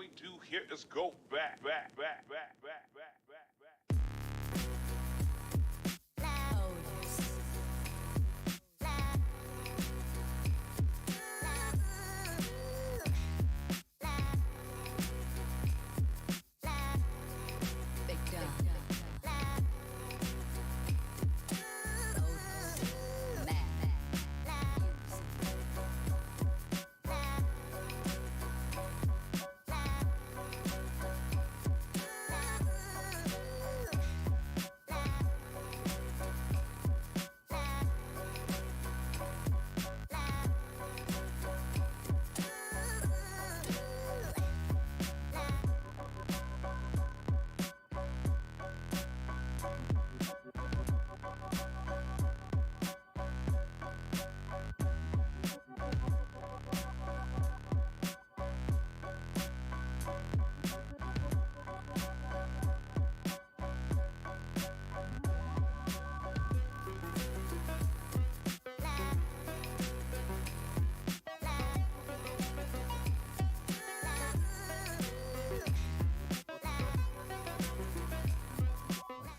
we do here is go back.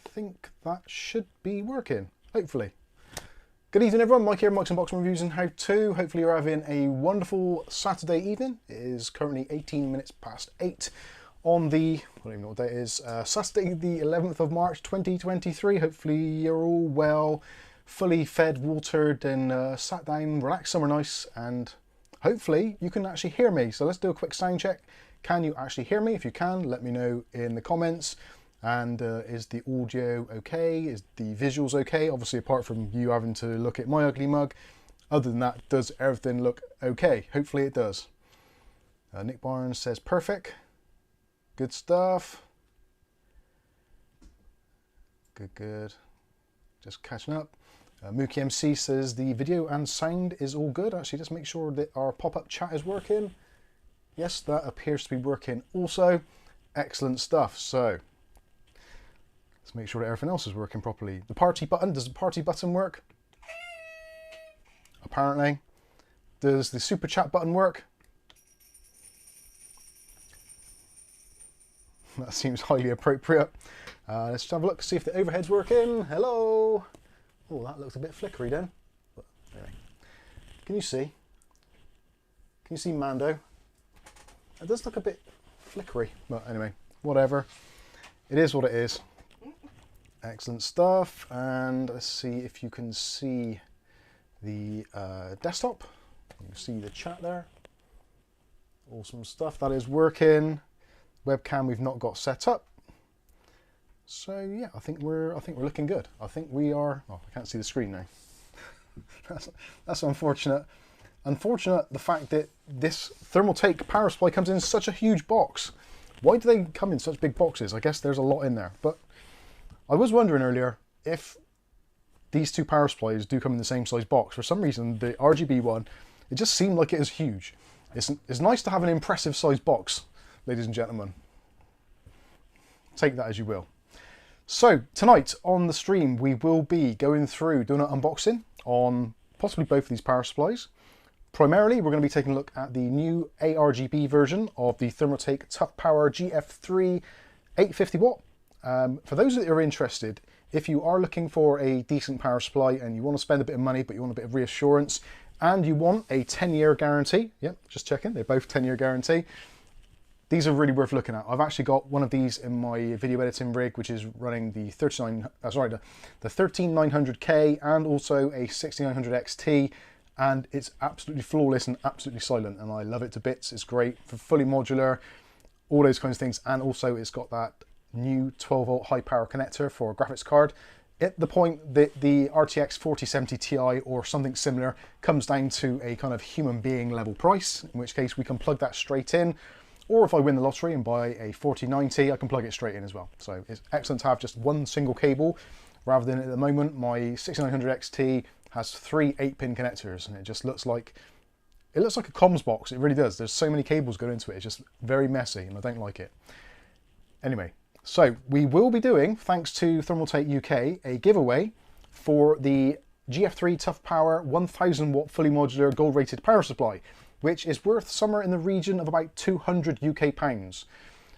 I think that should be working, hopefully. Good evening everyone, Mike here, Mike's Unboxing Reviews and How To. Hopefully you're having a wonderful Saturday evening. It is currently 18 minutes past 8 on the, I don't even know what day it is, Saturday the 11th of March 2023. Hopefully you're all well, fully fed, watered and sat down, relaxed somewhere nice, and hopefully you can actually hear me. So let's do a quick sound check. Can you actually hear me? If you can, let me know in the comments. And is the audio okay? Is the visuals okay? Obviously, apart from you having to look at my ugly mug. Other than that, does everything look okay? Hopefully it does. Nick Barnes says perfect. Good stuff. Good. Just catching up. Mookie MC says the video and sound is all good. Actually, just make sure that our pop-up chat is working. Yes, that appears to be working also. Excellent stuff. So let's make sure that everything else is working properly. The party button, does the party button work? Apparently. Does the super chat button work? That seems highly appropriate. Let's have a look, see if the overhead's working. Hello. Oh, that looks a bit flickery then. But anyway. Can you see? Can you see Mando? It does look a bit flickery, but anyway, whatever. It is what it is. Excellent stuff, and let's see if you can see the desktop. You can see the chat there. Awesome stuff. That is working. Webcam we've not got set up. So yeah, I think we're looking good. I think we are. Oh, I can't see the screen now. that's unfortunate. Unfortunate the fact that this Thermaltake power supply comes in such a huge box. Why do they come in such big boxes? I guess there's a lot in there, but I was wondering earlier if these two power supplies do come in the same size box. For some reason, the RGB one, it just seemed like it is huge. It's nice to have an impressive size box, ladies and gentlemen. Take that as you will. So tonight on the stream, we will be going through, doing an unboxing on possibly both of these power supplies. Primarily, we're going to be taking a look at the new ARGB version of the Thermaltake Toughpower GF3 850 watt. For those that are interested, if you are looking for a decent power supply and you want to spend a bit of money but you want a bit of reassurance and you want a 10-year guarantee, yep, just checking, they're both 10-year guarantee, these are really worth looking at. I've actually got one of these in my video editing rig, which is running the 13900K and also a 6900 XT, and it's absolutely flawless and absolutely silent, and I love it to bits. It's great for fully modular, all those kinds of things, and also it's got that new 12-volt high power connector for a graphics card at the point that the RTX 4070 Ti or something similar comes down to a kind of human being level price, in which case we can plug that straight in, or if I win the lottery and buy a 4090, I can plug it straight in as well. So it's excellent to have just one single cable rather than at the moment my 6900 XT has 3 8-pin connectors, and it just looks like a comms box. It really does. There's so many cables going into it. It's just very messy and I don't like it. Anyway, so we will be doing, thanks to Thermaltake UK, a giveaway for the GF3 Toughpower 1000 watt fully modular gold rated power supply. which is worth somewhere in the region of about 200 UK pounds.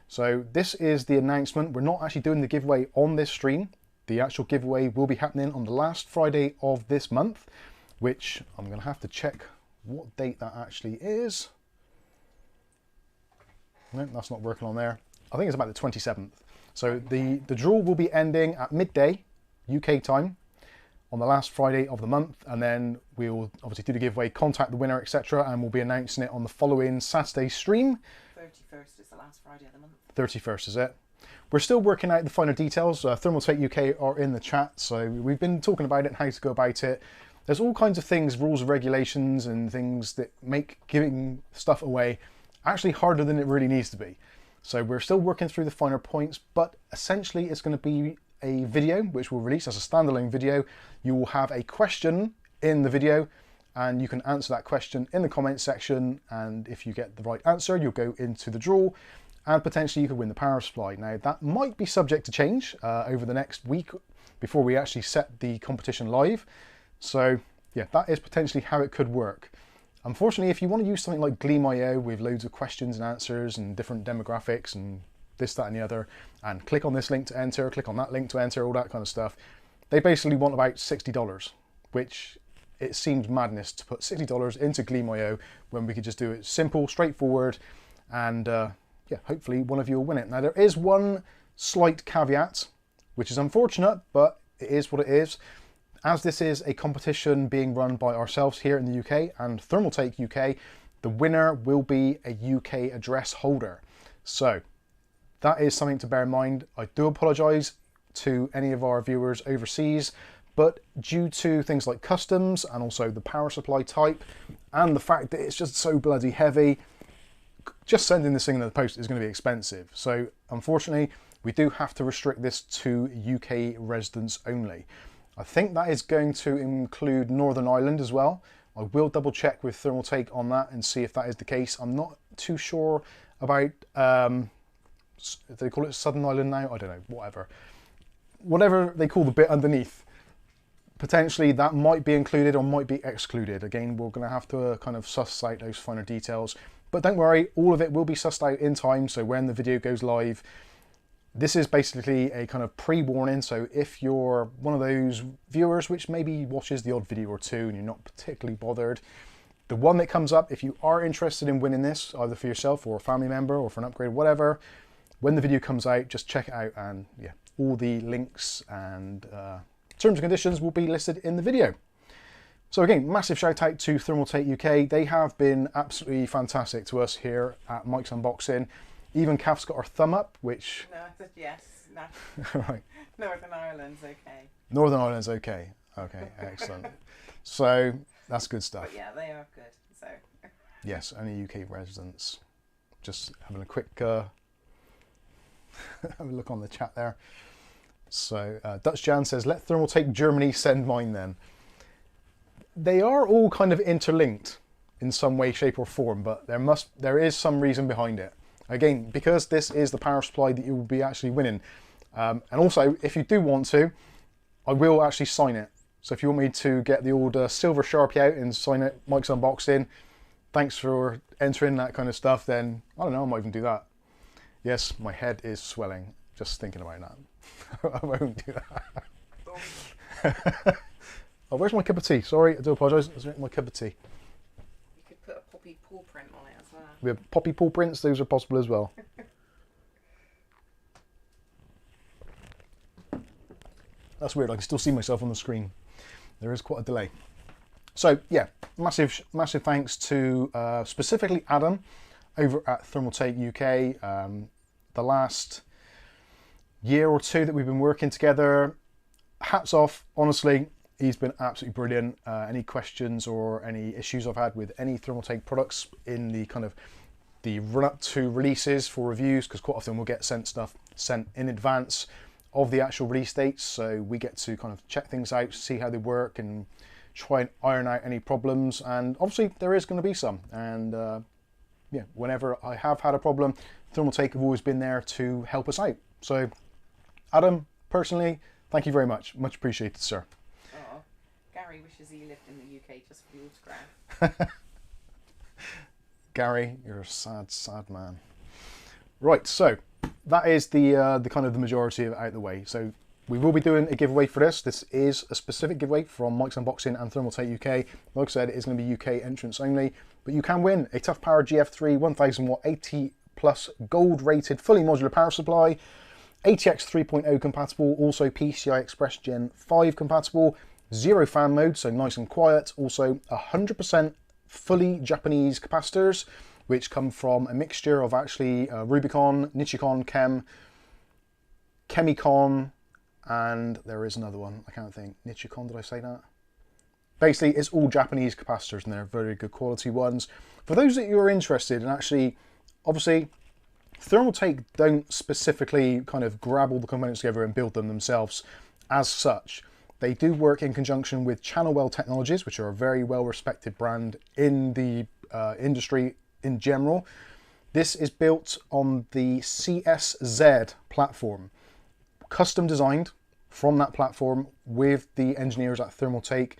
So this is the announcement. We're not actually doing the giveaway on this stream. The actual giveaway will be happening on the last Friday of this month, which I'm going to have to check what date that actually is. No, that's not working on there. I think it's about the 27th. So the draw will be ending at midday UK time on the last Friday of the month, and then we'll obviously do the giveaway, contact the winner, etc., and we'll be announcing it on the following Saturday stream. 31st is the last Friday of the month. 31st is it. We're still working out the finer details. Thermaltake UK are in the chat, so we've been talking about it and how to go about it. There's all kinds of things, rules and regulations and things that make giving stuff away actually harder than it really needs to be. So we're still working through the finer points, but essentially it's going to be a video which we'll release as a standalone video. You will have a question in the video and you can answer that question in the comment section, and if you get the right answer you'll go into the draw and potentially you could win the power supply. Now that might be subject to change over the next week before we actually set the competition live. So yeah, that is potentially how it could work. Unfortunately, if you want to use something like Gleam.io with loads of questions and answers and different demographics and this, that and the other, and click on this link to enter, click on that link to enter, all that kind of stuff, they basically want about $60, which it seems madness to put $60 into Gleam.io when we could just do it simple, straightforward, and yeah, hopefully one of you will win it. Now there is one slight caveat, which is unfortunate, but it is what it is. As this is a competition being run by ourselves here in the UK and Thermaltake UK, the winner will be a UK address holder. So that is something to bear in mind. I do apologise to any of our viewers overseas, but due to things like customs and also the power supply type and the fact that it's just so bloody heavy, just sending this thing in the post is going to be expensive. So unfortunately, we do have to restrict this to UK residents only. I think that is going to include Northern Ireland as well. I will double check with Thermaltake on that and see if that is the case. I'm not too sure about, do they call it Southern Ireland now? I don't know, whatever. Whatever they call the bit underneath. Potentially that might be included or might be excluded. Again, we're going to have to kind of suss out those finer details. But don't worry, all of it will be sussed out in time. So when the video goes live, this is basically a kind of pre-warning. So if you're one of those viewers which maybe watches the odd video or two and you're not particularly bothered, the one that comes up, if you are interested in winning this, either for yourself or a family member or for an upgrade, whatever, when the video comes out, just check it out, and yeah, all the links and terms and conditions will be listed in the video. So again, massive shout out to Thermaltake UK. They have been absolutely fantastic to us here at Mike's Unboxing. Even Kath's got her thumb up, which... No, I said yes. No. Right. Northern Ireland's okay. Northern Ireland's okay. Okay, excellent. So that's good stuff. But yeah, they are good. So yes, only UK residents. Just having a quick have a look on the chat there. So Dutch Jan says, let Thermaltake Germany send mine then. They are all kind of interlinked in some way, shape or form, but there is some reason behind it. Again, because this is the power supply that you will be actually winning. And also, if you do want to, I will actually sign it. So if you want me to get the old silver Sharpie out and sign it, Mike's Unboxing, thanks for entering that kind of stuff, then I don't know, I might even do that. Yes, my head is swelling just thinking about that. I won't do that. Oh, where's my cup of tea? Sorry, I do apologise. Let's drink my cup of tea. you could put a poppy paw print on it as well. We have poppy paw prints, those are possible as well. That's weird, I can still see myself on the screen. There is quite a delay. So yeah, massive thanks to specifically Adam over at Thermaltake UK. The last year or two that we've been working together, hats off, honestly. He's been absolutely brilliant. Any questions or any issues I've had with any Thermaltake products in the kind of the run up to releases for reviews, because quite often we'll get stuff sent in advance of the actual release dates, so we get to kind of check things out, see how they work and try and iron out any problems. And obviously there is going to be some, and yeah, whenever I have had a problem, Thermaltake have always been there to help us out. So Adam, personally, thank you very much appreciated, sir. Oh, Gary wishes he lived in the UK just for the autograph. Gary, you're a sad, sad man. Right, so that is the kind of the majority of it out the way. So we will be doing a giveaway for this. This is a specific giveaway from Mike's Unboxing and Thermaltake UK. Like I said, it is going to be UK entrance only, but you can win a Toughpower GF3 1000 watt 80 plus gold rated fully modular power supply, ATX 3.0 compatible, also PCI Express Gen 5 compatible, 0 fan mode, so nice and quiet, also 100% fully Japanese capacitors, which come from a mixture of actually Rubicon, Nichicon, Chemicon, and there is another one, I can't think. Nichicon, did I say that? Basically, it's all Japanese capacitors and they're very good quality ones. For those that you are interested in actually, obviously, Thermaltake don't specifically kind of grab all the components together and build them themselves as such. They do work in conjunction with Channelwell Technologies, which are a very well-respected brand in the industry in general. This is built on the CSZ platform, custom designed from that platform with the engineers at Thermaltake.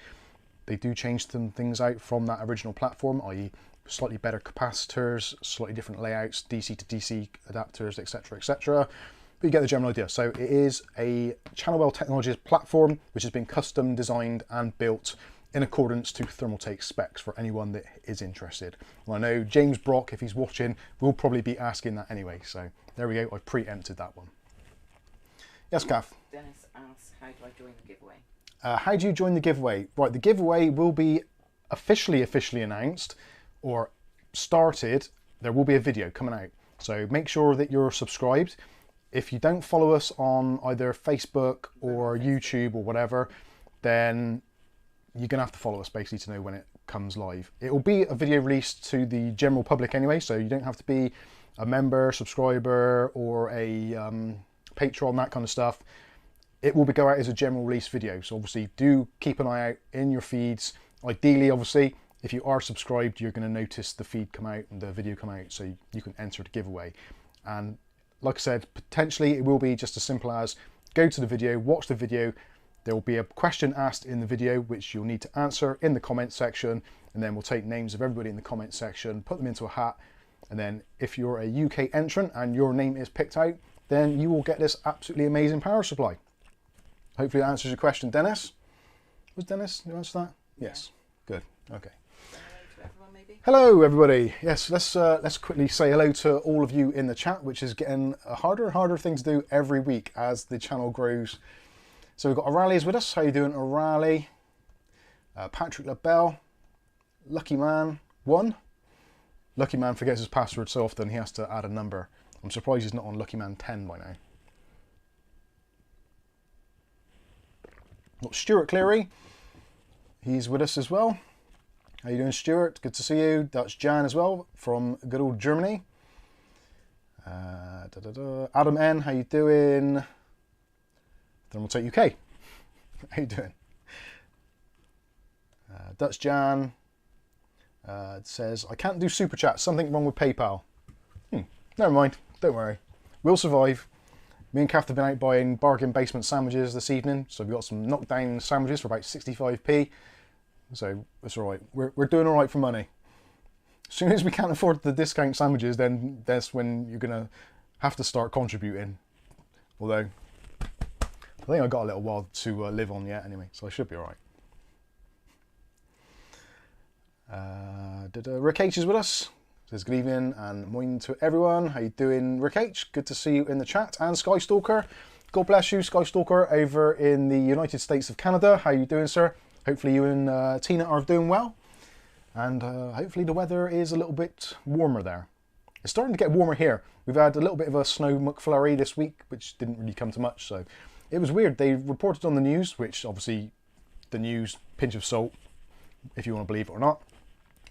They do change some things out from that original platform, i.e. slightly better capacitors, slightly different layouts, DC to DC adapters, etc, etc. But you get the general idea. So it is a Channelwell Technologies platform which has been custom designed and built in accordance to Thermaltake specs for anyone that is interested. Well, I know James Brock, if he's watching, will probably be asking that anyway. So there we go, I've preempted that one. Yes, Kath? Dennis asks, how do I join the giveaway? How do you join the giveaway? Right, the giveaway will be officially announced or started. There will be a video coming out. So make sure that you're subscribed. If you don't follow us on either Facebook or YouTube or whatever, then you're going to have to follow us basically to know when it comes live. It will be a video released to the general public anyway, so you don't have to be a member, subscriber, or a patron, that kind of stuff. It will go out as a general release video, so obviously do keep an eye out in your feeds. Ideally, obviously, if you are subscribed, you're going to notice the feed come out and the video come out, so you can enter the giveaway. And like I said, potentially it will be just as simple as go to the video, watch the video. There will be a question asked in the video which you'll need to answer in the comment section, and then we'll take names of everybody in the comment section, put them into a hat, and then if you're a UK entrant and your name is picked out, then you will get this absolutely amazing power supply. Hopefully that answers your question, Dennis. Was Dennis who answered that? Yes. Good. Okay. Hello everybody. Yes, let's quickly say hello to all of you in the chat, which is getting a harder and harder thing to do every week as the channel grows. So we've got O'Reilly's with us. How you doing, O'Reilly? Patrick LaBelle, Lucky Man 1. Lucky Man forgets his password so often he has to add a number. I'm surprised he's not on Lucky Man 10 by now. Got Stuart Cleary. He's with us as well. How you doing, Stuart? Good to see you. That's Jan as well from good old Germany. Adam N, how you doing? Thermaltake UK. How you doing? Dutch Jan says, I can't do super chat. Something wrong with PayPal. Never mind. Don't worry. We'll survive. Me and Kath have been out buying bargain basement sandwiches this evening. So we've got some knockdown sandwiches for about 65p. So it's all right. We're doing all right for money. As soon as we can't afford the discount sandwiches, then that's when you're going to have to start contributing. Although, I think I've got a little while to live on yet anyway, so I should be all right. Rick H is with us. Says good evening and morning to everyone. How you doing, Rick H? Good to see you in the chat. And Skystalker. God bless you, Skystalker, over in the United States of Canada. How you doing, sir? Hopefully you and Tina are doing well. And hopefully the weather is a little bit warmer there. It's starting to get warmer here. We've had a little bit of a snow McFlurry this week, which didn't really come to much. So it was weird. They reported on the news, which obviously the news, pinch of salt, if you want to believe it or not.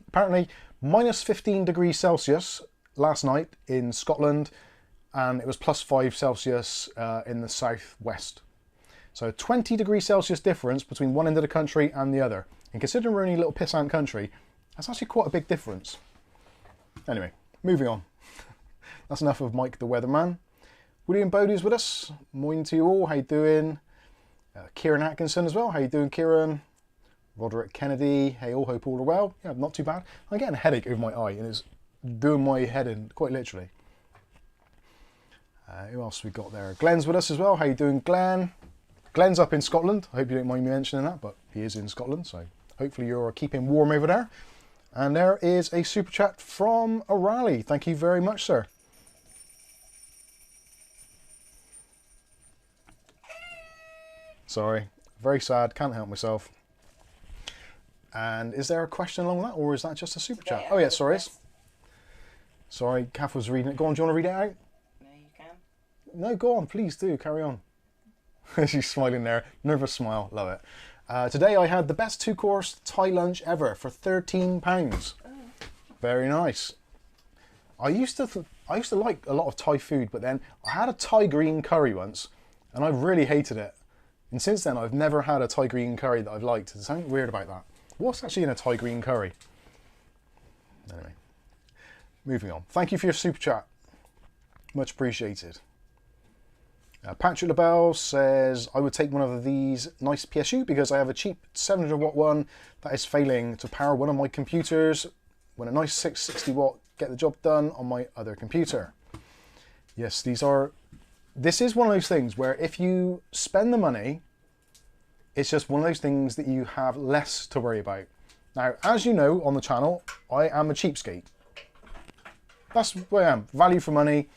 Apparently minus 15 degrees Celsius last night in Scotland, and it was plus 5 Celsius in the southwest. So 20 degrees Celsius difference between one end of the country and the other. And considering we're only a little pissant country, that's actually quite a big difference. Anyway, moving on. That's enough of Mike the Weatherman. William Bodie's with us. Morning to you all. How you doing? Kieran Atkinson as well. How you doing, Kieran? Roderick Kennedy. Hey all, hope all are well. Yeah, not too bad. I'm getting a headache over my eye, and it's doing my head in, quite literally. Who else we got there? Glenn's with us as well. How you doing, Glenn? Glenn's up in Scotland. I hope you don't mind me mentioning that, but he is in Scotland, so hopefully you're keeping warm over there. And there is a super chat from O'Reilly. Thank you very much, sir. Sorry, very sad, can't help myself. And is there a question along that, or is that just a super chat? Oh yeah, sorry. Sorry, Kath was reading it. Go on, do you want to read it out? No, you can. No, go on, please do, carry on. She's smiling there, nervous smile, love it. Today I had the best 2-course Thai lunch ever for £13. Oh. Very nice. I used to like a lot of Thai food, but then I had a Thai green curry once, and I really hated it. And since then, I've never had a Thai green curry that I've liked. There's something weird about that. What's actually in a Thai green curry? Anyway, moving on. Thank you for your super chat. Much appreciated. Patrick LaBelle says, I would take one of these nice PSU because I have a cheap 700 watt one that is failing to power one of my computers when a nice 660 watt get the job done on my other computer. Yes, this is one of those things where if you spend the money, it's just one of those things that you have less to worry about. Now, as you know on the channel, I am a cheapskate. That's what I am. Value for money.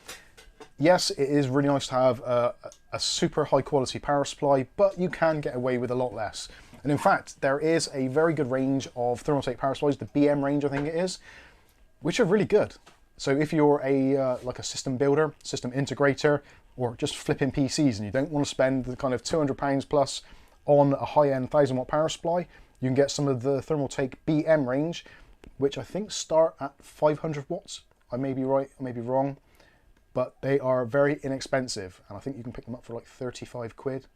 Yes, it is really nice to have a super high quality power supply, but you can get away with a lot less. And in fact, there is a very good range of Thermaltake power supplies, the BM range I think it is, which are really good. So if you're like a system builder, system integrator, or just flipping PCs and you don't want to spend the kind of £200 plus on a high-end 1000 watt power supply, you can get some of the Thermaltake BM range, which I think start at 500 watts. I may be right, I may be wrong, but they are very inexpensive, and I think you can pick them up for like 35 quid.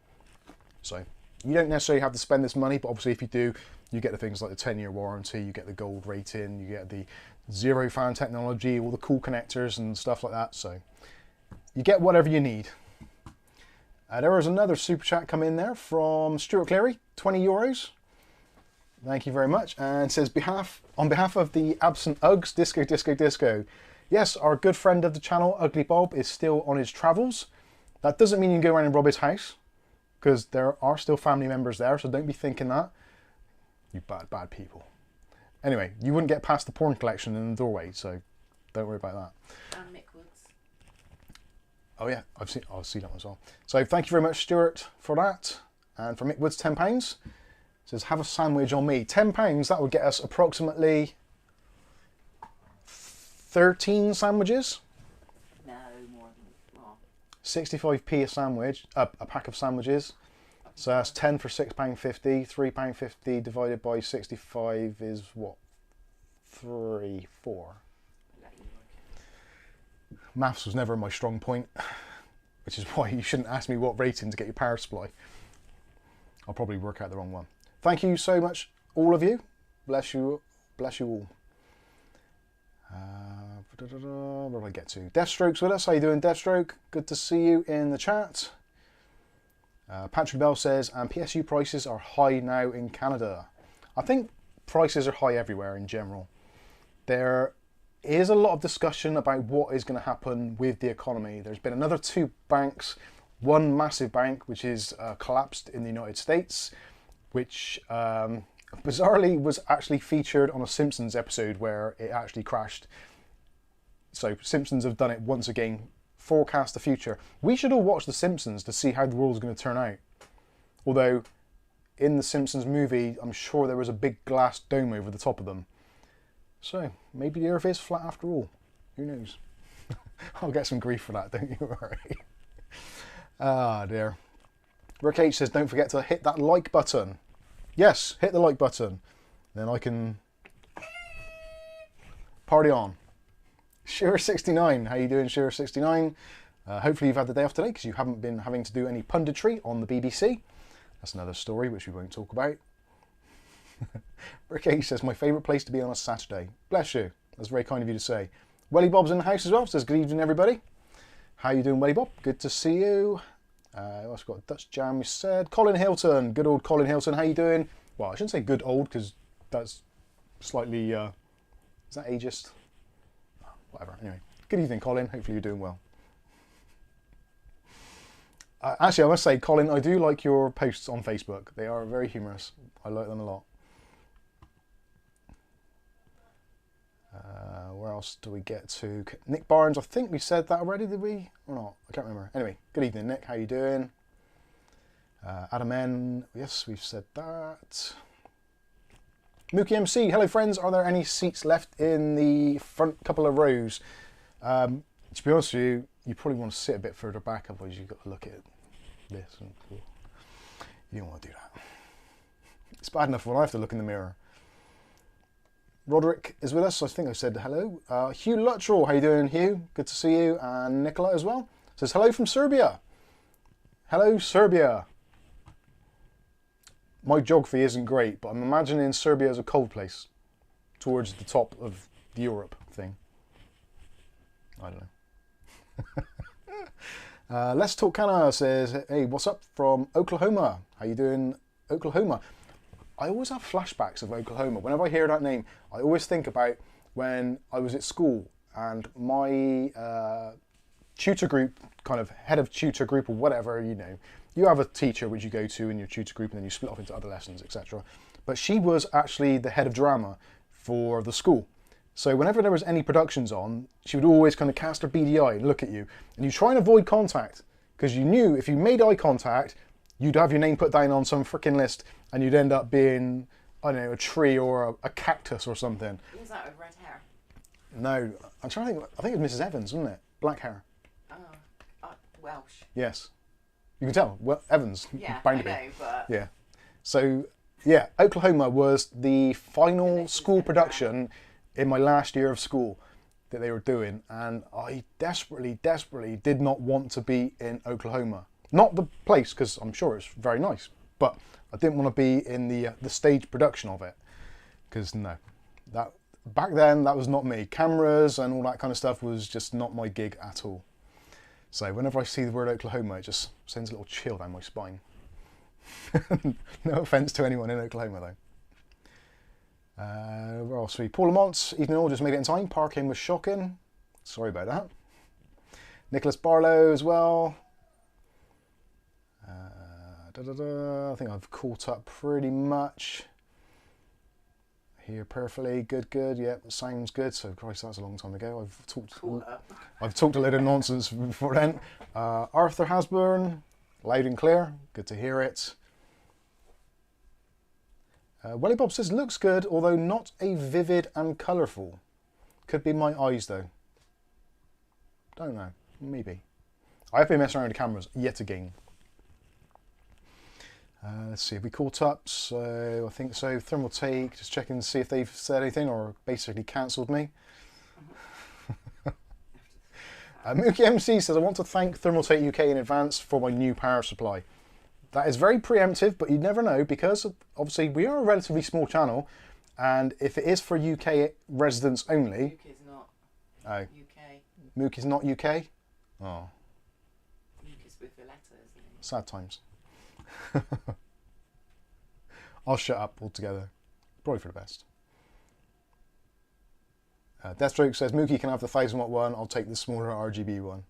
So you don't necessarily have to spend this money, but obviously if you do, you get the things like the 10-year warranty, you get the gold rating, you get the zero fan technology, all the cool connectors and stuff like that. So you get whatever you need. There was another super chat come in there from Stuart Cleary, 20 euros. Thank you very much. And it says, on behalf of the absent Uggs, disco, disco, disco. Yes, our good friend of the channel, Ugly Bob, is still on his travels. That doesn't mean you can go around and rob his house, because there are still family members there, so don't be thinking that. You bad, bad people. Anyway, you wouldn't get past the porn collection in the doorway, so don't worry about that. And Mick Woods. Oh yeah, I've seen that one as well. So thank you very much, Stuart, for that. And for Mick Woods, £10. It says, have a sandwich on me. £10, that would get us approximately 13 sandwiches. No, more than more. 65p a sandwich, a pack of sandwiches. So that's 10 for £6.50. £3.50 divided by 65 is what? 4. Maths was never my strong point, which is why you shouldn't ask me what rating to get your power supply. I'll probably work out the wrong one. Thank you so much, all of you. Bless you all. Where do I get to? Deathstroke's with us. How you doing, Deathstroke? Good to see you in the chat. Patrick Bell says, and PSU prices are high now in Canada. I think prices are high everywhere in general. There is a lot of discussion about what is going to happen with the economy. There's been another 2 banks, one massive bank which is collapsed in the United States, which bizarrely was actually featured on a Simpsons episode where it actually crashed. So Simpsons have done it once again. Forecast the future. We should all watch The Simpsons to see how the world's going to turn out. Although, in the Simpsons movie, I'm sure there was a big glass dome over the top of them. So, maybe the Earth is flat after all. Who knows? I'll get some grief for that, don't you worry. Ah, dear. Rick H says, don't forget to hit that like button. Yes, hit the like button. Then I can party on. Sure69, how you doing, Sure69? Hopefully you've had the day off today because you haven't been having to do any punditry on the BBC. That's another story which we won't talk about. Rick H says, my favourite place to be on a Saturday. Bless you. That's very kind of you to say. Welly Bob's in the house as well. Says, good evening, everybody. How you doing, Welly Bob? Good to see you. I've got Dutch Jam, we said. Colin Hilton. Good old Colin Hilton. How you doing? Well, I shouldn't say good old because that's slightly... is that ageist? whatever. Anyway, good evening, Colin. Hopefully you're doing well. Actually, I must say, Colin, I do like your posts on Facebook. They are very humorous. I like them a lot. Where else do we get to? Nick Barnes, I think we said that already, did we? Or not? I can't remember. Anyway, good evening, Nick. How you doing? Adam N, yes, we've said that. Mookie MC, hello friends. Are there any seats left in the front couple of rows? To be honest with you, you probably want to sit a bit further back, otherwise you've got to look at this. And you don't want to do that. It's bad enough when I have to look in the mirror. Roderick is with us. I think I said hello. Hugh Luttrell, how you doing, Hugh? Good to see you. And Nicola as well. Says hello from Serbia. Hello, Serbia. My geography isn't great, but I'm imagining Serbia as a cold place towards the top of the Europe thing. I don't know. Let's Talk Canada says, hey, what's up from Oklahoma? How you doing, Oklahoma? I always have flashbacks of Oklahoma. Whenever I hear that name, I always think about when I was at school and my tutor group, kind of head of tutor group or whatever, you know, you have a teacher which you go to in your tutor group and then you split off into other lessons, etc. But she was actually the head of drama for the school. So whenever there was any productions on, she would always kind of cast her beady eye and look at you. And you try and avoid contact because you knew if you made eye contact, you'd have your name put down on some freaking list and you'd end up being, I don't know, a tree or a cactus or something. Was that with red hair? No, I'm trying to think, I think it was Mrs. Evans, wasn't it? Black hair. Oh, Welsh. Yes. You can tell, well, Evans. Yeah, bound I to be. know, but... Yeah. So, yeah, Oklahoma was the final school production in my last year of school that they were doing, and I desperately, desperately did not want to be in Oklahoma. Not the place, because I'm sure it's very nice, but I didn't want to be in the stage production of it, because no, that back then that was not me. Cameras and all that kind of stuff was just not my gig at all. So whenever I see the word Oklahoma, it just sends a little chill down my spine. No offence to anyone in Oklahoma though. Where else are we? Paul Lamont, evening all, just made it in time. Parking was shocking. Sorry about that. Nicholas Barlow as well. I think I've caught up pretty much. Here perfectly, good, yeah, sounds good. So Christ, that's a long time ago. I've talked a load of nonsense before then. Arthur Hasburn, loud and clear, good to hear it. Welly Bob says, looks good, although not a vivid and colourful. Could be my eyes though. Don't know, maybe. I have been messing around with the cameras yet again. Let's see, have we caught up? So I think so. Thermaltake, just checking to see if they've said anything or basically cancelled me. Mookie MC says, I want to thank Thermaltake UK in advance for my new power supply. That is very preemptive, but you never know because obviously we are a relatively small channel, and if it is for UK residents only... Mook is not oh. UK. Mook is not UK? Oh. Mook is with the letter, isn't it? Sad times. I'll shut up altogether. Probably for the best. Deathstroke says, Mookie can have the 1000-watt one, I'll take the smaller RGB one.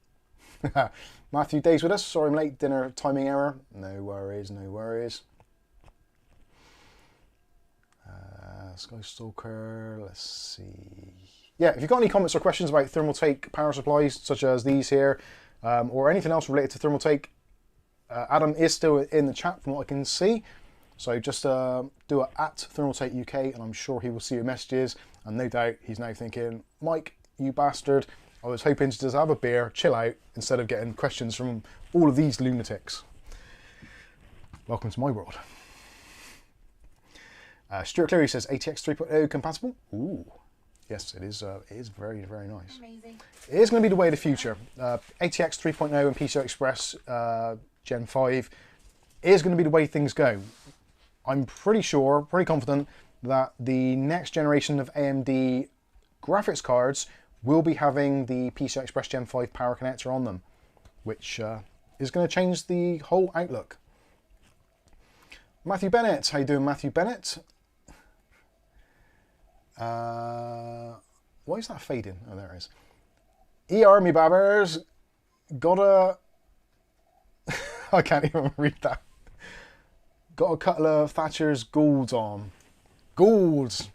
Matthew Day's with us. Sorry I'm late, dinner timing error. No worries, no worries. Skystalker, let's see. Yeah, if you've got any comments or questions about Thermaltake power supplies, such as these here, or anything else related to Thermaltake, Adam is still in the chat from what I can see. So just do a @Thermaltake UK and I'm sure he will see your messages. And no doubt he's now thinking, Mike, you bastard, I was hoping to just have a beer, chill out, instead of getting questions from all of these lunatics. Welcome to my world. Stuart Cleary says, ATX 3.0 compatible? Ooh, yes, it is very, very nice. Amazing. It is going to be the way of the future. ATX 3.0 and PCI Express Gen 5 is going to be the way things go. I'm pretty sure, pretty confident, that the next generation of AMD graphics cards will be having the PCI Express Gen 5 power connector on them, which is going to change the whole outlook. Matthew Bennett, how you doing, Matthew Bennett? Why is that fading? Oh, there it is. Army babbers, gotta... I can't even read that. Got a couple of Thatcher's Goulds on. Goulds!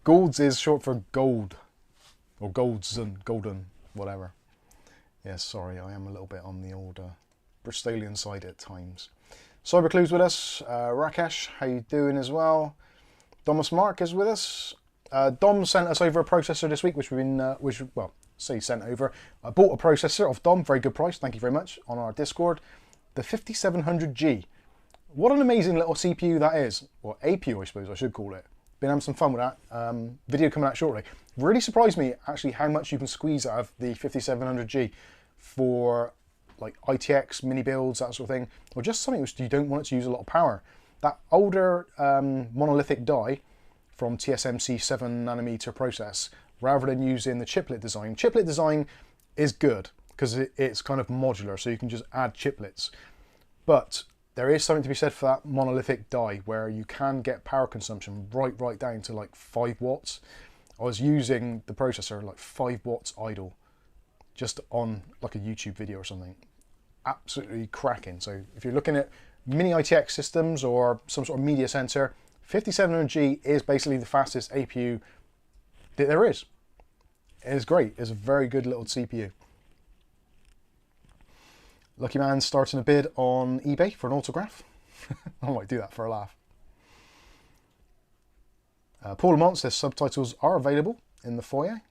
Goulds is short for gold. Or golds and golden, whatever. Yes, sorry, I am a little bit on the old Bristolian side at times. Cyberclue's with us. Rakesh, how you doing as well? Thomas Mark is with us. Dom sent us over a processor this week, which we've been, well, say sent over. I bought a processor off Dom, very good price, thank you very much, on our Discord. The 5700G. What an amazing little CPU that is. Or APU, I suppose I should call it. Been having some fun with that. Video coming out shortly. Really surprised me actually how much you can squeeze out of the 5700G for like ITX, mini builds, that sort of thing, or just something which you don't want it to use a lot of power. That older monolithic die from TSMC 7nm process, rather than using the chiplet design. Chiplet design is good because it's kind of modular, so you can just add chiplets. But there is something to be said for that monolithic die where you can get power consumption right down to like 5 watts. I was using the processor like 5 watts idle just on like a YouTube video or something. Absolutely cracking. So if you're looking at mini ITX systems or some sort of media center, 5700G is basically the fastest APU that there is. It is great. It's a very good little CPU. Lucky man starting a bid on eBay for an autograph. I might do that for a laugh. Paul Lamont says subtitles are available in the foyer.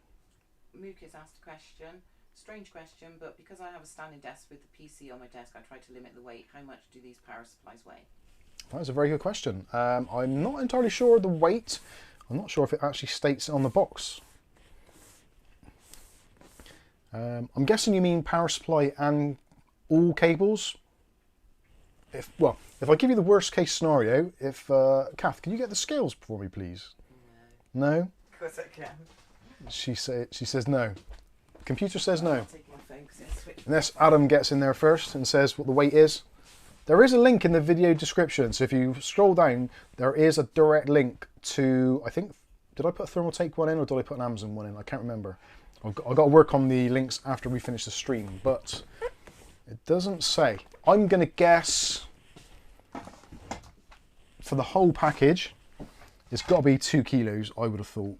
Mook has asked a question. Strange question, but because I have a standing desk with the PC on my desk, I try to limit the weight. How much do these power supplies weigh? That is a very good question. I'm not entirely sure of the weight. I'm not sure if it actually states it on the box. I'm guessing you mean power supply and all cables. If I give you the worst case scenario, if Kath, can you get the scales for me, please? No. No? Of course I can. She says no. Computer says no. I'll take my phone 'cause it's switched. Unless Adam gets in there first and says what the weight is. There is a link in the video description, so if you scroll down, there is a direct link to, I think, did I put a Thermaltake one in or did I put an Amazon one in? I can't remember. I've got to work on the links after we finish the stream, but it doesn't say. I'm going to guess for the whole package, it's got to be 2 kilos, I would have thought.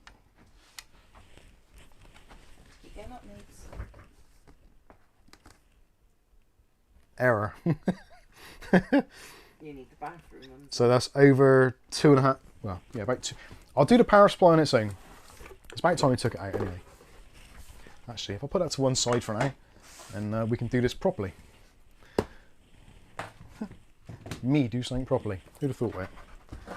Game up, mates. Error. You need the bathroom. So that's over 2.5, well, yeah, about 2. I'll do the power supply on its own. It's about time we took it out anyway. Actually, if I put that to one side for now, and we can do this properly. Me do something properly. Who'd have thought of it?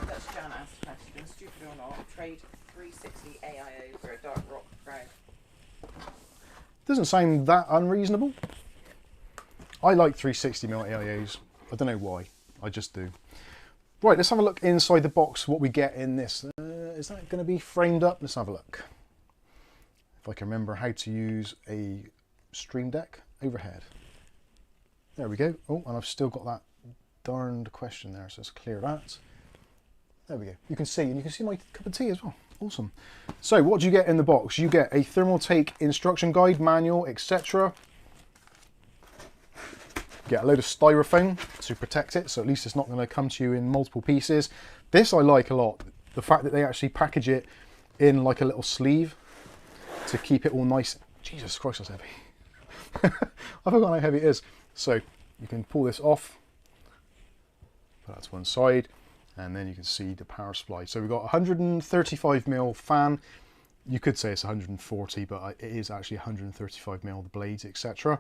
That's Jan asked a question. Stupid or not, trade 360 AIO for a Dark Rock Pro. Doesn't sound that unreasonable. I like 360mm AIOs. I don't know why. I just do. Right, let's have a look inside the box, what we get in this. Is that going to be framed up? Let's have a look. If I can remember how to use a Stream Deck overhead. There we go. Oh, and I've still got that darned question there, so let's clear that. There we go. You can see, and you can see my cup of tea as well. Awesome. So what do you get in the box? You get a Thermaltake instruction guide, manual, etc. Get a load of styrofoam to protect it, so at least it's not going to come to you in multiple pieces. This I like a lot. The fact that they actually package it in like a little sleeve to keep it all nice. Jesus Christ, that's heavy. I forgot how heavy it is. So you can pull this off, put that to one side, and then you can see the power supply. So we've got 135mm fan. You could say it's 140, but it is actually 135mm, the blades, etc.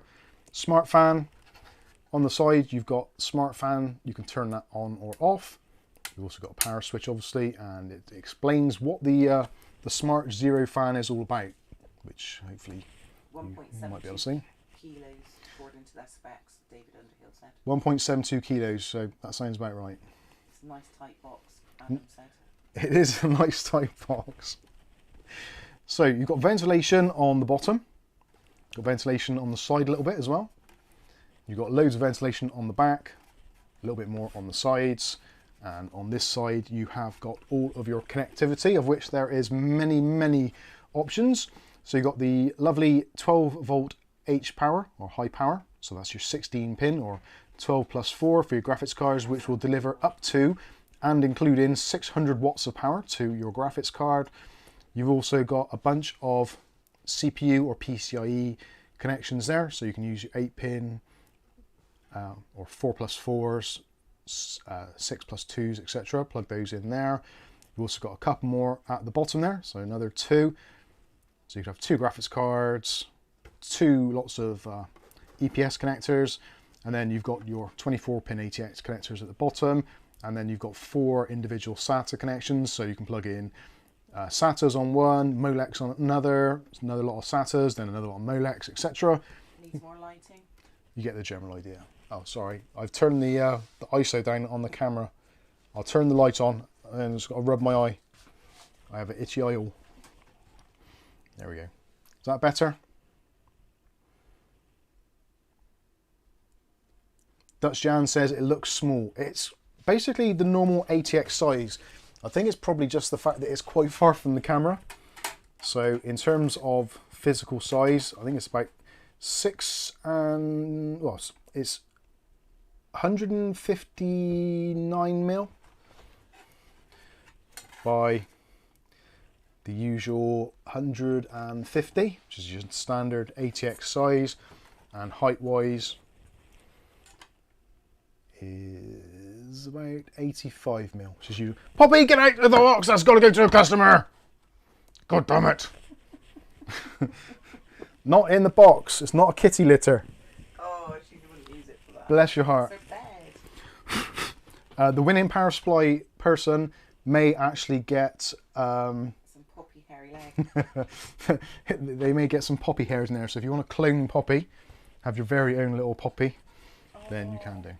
Smart fan. On the side, you've got smart fan. You can turn that on or off. You've also got a power switch, obviously, and it explains what the Smart Zero fan is all about, which hopefully you might be able to see. Kilos according to their specs, David Underhill said. 1.72 kilos, so that sounds about right. It's a nice tight box, Adam said. It is a nice tight box. So you've got ventilation on the bottom. Got ventilation on the side a little bit as well. You've got loads of ventilation on the back, a little bit more on the sides, and on this side you have got all of your connectivity, of which there is many options. So you've got the lovely 12 volt H power or high power. So that's your 16 pin or 12 plus 4 for your graphics cards, which will deliver up to and including 600 watts of power to your graphics card. You've also got a bunch of CPU or PCIe connections there. So you can use your 8 pin or 4 plus 4s, 6 plus 2s, etc. Plug those in there. You've also got a couple more at the bottom there, so another 2. So you could have 2 graphics cards, 2 lots of EPS connectors, and then you've got your 24 pin ATX connectors at the bottom, and then you've got 4 individual SATA connections, so you can plug in SATAs on one, Molex on another lot of SATAs, then another lot of Molex, etc. Needs more lighting. You get the general idea. Oh, sorry, I've turned the ISO down on the camera. I'll turn the light on and just got to rub my eye. I have an itchy eye all. There we go. Is that better? Dutch Jan says it looks small. It's basically the normal ATX size. I think it's probably just the fact that it's quite far from the camera. So in terms of physical size, I think it's about 6 and, well, it's 159 mil by the usual 150, which is your standard ATX size, and height wise is about 85 mil, which is you. Poppy, get out of the box, that's got to go to a customer. God damn it. Not in the box, it's not a kitty litter. Oh, she wouldn't use it for that. Bless your heart. So bad. The winning power supply person may actually get Some poppy hairy leg. they may get some poppy hairs in there, so if you want to clone Poppy, have your very own little Poppy, then you can do.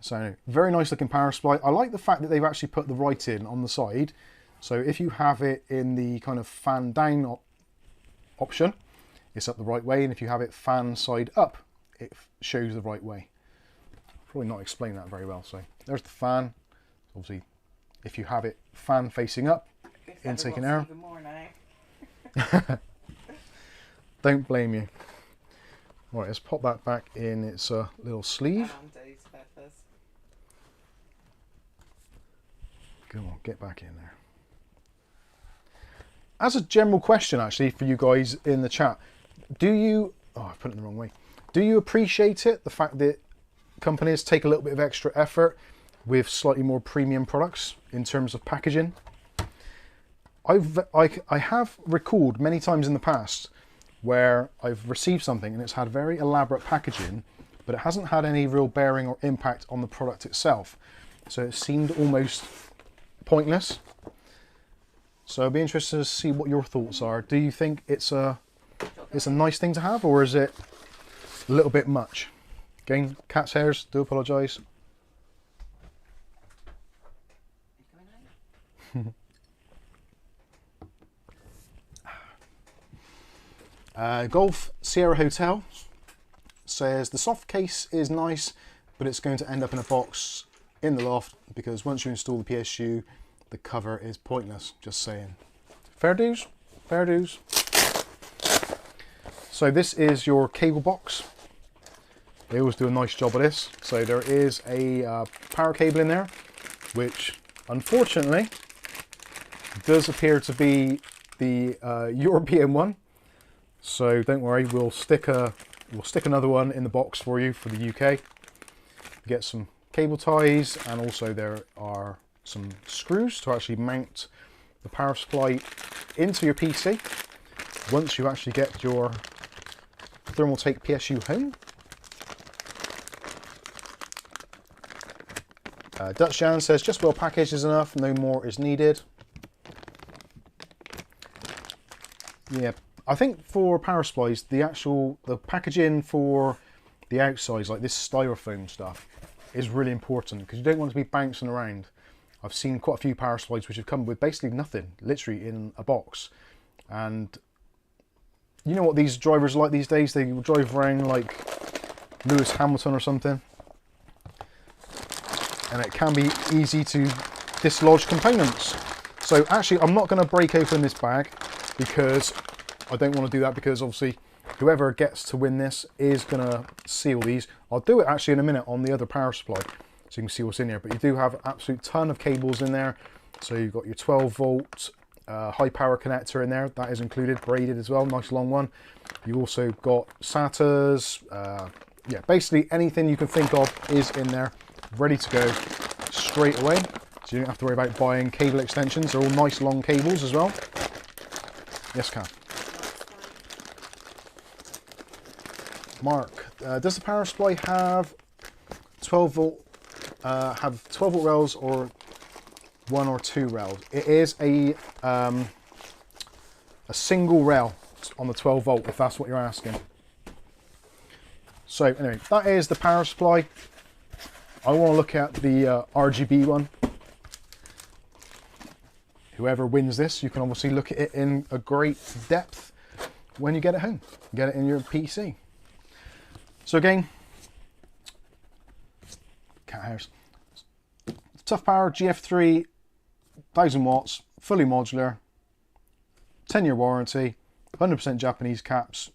So very nice looking power supply. I like the fact that they've actually put the writing on the side, so if you have it in the kind of fan down option, it's up the right way, and if you have it fan side up, it shows the right way. Probably not explain that very well. So there's the fan. Obviously, if you have it fan facing up, intake and air. Don't blame you. Right, let's pop that back in its little sleeve. Come on, get back in there. As a general question, actually, for you guys in the chat, do you... Oh, I put it in the wrong way. Do you appreciate it, the fact that companies take a little bit of extra effort with slightly more premium products in terms of packaging? I have recalled many times in the past where I've received something and it's had very elaborate packaging, but it hasn't had any real bearing or impact on the product itself. So it seemed almost pointless. So I'd be interested to see what your thoughts are. Do you think it's a nice thing to have, or is it a little bit much? Again, cat's hairs, do apologise. Golf Sierra Hotel says the soft case is nice, but it's going to end up in a box in the loft because once you install the PSU, the cover is pointless. Just saying. Fair dues, fair dues. So this is your cable box. They always do a nice job of this. So there is a power cable in there, which unfortunately does appear to be the European one. So don't worry, we'll stick another one in the box for you for the UK. Get some cable ties, and also there are some screws to actually mount the power supply into your PC once you actually get your Thermaltake PSU home. Dutch Jan says just well packaged is enough, no more is needed. Yeah, I think for power supplies, the packaging for the outsides, like this styrofoam stuff, is really important because you don't want to be bouncing around. I've seen quite a few power supplies which have come with basically nothing, literally in a box. And you know what these drivers are like these days? They will drive around like Lewis Hamilton or something. And it can be easy to dislodge components. So actually, I'm not going to break open this bag because I don't want to do that because obviously whoever gets to win this is going to see all these. I'll do it actually in a minute on the other power supply so you can see what's in here. But you do have an absolute ton of cables in there. So you've got your 12 volt high power connector in there. That is included, braided as well, nice long one. You also got SATAs. Yeah, basically anything you can think of is in there, ready to go straight away. So you don't have to worry about buying cable extensions. They're all nice long cables as well. Yes, Cam. Mark, does the power supply have 12 volt rails or 1 or 2 rails? It is a single rail on the 12 volt, if that's what you're asking. So anyway, that is the power supply. I want to look at the RGB one. Whoever wins this, you can obviously look at it in a great depth when you get it home. Get it in your PC. So again, cat hairs. Toughpower GF3, 1000 watts, fully modular, 10-year warranty, 100% Japanese caps.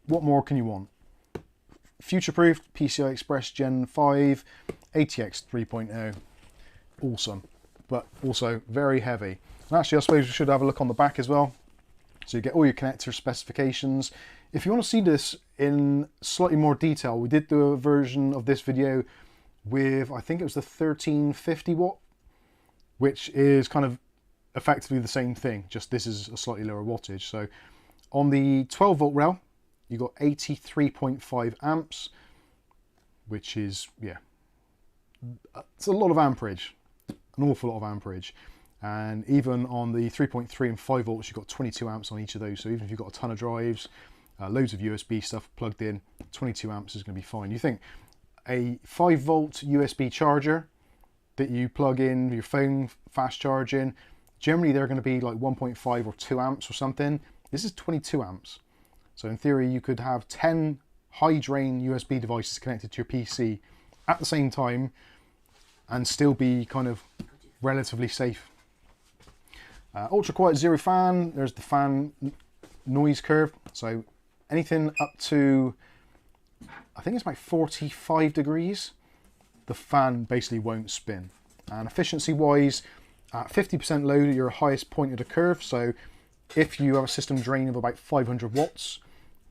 What more can you want? Future-proof PCI Express Gen 5, ATX 3.0. Awesome, but also very heavy. And actually, I suppose we should have a look on the back as well. So you get all your connector specifications. If you want to see this in slightly more detail, we did do a version of this video with, I think it was the 1350 watt, which is kind of effectively the same thing, just this is a slightly lower wattage. So on the 12 volt rail, you got 83.5 amps, which is, yeah, it's a lot of amperage, an awful lot of amperage. And even on the 3.3 and 5 volts, you've got 22 amps on each of those. So even if you've got a ton of drives, loads of USB stuff plugged in, 22 amps is going to be fine. You think a 5 volt USB charger that you plug in your phone fast charging, generally they're going to be like 1.5 or 2 amps or something. This is 22 amps. So in theory, you could have 10 high drain USB devices connected to your PC at the same time and still be kind of relatively safe. Ultra quiet zero fan, there's the fan noise curve. So anything up to, I think it's about 45 degrees, the fan basically won't spin. And efficiency wise, at 50% load at your highest point of the curve. So if you have a system drain of about 500 watts,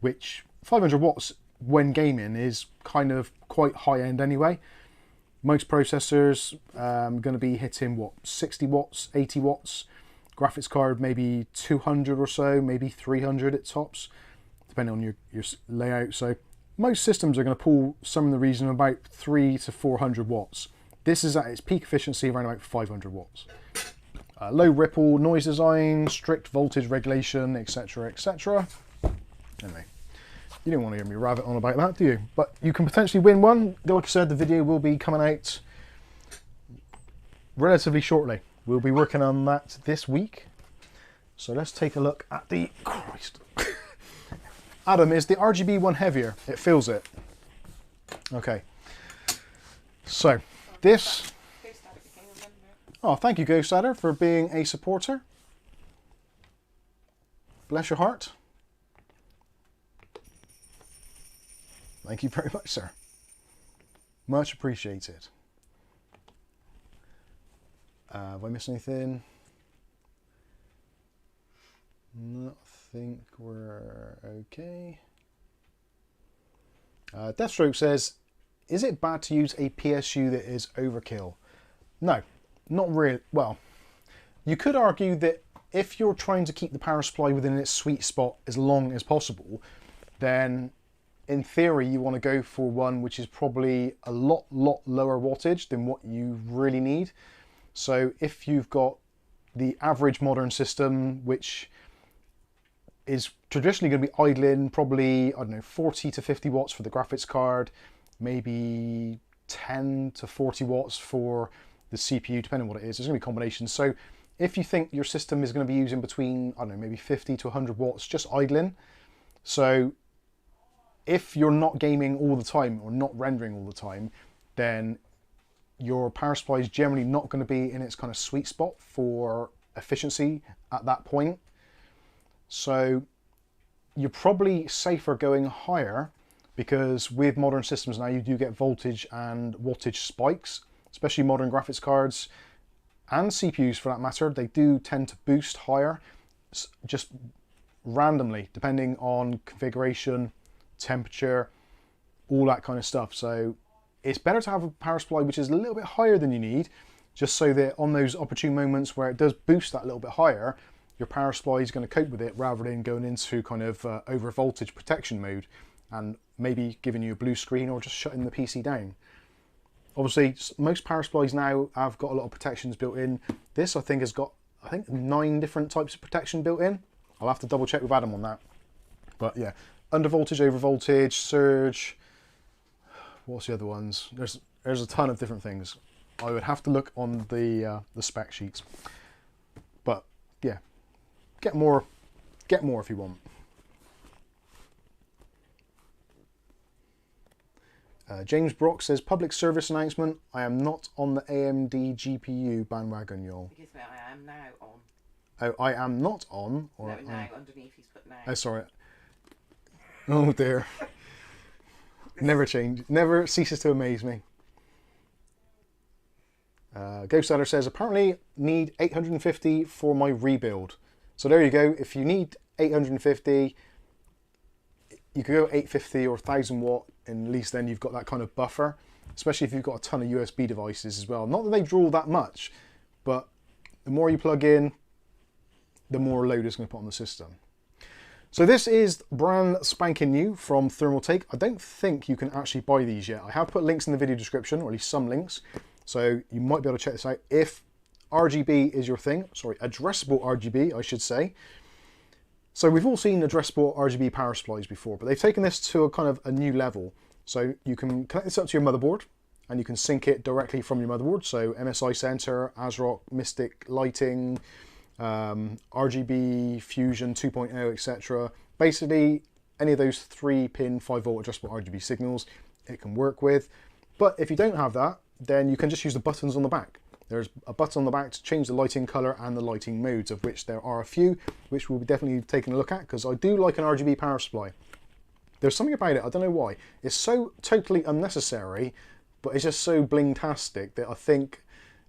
which 500 watts when gaming is kind of quite high end anyway. Most processors going to be hitting what, 60 watts, 80 watts. Graphics card maybe 200 or so, maybe 300 at tops, depending on your layout. So most systems are going to pull some in the region of about 300 to 400 watts. This is at its peak efficiency around about 500 watts. Low ripple noise design, strict voltage regulation, etc, etc. Anyway, you don't want to hear me rabbit on about that, do you? But you can potentially win one. Like I said, the video will be coming out relatively shortly. We'll be working on that this week. So let's take a look at the... Christ. Adam, is the RGB one heavier? It feels it. Okay. So, this... Oh, thank you, Ghost Adder, for being a supporter. Bless your heart. Thank you very much, sir. Much appreciated. Have I missed anything? No, I think we're okay. Deathstroke says, is it bad to use a PSU that is overkill? No, not really. Well, you could argue that if you're trying to keep the power supply within its sweet spot as long as possible, then in theory you want to go for one which is probably a lot lower wattage than what you really need. So if you've got the average modern system, which is traditionally going to be idling probably, I don't know, 40 to 50 watts for the graphics card, maybe 10 to 40 watts for the CPU, depending on what it is. There's going to be combinations. So if you think your system is going to be using between, I don't know, maybe 50 to 100 watts just idling. So if you're not gaming all the time or not rendering all the time, then your power supply is generally not going to be in its kind of sweet spot for efficiency at that point. So you're probably safer going higher, because with modern systems now you do get voltage and wattage spikes, especially modern graphics cards and CPUs for that matter. They do tend to boost higher just randomly depending on configuration, temperature, all that kind of stuff. So it's better to have a power supply which is a little bit higher than you need, just so that on those opportune moments where it does boost that little bit higher, your power supply is going to cope with it rather than going into kind of over voltage protection mode and maybe giving you a blue screen or just shutting the PC down. Obviously, most power supplies now have got a lot of protections built in. This, I think, has got 9 different types of protection built in. I'll have to double check with Adam on that. But yeah, under voltage, over voltage, surge. What's the other ones? There's a ton of different things. I would have to look on the spec sheets. But yeah, get more if you want. James Brock says, public service announcement, I am not on the AMD GPU bandwagon, y'all. Because I am now on. Oh, I am not on? Or, no, now, underneath he's put now. Oh, sorry. Oh dear. Never change. Never ceases to amaze me. Ghost Adder says, apparently need 850 for my rebuild. So there you go. If you need 850, you could go 850 or 1000 watt, and at least then you've got that kind of buffer, especially if you've got a ton of USB devices as well. Not that they draw that much, but the more you plug in, the more load it's going to put on the system. So this is brand spanking new from Thermaltake. I don't think you can actually buy these yet. I have put links in the video description, or at least some links, so you might be able to check this out if RGB is your thing. Sorry, addressable RGB, I should say. So we've all seen addressable RGB power supplies before, but they've taken this to a kind of a new level. So you can connect this up to your motherboard and you can sync it directly from your motherboard. So MSI Center, ASRock, Mystic Lighting, RGB, Fusion 2.0, etc. Basically, any of those 3-pin 5-volt addressable RGB signals it can work with. But if you don't have that, then you can just use the buttons on the back. There's a button on the back to change the lighting color and the lighting modes, of which there are a few, which we'll be definitely taking a look at, because I do like an RGB power supply. There's something about it, I don't know why. It's so totally unnecessary, but it's just so bling-tastic that I think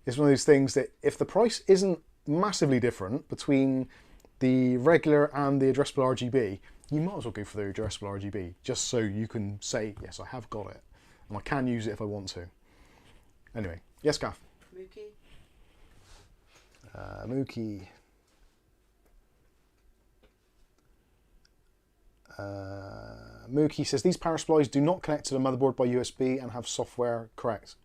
it's one of those things that if the price isn't massively different between the regular and the addressable RGB, you might as well go for the addressable RGB, just so you can say, yes, I have got it, and I can use it if I want to. Anyway, yes, Gaff? Mookie? Mookie. Mookie says, these power supplies do not connect to the motherboard by USB and have software. Correct.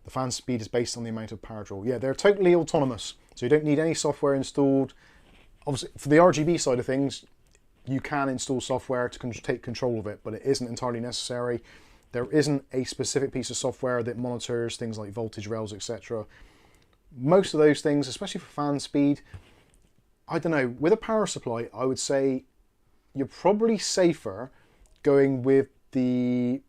The fan speed is based on the amount of power draw. Yeah, they're totally autonomous, so you don't need any software installed. Obviously, for the RGB side of things, you can install software to take control of it, but it isn't entirely necessary. There isn't a specific piece of software that monitors things like voltage rails, etc. Most of those things, especially for fan speed, I don't know, with a power supply, I would say you're probably safer going with the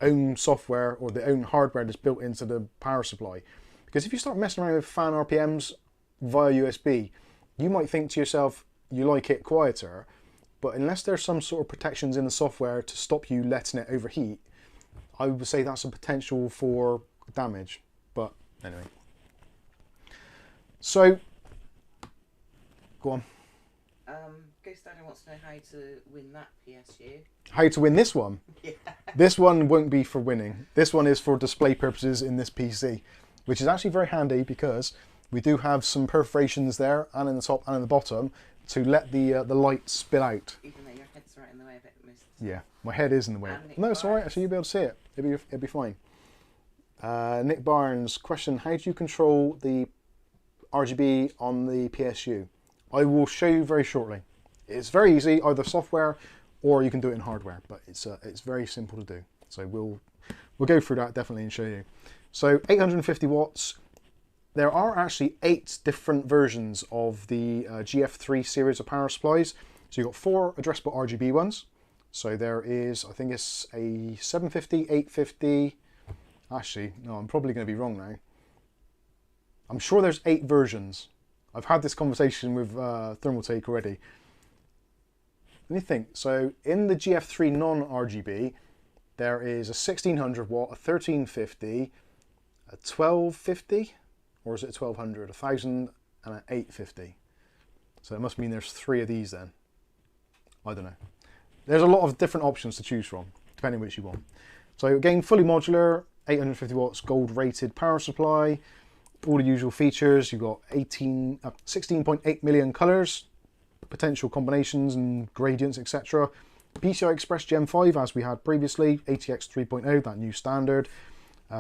own software or the own hardware that's built into the power supply. Because if you start messing around with fan RPMs via USB, you might think to yourself, you like it quieter, but unless there's some sort of protections in the software to stop you letting it overheat, I would say that's a potential for damage. But anyway. So, go on. Ghost Daddy wants to know how to win that PSU. How to win this one? Yeah. This one won't be for winning. This one is for display purposes in this PC, which is actually very handy because we do have some perforations there and in the top and in the bottom to let the light spill out. Even though your head's right in the way of it most. Yeah, my head is in the way. No, it's all right. Actually, you'll be able to see it. It'll be fine. Nick Barnes, question: how do you control the RGB on the PSU? I will show you very shortly. It's very easy, either software or you can do it in hardware, but it's very simple to do. So we'll go through that definitely and show you. So 850 watts. There are actually 8 different versions of the GF3 series of power supplies. So you've got 4 addressable RGB ones. So there is, I think it's a 750, 850. Actually, no, I'm probably going to be wrong now. I'm sure there's 8 versions. I've had this conversation with Thermaltake already. let me think. So in the GF3 non-RGB, there is a 1600 watt, a 1350, a 1250, or is it a 1200, 1000 and an 850. So it must mean there's 3 of these then. I don't know. There's a lot of different options to choose from, depending which you want. So again, fully modular, 850 watts, gold rated power supply, all the usual features. You've got 16.8 million colors, potential combinations and gradients, etc. PCI Express Gen 5, as we had previously, ATX 3.0, that new standard,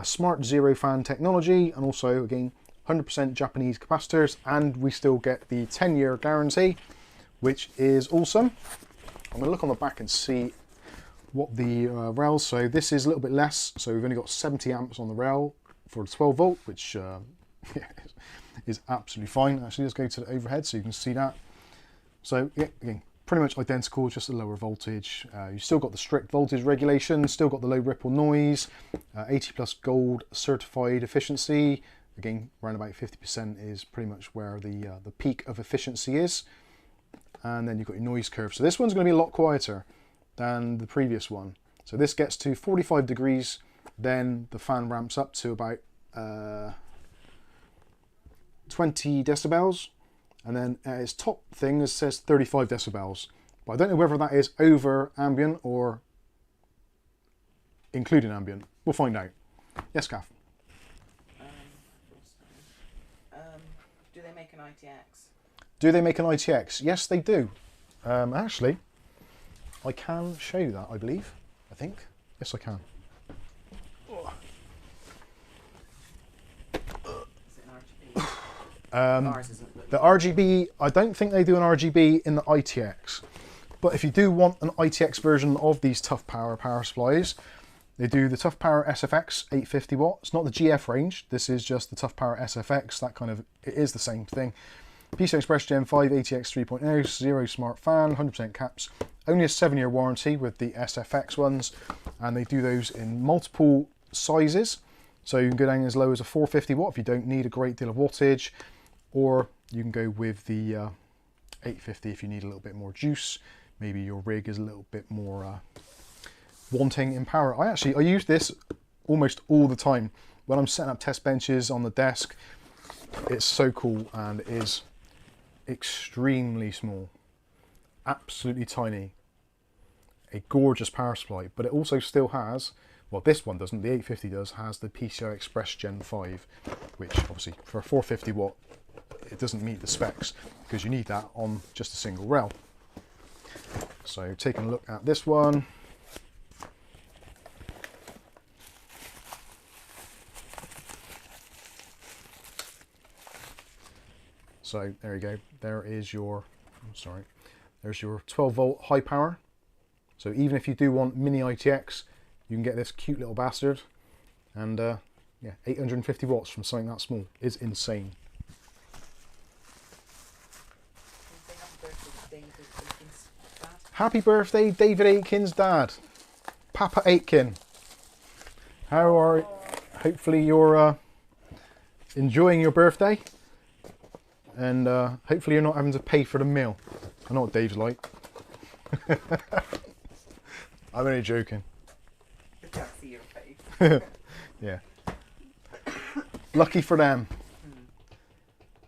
smart zero fan technology, and also again 100% Japanese capacitors, and we still get the 10-year guarantee, which is awesome. I'm going to look on the back and see what the rails. So this is a little bit less, so we've only got 70 amps on the rail for the 12 volt, which is absolutely fine. Actually, let's go to the overhead so you can see that. So yeah, again, pretty much identical, just a lower voltage. You still got the strict voltage regulation, still got the low ripple noise, 80 plus gold certified efficiency. Again, around about 50% is pretty much where the peak of efficiency is. And then you've got your noise curve. So this one's going to be a lot quieter than the previous one. So this gets to 45 degrees, then the fan ramps up to about 20 decibels. And then at its top thing, it says 35 decibels. But I don't know whether that is over ambient or including ambient. We'll find out. Yes, Kath? Do they make an ITX? Do they make an ITX? Yes, they do. Actually, I can show you that, I believe. I think. Yes, I can. Is it an RGB? Ours isn't, but The RGB, I don't think they do an RGB in the ITX. But if you do want an ITX version of these Toughpower power supplies, they do the Toughpower SFX 850 watt. It's not the GF range. This is just the Toughpower SFX. That kind of, it is the same thing. PCI Express Gen 5, ATX 3.0, zero smart fan, 100% caps. Only a 7-year warranty with the SFX ones. And they do those in multiple sizes. So you can go down as low as a 450 watt if you don't need a great deal of wattage. Or you can go with the 850 if you need a little bit more juice. Maybe your rig is a little bit more wanting in power. I use this almost all the time when I'm setting up test benches on the desk. It's so cool, and it is extremely small, absolutely tiny, a gorgeous power supply. But it also still has, well, this one doesn't, the 850 does, has the PCI Express Gen 5, which obviously for a 450 watt it doesn't meet the specs, because you need that on just a single rail. So taking a look at this one, so there you go, there is your, there's your 12 volt high power. So even if you do want mini ITX, you can get this cute little bastard. And yeah, 850 watts from something that small is insane. Happy birthday, David Aitken's dad. Papa Aitken. How are, hopefully you're enjoying your birthday. And hopefully you're not having to pay for the meal. I know what Dave's like. I'm only joking. I can't see your face. Yeah. Lucky for them.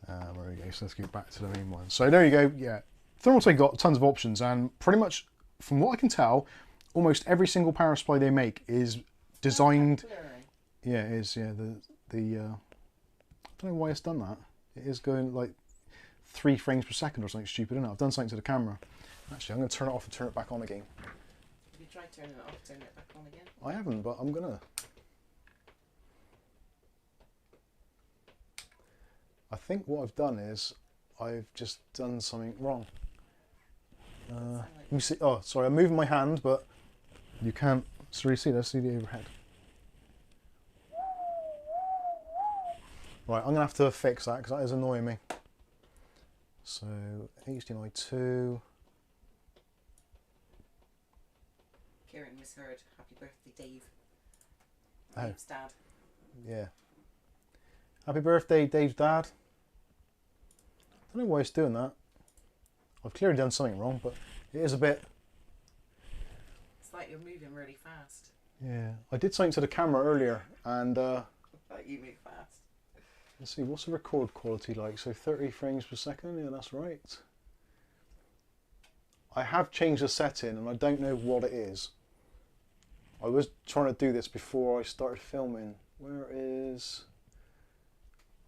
There we go. So let's get back to the main one. So there you go. Yeah. Thermaltake got tons of options, and pretty much, from what I can tell, almost every single power supply they make is designed. Yeah, it is. Yeah, I don't know why it's done that. It is going like 3 frames per second or something stupid, isn't it? I've done something to the camera. Actually, I'm going to turn it off and turn it back on again. Have you tried turning it off, turning it back on again? I haven't, but I'm gonna. I think what I've done is I've just done something wrong. Let me see. Oh, sorry, I'm moving my hand, but you can't. Sorry, see, let's see the overhead. Right, I'm gonna have to fix that because that is annoying me. So HDMI 2. Kieran misheard. Happy birthday, Dave. Oh. Dave's dad. Yeah. Happy birthday, Dave's dad. I don't know why it's doing that. I've clearly done something wrong, but it is a bit like you're moving really fast. Yeah, I did something to the camera earlier, and Like you move fast. let's see, what's the record quality like? So 30 frames per second, yeah, that's right. I have changed the setting, and I don't know what it is. I was trying to do this before I started filming. Where is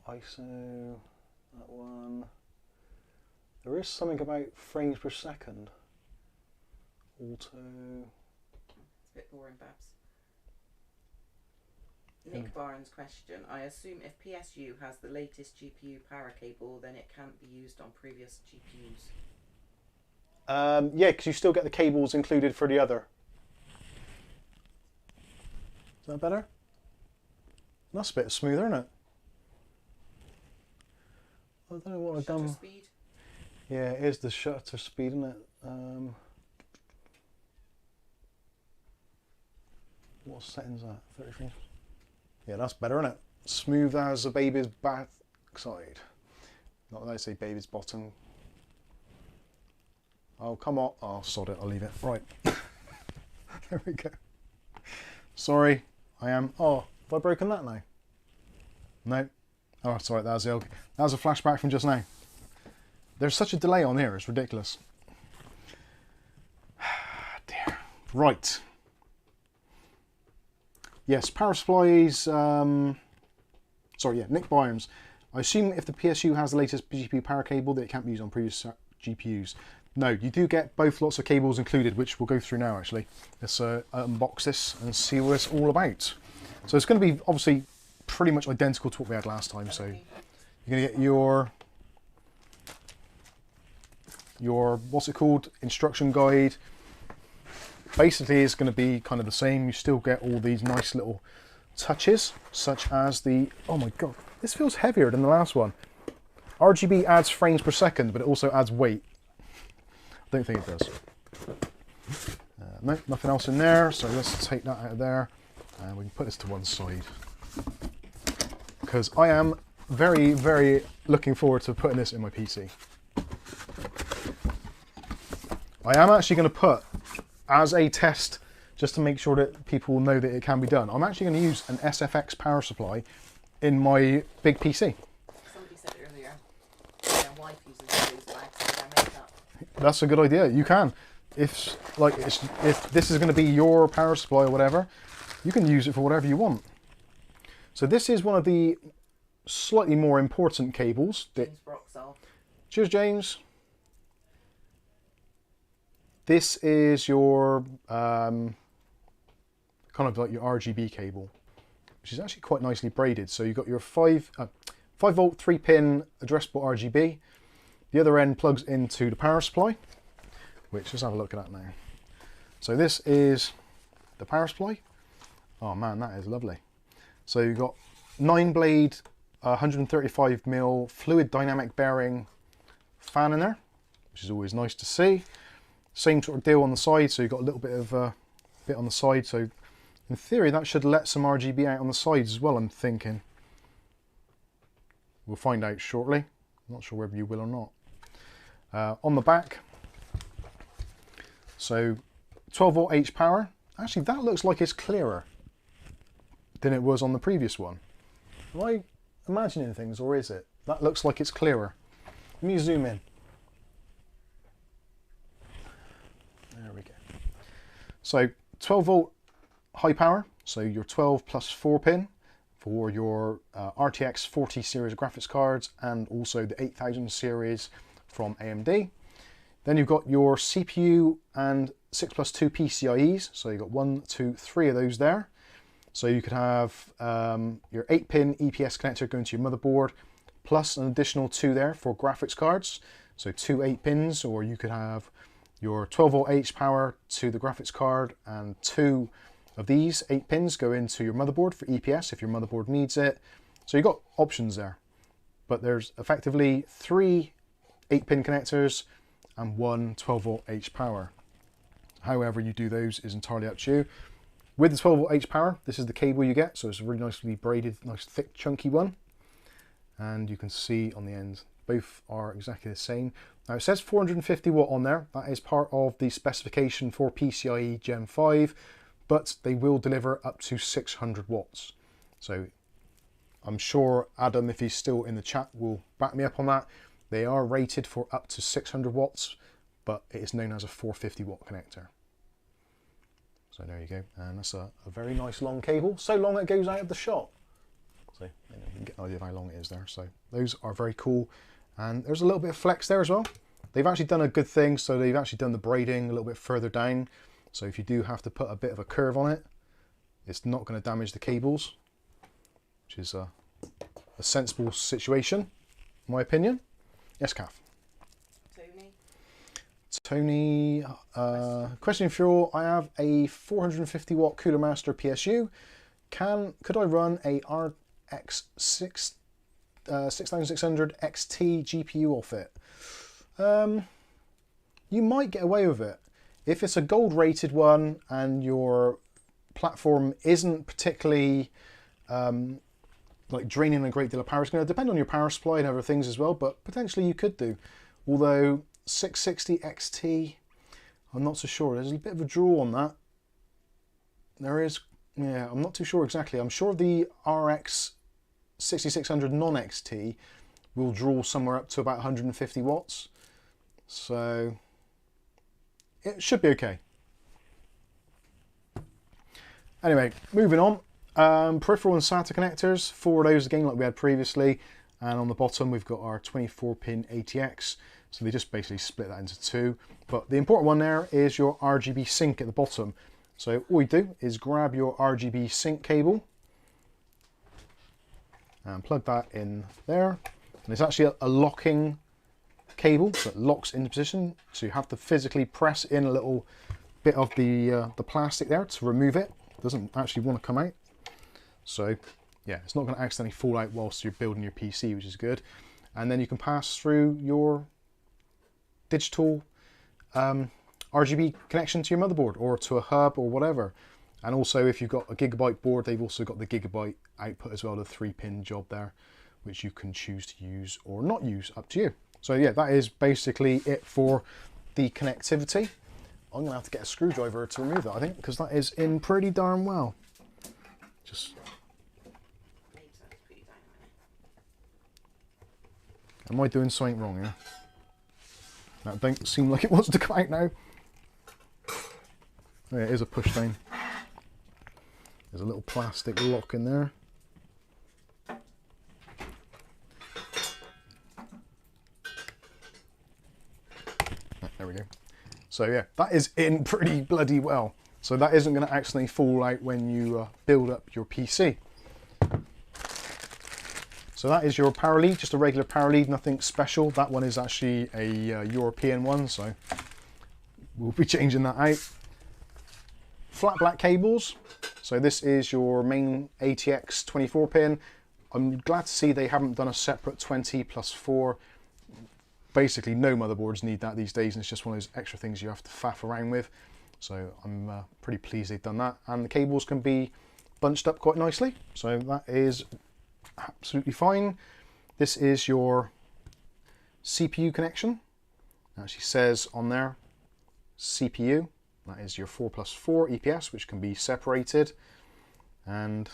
ISO? That one. There is something about frames per second. Auto. It's a bit boring, Babs. Nick Barnes' question. I assume if PSU has the latest GPU power cable, then it can't be used on previous GPUs. Yeah, because you still get the cables included for the other. Is that better? That's a bit smoother, isn't it? I don't know what I've done. Speed. Yeah, it is the shutter speed, isn't it? What setting's that? 30 frames? Yeah, that's better, isn't it? Smooth as a baby's backside. Not that I say baby's bottom. Oh, come on. Oh, sod it. I'll leave it. Right. There we go. Sorry. I am... Oh, have I broken that now? No. Oh, sorry. That was a flashback from just now. There's such a delay on here. It's ridiculous. Dear. Right. Yes, power supplies. Sorry, yeah, Nick Byams. I assume if the PSU has the latest GPU power cable that it can't be used on previous GPUs. No, you do get both lots of cables included, which we'll go through now actually. Let's unbox this and see what it's all about. So it's going to be obviously pretty much identical to what we had last time. So you're going to get your what's it called, instruction guide. Basically it's going to be kind of the same. You still get all these nice little touches, such as the, oh my god, this feels heavier than the last one. RGB adds frames per second, but it also adds weight. I don't think it does. No, nothing else in there, so let's take that out of there and we can put this to one side. Because I am very, very looking forward to putting this in my PC. I am actually going to put, as a test, just to make sure that people know that it can be done, I'm actually going to use an SFX power supply in my big PC. Somebody said earlier, their wife uses those bags for their makeup. That's a good idea. You can. If this is going to be your power supply or whatever, you can use it for whatever you want. So this is one of the slightly more important cables. James Broxall. Cheers, James. This is your kind of like your RGB cable, which is actually quite nicely braided. So you've got your 5 volt 3-pin addressable RGB. The other end plugs into the power supply, which let's have a look at that now. So this is the power supply. Oh man, that is lovely. So you've got 9-blade 135mm fluid dynamic bearing fan in there, which is always nice to see. Same sort of deal on the side, so you've got a little bit of bit on the side. So in theory, that should let some RGB out on the sides as well, I'm thinking. We'll find out shortly. I'm not sure whether you will or not. On the back, so 12 volt H power. Actually, that looks like it's clearer than it was on the previous one. Am I imagining things, or is it? That looks like it's clearer. Let me zoom in. There we go. So 12 volt high power, so your 12 plus 4 pin for your RTX 40 series graphics cards, and also the 8000 series from AMD. Then you've got your CPU and 6+2 PCIEs, so you've got 1, 2, 3 of those there. So you could have your 8-pin EPS connector going to your motherboard, plus an additional 2 there for graphics cards, so 2 8-pins, or you could have your 12 volt H power to the graphics card, and 2 of these 8 pins go into your motherboard for EPS if your motherboard needs it. So you've got options there, but there's effectively 3 8-pin connectors and 1 12 volt H power. However you do those is entirely up to you. With the 12 volt H power, this is the cable you get, so it's a really nicely braided, nice thick chunky one, and you can see on the end Both are exactly the same. Now it says 450 watt on there. That is part of the specification for PCIe Gen 5, but they will deliver up to 600 watts. So I'm sure Adam, if he's still in the chat, will back me up on that. They are rated for up to 600 watts, but it is known as a 450 watt connector. So there you go. And that's a very nice long cable. So long it goes out of the shot. So you can get an idea of how long it is there. So those are very cool. And there's a little bit of flex there as well. They've actually done a good thing. So they've actually done the braiding a little bit further down. So if you do have to put a bit of a curve on it, it's not going to damage the cables, which is a sensible situation, in my opinion. Yes, Kath. Tony, question for you all. I have a 450 watt Cooler Master PSU. Could I run a RX 6600 XT GPU off it? You might get away with it. If it's a gold rated one and your platform isn't particularly like draining a great deal of power, it's going to depend on your power supply and other things as well, but potentially you could do. Although 660 XT, I'm not so sure. There's a bit of a draw on that. There is, yeah, I'm not too sure exactly. I'm sure the RX 6600 non-XT will draw somewhere up to about 150 watts. So it should be okay. Anyway, moving on. Peripheral and SATA connectors, 4 of those again like we had previously. And on the bottom we've got our 24-pin ATX. So they just basically split that into 2. But the important one there is your RGB sync at the bottom. So all you do is grab your RGB sync cable and plug that in there. And it's actually a locking cable that locks into position. So you have to physically press in a little bit of the plastic there to remove it. It doesn't actually want to come out. So yeah, it's not going to accidentally fall out whilst you're building your PC, which is good. And then you can pass through your digital RGB connection to your motherboard or to a hub or whatever. And also if you've got a gigabyte board, they've also got the gigabyte output as well, the 3-pin job there, which you can choose to use or not use, up to you. So yeah, that is basically it for the connectivity. I'm gonna have to get a screwdriver to remove that, I think, because that is in pretty darn well. Just am I doing something wrong here? That don't seem like it wants to come out now. Oh, yeah, it is a push down. There's a little plastic lock in there. There we go. So yeah, that is in pretty bloody well. So that isn't going to accidentally fall out when you build up your PC. So that is your power lead, just a regular power lead, nothing special. That one is actually a European one, so we'll be changing that out. Flat black cables. So this is your main ATX 24-pin. I'm glad to see they haven't done a separate 20+4. Basically, no motherboards need that these days, and it's just one of those extra things you have to faff around with. So I'm pretty pleased they've done that. And the cables can be bunched up quite nicely. So that is absolutely fine. This is your CPU connection. It actually says on there CPU. That is your 4+4 EPS, which can be separated. And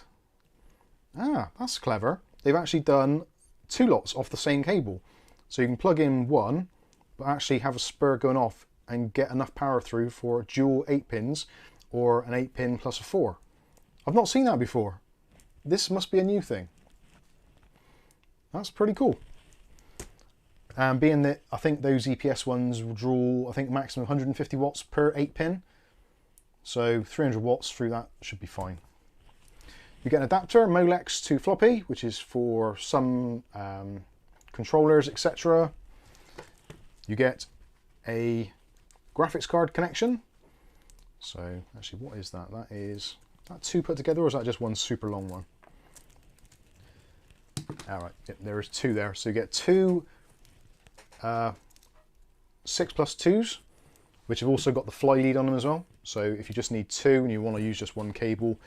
that's clever. They've actually done 2 lots off the same cable. So you can plug in one, but actually have a spur going off and get enough power through for dual 8 pins or an 8-pin plus a 4. I've not seen that before. This must be a new thing. That's pretty cool. And being that I think those EPS ones will draw, I think, maximum 150 watts per 8-pin. So 300 watts through that should be fine. You get an adapter, Molex to floppy, which is for some controllers, etc. You get a graphics card connection. So actually, what is that? Is that 2 put together, or is that just one super long one? All right, yep, there is 2 there. So you get 2 6+2s, which have also got the fly lead on them as well. So if you just need 2 and you want to use just one cable,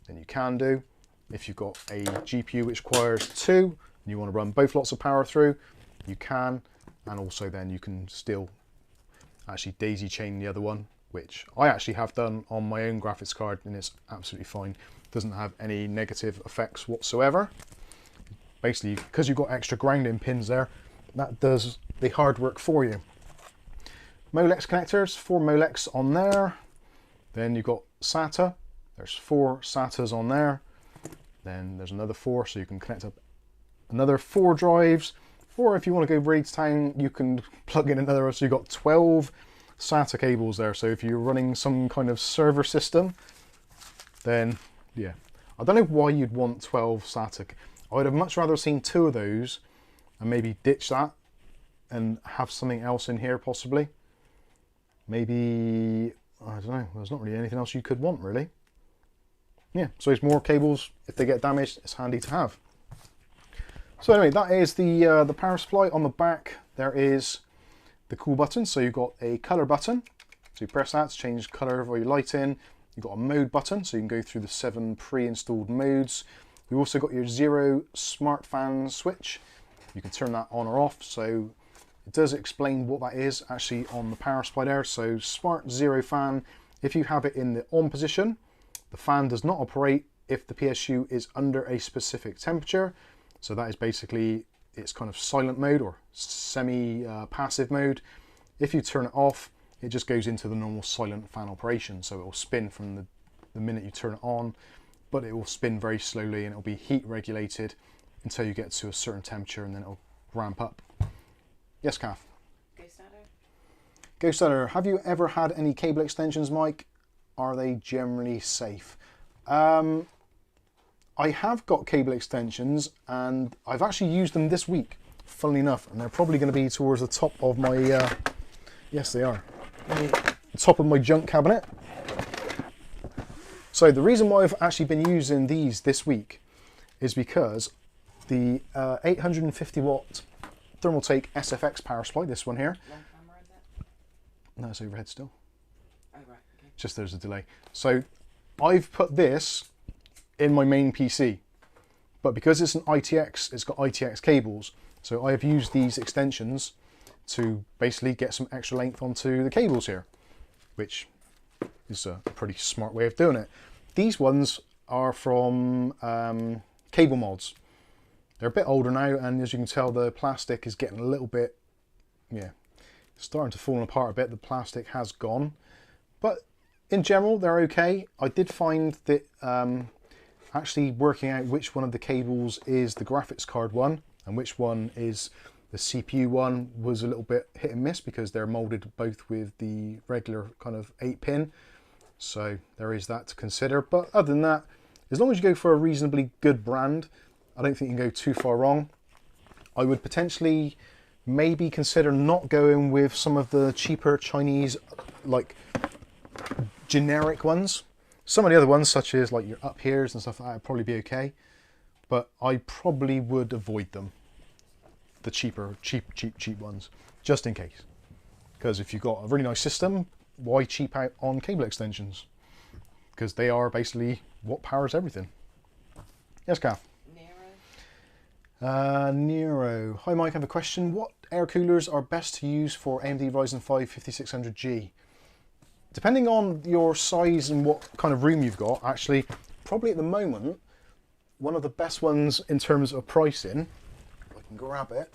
then you can do. If you've got a GPU which requires 2 and you want to run both lots of power through, you can, and also then you can still actually daisy chain the other one, which I actually have done on my own graphics card, and it's absolutely fine. Doesn't have any negative effects whatsoever. Basically, because you've got extra grounding pins there, that does the hard work for you. Molex connectors, 4 Molex on there. Then you've got SATA. There's 4 SATAs on there. Then there's another 4, so you can connect up another 4 drives. Or if you want to go really to town, you can plug in another. So you've got 12 SATA cables there. So if you're running some kind of server system, then yeah. I don't know why you'd want 12 SATA. I would have much rather seen 2 of those and maybe ditch that and have something else in here possibly. Maybe, I don't know, there's not really anything else you could want really. Yeah, so it's more cables. If they get damaged, it's handy to have. So anyway, that is the power supply. On the back there is the cool button. So you've got a color button, so you press that to change color of your lighting. You've got a mode button, so you can go through the 7 pre-installed modes. You've also got your 0 smart fan switch. You can turn that on or off, so it does explain what that is actually on the power supply there. So smart 0 fan, if you have it in the on position, the fan does not operate if the PSU is under a specific temperature. So that is basically its kind of silent mode or semi-passive mode. If you turn it off, it just goes into the normal silent fan operation. So it will spin from the minute you turn it on, but it will spin very slowly and it will be heat regulated until you get to a certain temperature, and then it will ramp up. Yes, Kath? Ghost Adder, have you ever had any cable extensions, Mike? Are they generally safe? I have got cable extensions and I've actually used them this week, funnily enough, and they're probably going to be towards the top of my, yes they are, the top of my junk cabinet. So the reason why I've actually been using these this week is because the 850 watt Thermaltake SFX power supply, this one here. Long camera, is it? No, it's overhead still. Oh, right, okay. Just there's a delay. So I've put this in my main PC, but because it's an ITX, it's got ITX cables. So I have used these extensions to basically get some extra length onto the cables here, which is a pretty smart way of doing it. These ones are from Cable Mods. They're a bit older now, and as you can tell, the plastic is getting a little bit, yeah, starting to fall apart a bit. The plastic has gone, but in general, they're okay. I did find that actually working out which one of the cables is the graphics card one and which one is the CPU one was a little bit hit and miss, because they're molded both with the regular kind of 8-pin. So there is that to consider. But other than that, as long as you go for a reasonably good brand, I don't think you can go too far wrong. I would potentially maybe consider not going with some of the cheaper Chinese, like generic ones. Some of the other ones, such as like your up here's and stuff like that, would probably be okay. But I probably would avoid them. The cheap ones, just in case. Because if you've got a really nice system, why cheap out on cable extensions? Because they are what powers everything. Yes, Kath? Nero. Hi Mike, I have a question. What air coolers are best to use for AMD Ryzen 5 5600G? Depending on your size and what kind of room you've got, actually, probably at the moment, one of the best ones in terms of pricing, if I can grab it,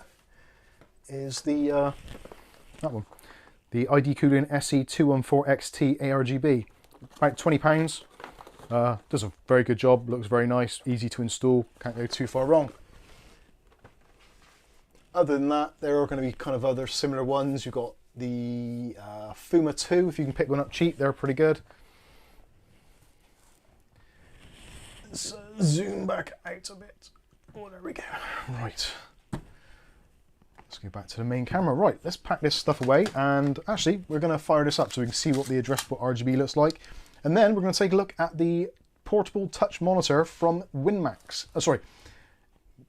is the that one. The ID Cooling SE214XT ARGB. About £20. Does a very good job, looks very nice, easy to install, can't go too far wrong. Other than that, there are going to be kind of other similar ones. You've got the Fuma 2, if you can pick one up cheap, they're pretty good. Let's zoom back out a bit. Oh, there we go. Right. Let's go back to the main camera. Right, let's pack this stuff away, and actually we're going to fire this up so we can see what the addressable RGB looks like. And then we're going to take a look at the portable touch monitor from Winmax. Oh, sorry,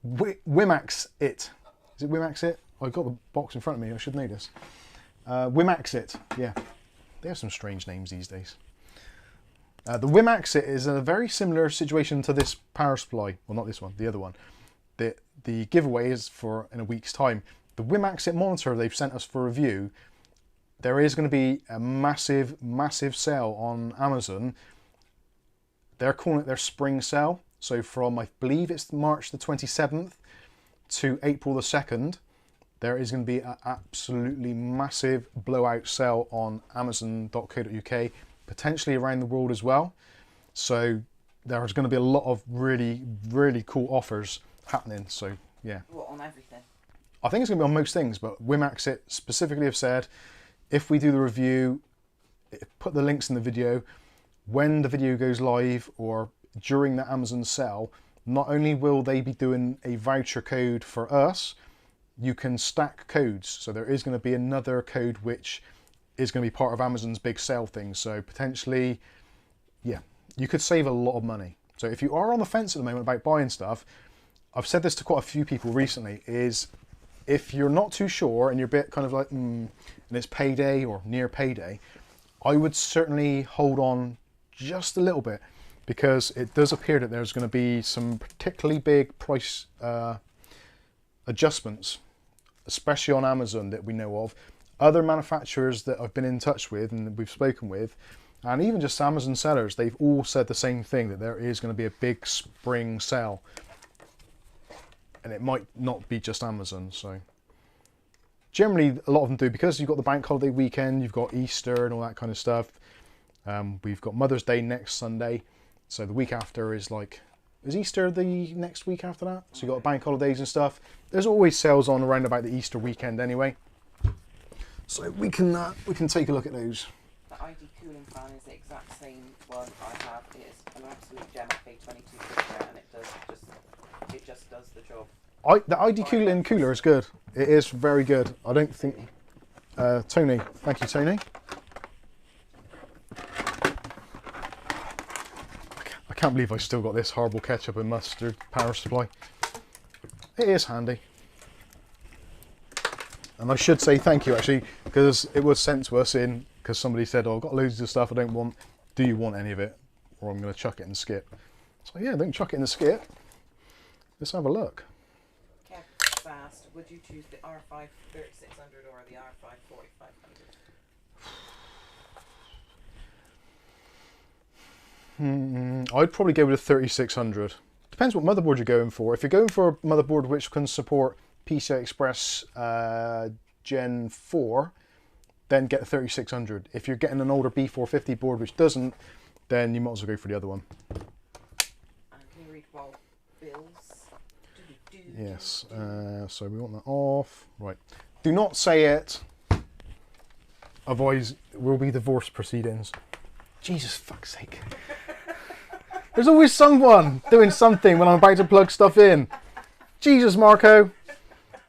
Wimaxit. Is it Wimaxit? I've got the box in front of me, I should know this. Wimaxit, yeah. They have some strange names these days. The Wimaxit is a very similar situation to this power supply. Well, not this one, the other one. The giveaway is for in a week's time. The Wimaxit monitor they've sent us for review, there is going to be a massive, massive sale on Amazon. They're calling it their spring sale. So from, I believe it's March the 27th to April the 2nd, there is going to be an absolutely massive blowout sale on amazon.co.uk, potentially around the world as well. So there's going to be a lot of really, really cool offers happening. So yeah. What, on everything? I think it's going to be on most things, but Wimaxit specifically have said, if we do the review, put the links in the video, when the video goes live or during the Amazon sale, not only will they be doing a voucher code for us, you can stack codes. So there is going to be another code which is going to be part of Amazon's big sale thing. So potentially, yeah, you could save a lot of money. So if you are on the fence at the moment about buying stuff, I've said this to quite a few people recently, is if you're not too sure and you're a bit kind of like, and it's payday or near payday, I would certainly hold on just a little bit, because it does appear that there's going to be some particularly big price adjustments, especially on Amazon, that we know of. Other manufacturers that I've been in touch with and we've spoken with, and even just Amazon sellers, they've all said the same thing, that there is going to be a big spring sale. And it might not be just Amazon. So generally a lot of them do, because you've got the bank holiday weekend, you've got Easter and all that kind of stuff. We've got Mother's Day next Sunday. So the week after is like, is Easter the next week after that? So you've got bank holidays and stuff. There's always sales on around about the Easter weekend anyway. So we can take a look at those. The ID cooling fan is the exact same one I have. It is an absolute gem. I paid 22 for it, and it just does the job. The ID cooler is good. It is very good. I don't think... Tony. Thank you, Tony. I can't believe I still got this horrible ketchup and mustard power supply. It is handy. And I should say thank you, actually, because it was sent to us in, because somebody said, oh, I've got loads of stuff I don't want. Do you want any of it? Or I'm going to chuck it in the skip. So yeah, don't chuck it in the skip. Let's have a look. Kev asked, would you choose the R5 3600 or the R5 4500? I'd probably go with a 3600. Depends what motherboard you're going for. If you're going for a motherboard which can support PCI Express Gen 4, then get the 3600. If you're getting an older B450 board which doesn't, then you might as well go for the other one. And can you read while bills? Yes, so we want that off. Right. Do not say it, otherwise we'll be divorce proceedings. Jesus fuck's sake. There's always someone doing something when I'm about to plug stuff in. Jesus, Marco.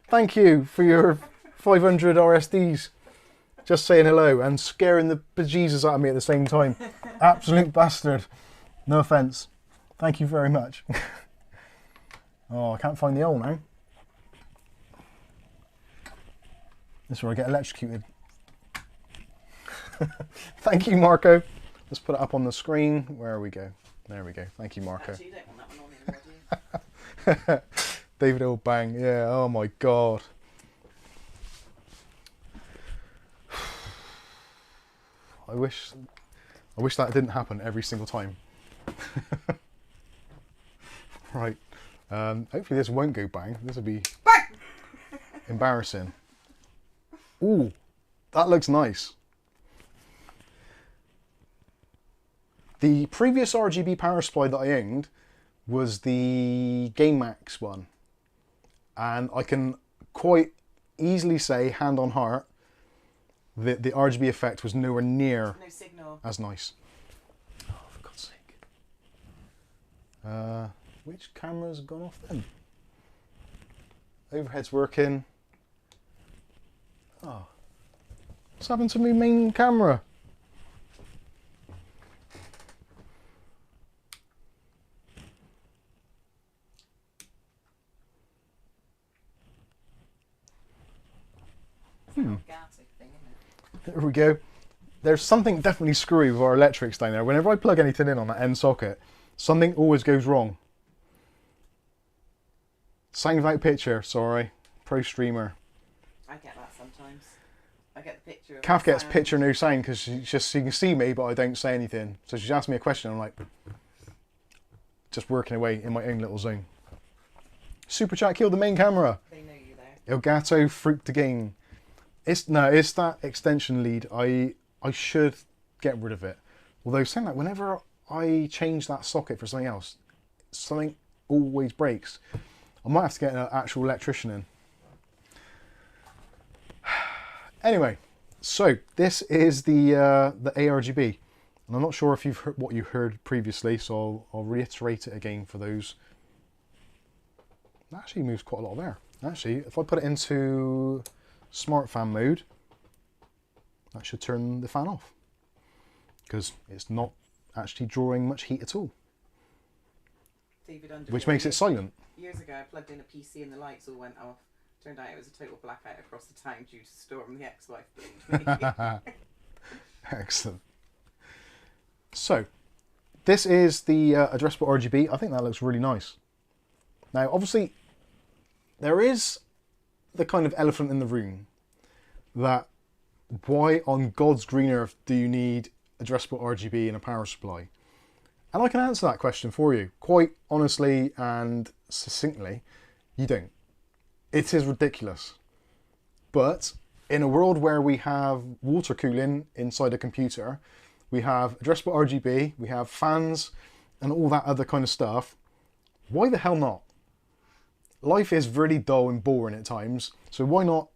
Thank you for your 500 RSDs. Just saying hello and scaring the bejesus out of me at the same time. Absolute bastard. No offence. Thank you very much. Oh, I can't find the hole now. This is where I get electrocuted. Thank you, Marco. Let's put it up on the screen. Where we go? There we go. Thank you, Marco. Actually, you don't want that one on anymore, do you? David O'Bang. Yeah. Oh my God. I wish that didn't happen every single time. Right. Hopefully this won't go bang. This will be embarrassing. Ooh, that looks nice. The previous RGB power supply that I owned was the GameMax one. And I can quite easily say, hand on heart, that the RGB effect was nowhere near as nice. Oh, for God's sake. Which camera's gone off then? Overhead's working. Oh. What's happened to my main camera? There we go. There's something definitely screwy with our electrics down there. Whenever I plug anything in on that end socket, something always goes wrong. Sound without picture, sorry. Pro streamer. I get that sometimes. I get the picture of Kath the gets sound. picture no sound because she can see me, but I don't say anything. So she's asked me a question. I'm like, just working away in my own little zone. Super chat killed the main camera. They know you there. Elgato Fruit to Gain. It's that extension lead. I should get rid of it. Although saying that, whenever I change that socket for something else, something always breaks. I might have to get an actual electrician in. Anyway, so this is the ARGB, and I'm not sure if you've heard what you heard previously, so I'll reiterate it again for those. It actually moves quite a lot of air. Actually, if I put it into smart fan mode, that should turn the fan off because it's not actually drawing much heat at all, David which makes it silent. Years ago, I plugged in a PC and the lights all went off. Turned out it was a total blackout across the town due to Storm, the ex-wife blamed me. Excellent. So, this is the addressable RGB. I think that looks really nice. Now, obviously, there is the kind of elephant in the room that why on God's green earth do you need addressable RGB in a power supply? And I can answer that question for you quite honestly and succinctly. You don't. It is ridiculous. But in a world where we have water cooling inside a computer, we have addressable RGB, we have fans and all that other kind of stuff, why the hell not? Life is really dull and boring at times, so why not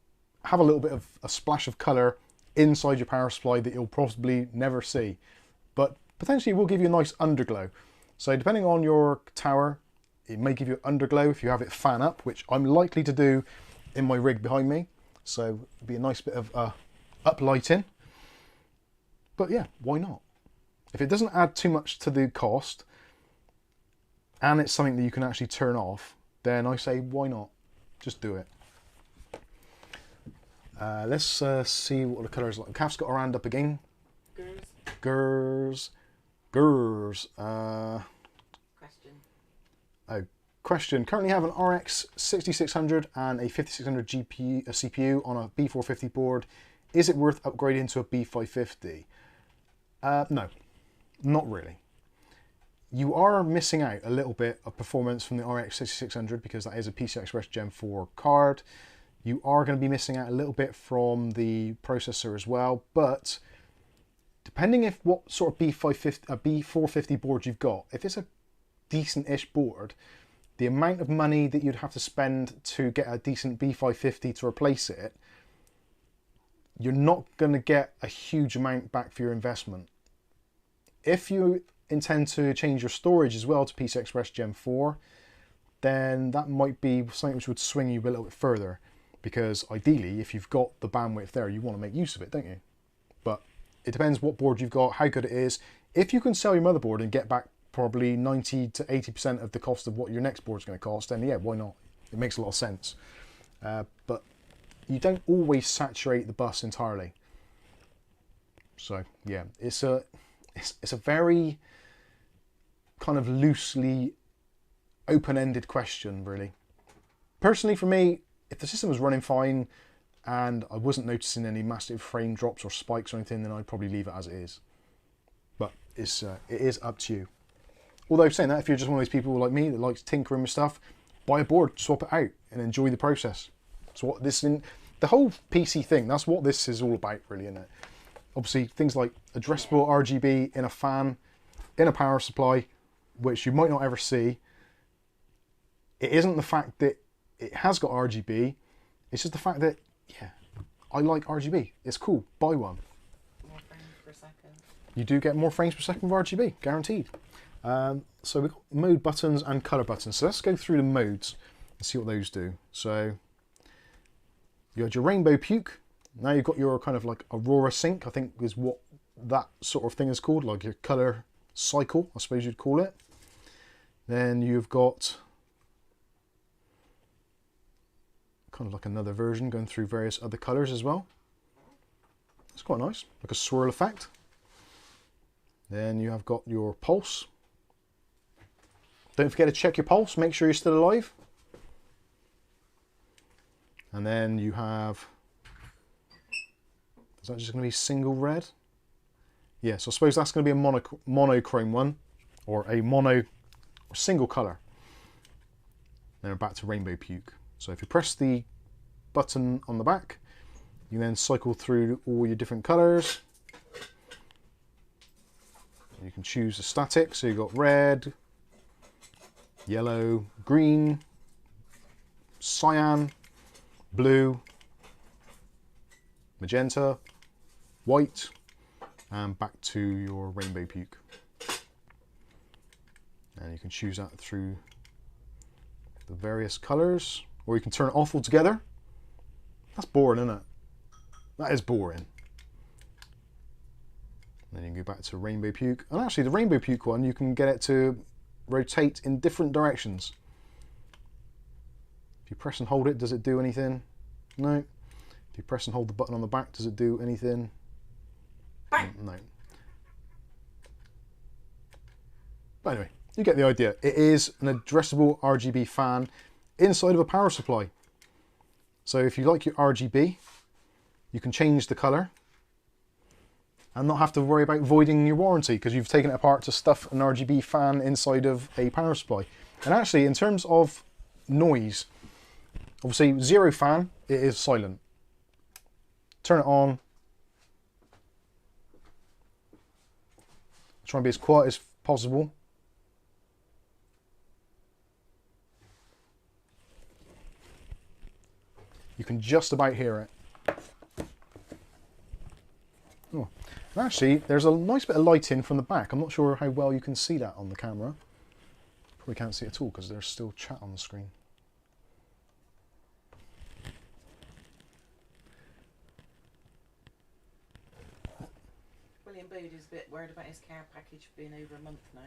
have a little bit of a splash of colour inside your power supply that you'll probably never see, but potentially will give you a nice underglow. So depending on your tower, it may give you an underglow if you have it fan up, which I'm likely to do in my rig behind me. So it'll be a nice bit of uplighting. But yeah, why not? If it doesn't add too much to the cost, and it's something that you can actually turn off, then I say why not? Just do it. Let's see what the colours like. Kath's got her hand up again. Gers. Question. Oh, question. Currently have an RX 6600 and a 5600 CPU on a B450 board. Is it worth upgrading to a B550? No, not really. You are missing out a little bit of performance from the RX 6600 because that is a PCI Express Gen 4 card. You are going to be missing out a little bit from the processor as well, but depending if what sort of B450 board you've got, if it's a decent-ish board, the amount of money that you'd have to spend to get a decent B550 to replace it, you're not going to get a huge amount back for your investment. If you intend to change your storage as well to PCI Express Gen 4, then that might be something which would swing you a little bit further, because ideally, if you've got the bandwidth there, you want to make use of it, don't you? But it depends what board you've got, how good it is. If you can sell your motherboard and get back probably 90 to 80% of the cost of what your next board is going to cost, then yeah, why not? It makes a lot of sense. But you don't always saturate the bus entirely. So yeah, it's a very kind of loosely open-ended question, really. Personally, for me, if the system was running fine and I wasn't noticing any massive frame drops or spikes or anything, then I'd probably leave it as it is. But it is up to you. Although saying that, if you're just one of those people like me that likes tinkering with stuff, buy a board, swap it out, and enjoy the process. So what this in the whole PC thing, that's what this is all about, really, isn't it? Obviously, things like addressable RGB in a fan, in a power supply, which you might not ever see. It isn't the fact that it has got RGB, it's just the fact that, yeah, I like RGB. It's cool, buy one. More frames per second. You do get more frames per second with RGB, guaranteed. So we've got mode buttons and color buttons. So let's go through the modes and see what those do. So you had your rainbow puke. Now you've got your kind of like Aurora sync, I think is what that sort of thing is called, like your color cycle, I suppose you'd call it. Then you've got kind of like another version going through various other colors as well. It's quite nice, like a swirl effect. Then you have got your pulse. Don't forget to check your pulse, make sure you're still alive. And then you have that just going to be single red? Yeah, so I suppose that's going to be a monochrome one, or a mono or single colour. Then we're back to rainbow puke. So if you press the button on the back, you then cycle through all your different colours. You can choose the static, so you've got red, yellow, green, cyan, blue, magenta, white, and back to your rainbow puke. And you can choose that through the various colours, or you can turn it off altogether. That's boring, isn't it? That is boring. Then you can go back to rainbow puke. And actually the rainbow puke one, you can get it to rotate in different directions. If you press and hold it, does it do anything? No. If you press and hold the button on the back, does it do anything? No. But anyway, you get the idea. It is an addressable RGB fan inside of a power supply. So if you like your RGB, you can change the colour and not have to worry about voiding your warranty because you've taken it apart to stuff an RGB fan inside of a power supply. And actually, in terms of noise, obviously zero fan, it is silent. Turn it on. Try and be as quiet as possible. You can just about hear it. Oh. Actually, there's a nice bit of lighting from the back. I'm not sure how well you can see that on the camera. Probably can't see it at all because there's still chat on the screen. William Bode is a bit worried about his care package being over a month now.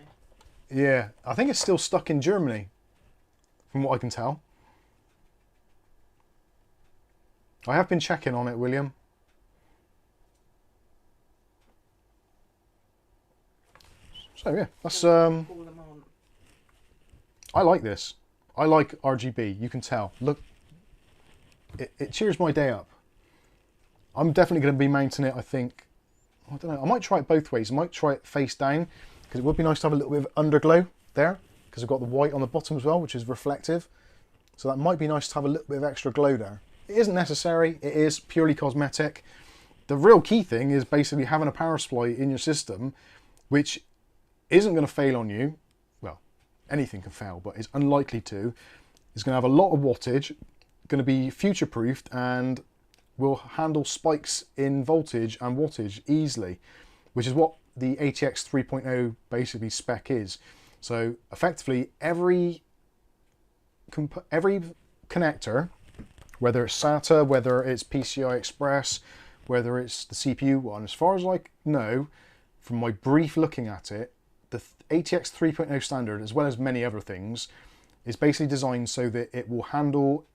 Yeah, I think it's still stuck in Germany, from what I can tell. I have been checking on it, William. So yeah, that's I like this. I like RGB, you can tell. Look, it cheers my day up. I'm definitely going to be mounting it, I think. I don't know, I might try it both ways. I might try it face down, because it would be nice to have a little bit of underglow there, because I've got the white on the bottom as well, which is reflective. So that might be nice to have a little bit of extra glow there. It isn't necessary, it is purely cosmetic. The real key thing is basically having a power supply in your system, which isn't going to fail on you. Well, anything can fail, but it's unlikely to. It's going to have a lot of wattage, going to be future-proofed, and will handle spikes in voltage and wattage easily, which is what the ATX 3.0 basically spec is. So effectively, every connector, whether it's SATA, whether it's PCI Express, whether it's the CPU one, as far as I know, from my brief looking at it, the ATX 3.0 standard, as well as many other things, is basically designed so that it will handle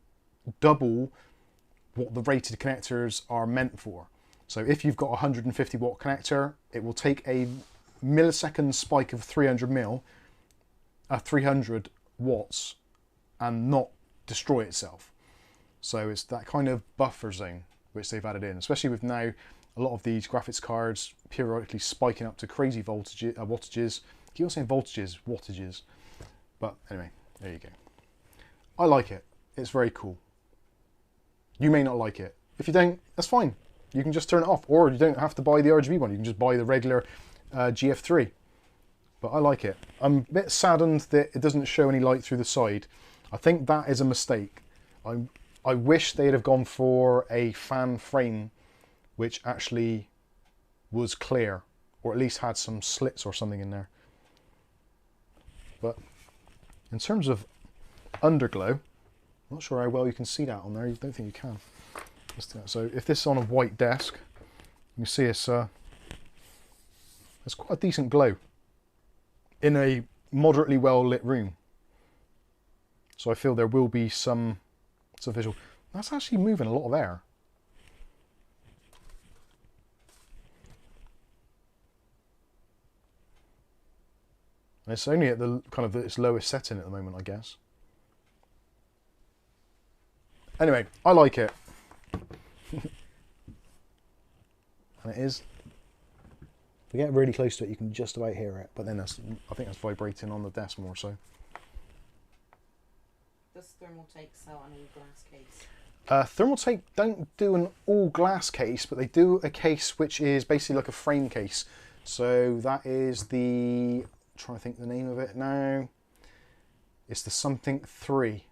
double what the rated connectors are meant for. So if you've got a 150 watt connector, it will take a millisecond spike of 300 watts and not destroy itself. So it's that kind of buffer zone which they've added in, especially with now a lot of these graphics cards periodically spiking up to crazy wattages. I keep on saying voltages, wattages. But anyway, there you go. I like it. It's very cool. You may not like it. If you don't, that's fine. You can just turn it off, or you don't have to buy the RGB one. You can just buy the regular GF3. But I like it. I'm a bit saddened that it doesn't show any light through the side. I think that is a mistake. I wish they'd have gone for a fan frame which actually was clear, or at least had some slits or something in there. But in terms of underglow, I'm not sure how well you can see that on there. I don't think you can. Let's do that. So if this is on a white desk, you can see it's quite a decent glow in a moderately well lit room. So I feel there will be some visual. That's actually moving a lot of air. And it's only at the kind of its lowest setting at the moment, I guess. Anyway, I like it. And it is. If we get really close to it, you can just about hear it. But then I think that's vibrating on the desk more so. Does Thermaltake sell an all-glass case? Thermaltake don't do an all-glass case, but they do a case which is basically like a frame case. So that is the... I'm trying to think the name of it now. It's the something 3.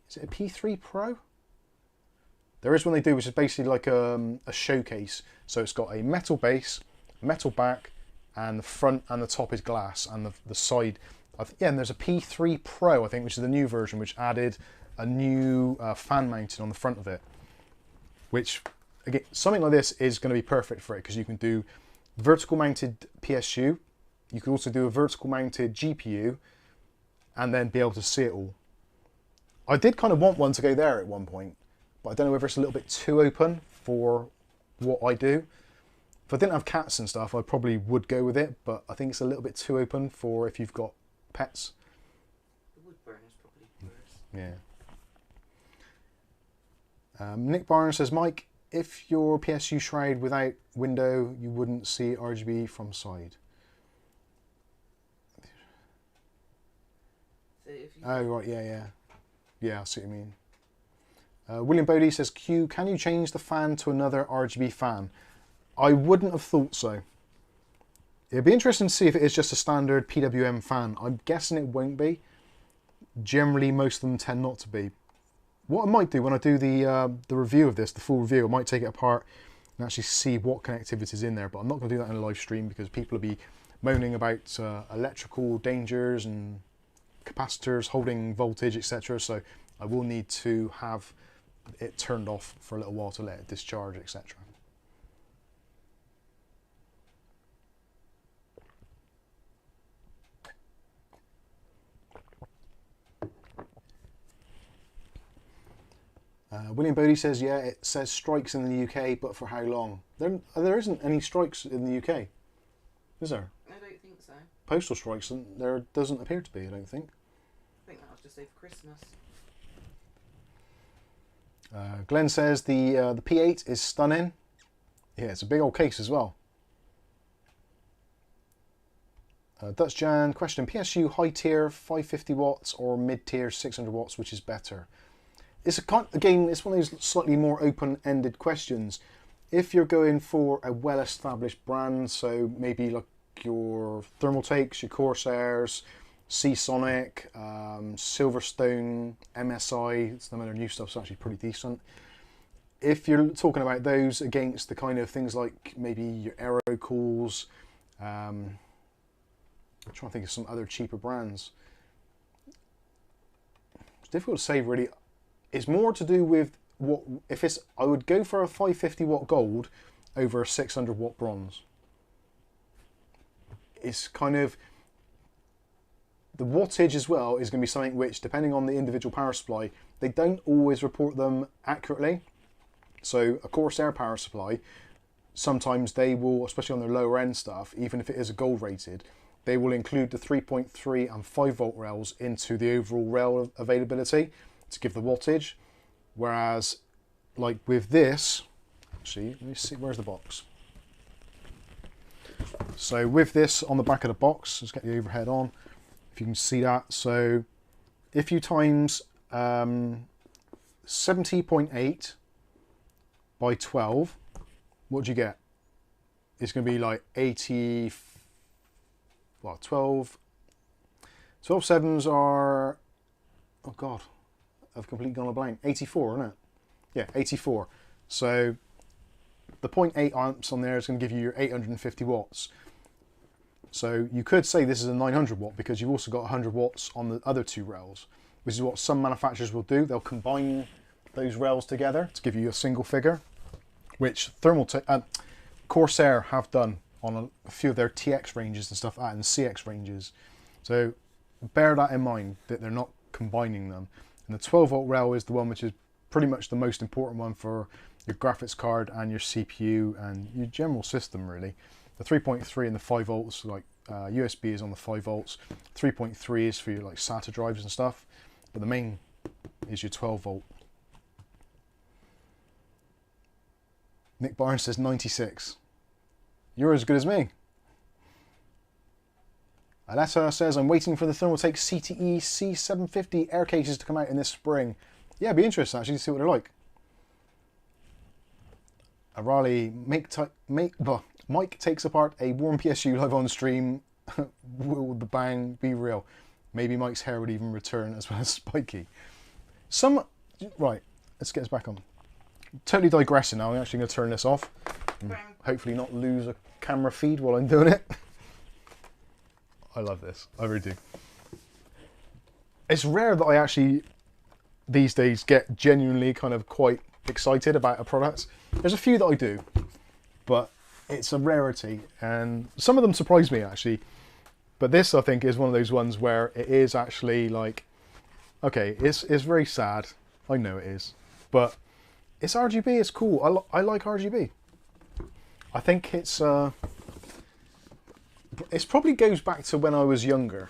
Is it a P3 Pro? There is one they do which is basically like a showcase. So it's got a metal base, metal back, and the front and the top is glass, and the side... Yeah, and there's a P3 Pro, I think, which is the new version, which added a new fan mounting on the front of it. Which, again, something like this is going to be perfect for it, because you can do vertical mounted PSU, you could also do a vertical mounted GPU, and then be able to see it all. I did kind of want one to go there at one point, but I don't know whether it's a little bit too open for what I do. If I didn't have cats and stuff, I probably would go with it, but I think it's a little bit too open for if you've got pets. The wood burner's probably worse. Yeah. Nick Barnes says, Mike, if your PSU shroud without window, you wouldn't see RGB from side. So if you Oh, right, yeah. Yeah, I see what you mean. William Bodie says, Q, can you change the fan to another RGB fan? I wouldn't have thought so. It'd be interesting to see if it is just a standard PWM fan. I'm guessing it won't be. Generally, most of them tend not to be. What I might do when I do the review of this, the full review, I might take it apart and actually see what connectivity is in there. But I'm not going to do that in a live stream because people will be moaning about electrical dangers and capacitors holding voltage, etc. So I will need to have it turned off for a little while to let it discharge, etc. William Bodie says, yeah, it says strikes in the UK, but for how long? There isn't any strikes in the UK, is there? I don't think so. Postal strikes, there doesn't appear to be, I don't think. I think that was just over Christmas. Glenn says the P8 is stunning. Yeah, it's a big old case as well. Dutch Jan, question, PSU high tier 550 watts or mid tier 600 watts, which is better? It's again, it's one of those slightly more open-ended questions. If you're going for a well-established brand, so maybe like your Thermaltakes, your Corsairs, Seasonic, Silverstone, MSI, some of their new stuff's actually pretty decent. If you're talking about those against the kind of things like maybe your Aerocools, I'm trying to think of some other cheaper brands. It's difficult to say really. It's more to do with what if it's. I would go for a 550 watt gold over a 600 watt bronze. It's kind of the wattage as well is going to be something which, depending on the individual power supply, they don't always report them accurately. So a Corsair power supply, sometimes they will, especially on their lower end stuff, even if it is a gold rated, they will include the 3.3 and 5 volt rails into the overall rail availability to give the wattage. Whereas like with this, actually, let me see, where's the box? So with this on the back of the box, let's get the overhead on, if you can see that. So if you times 70.8 by 12, what do you get? It's going to be like 80, well, 12 sevens are, oh God, I've completely gone a blank. 84, isn't it? Yeah, 84. So the 0.8 amps on there is going to give you your 850 watts. So you could say this is a 900 watt because you've also got 100 watts on the other two rails, which is what some manufacturers will do. They'll combine those rails together to give you a single figure, which Corsair have done on a few of their TX ranges and stuff like that, and CX ranges. So bear that in mind, that they're not combining them. And the 12 volt rail is the one which is pretty much the most important one for your graphics card and your CPU and your general system really. The 3.3 and the 5 volts, like USB is on the 5 volts. 3.3 is for your like SATA drives and stuff. But the main is your 12 volt. Nick Barnes says 96. You're as good as me. Aletta says, I'm waiting for the Thermaltake CTE C750 air cases to come out in this spring. Yeah, it'd be interesting actually to see what they're like. Raleigh, Mike takes apart a warm PSU live on stream. Will the bang be real? Maybe Mike's hair would even return as well as spiky. Right, let's get us back on. Totally digressing now. I'm actually going to turn this off. And hopefully not lose a camera feed while I'm doing it. I love this. I really do. It's rare that I actually, these days, get genuinely kind of quite excited about a product. There's a few that I do, but it's a rarity. And some of them surprise me, actually. But this, I think, is one of those ones where it is actually like, okay, it's very sad. I know it is. But it's RGB. It's cool. I like RGB. I think it's probably goes back to when I was younger,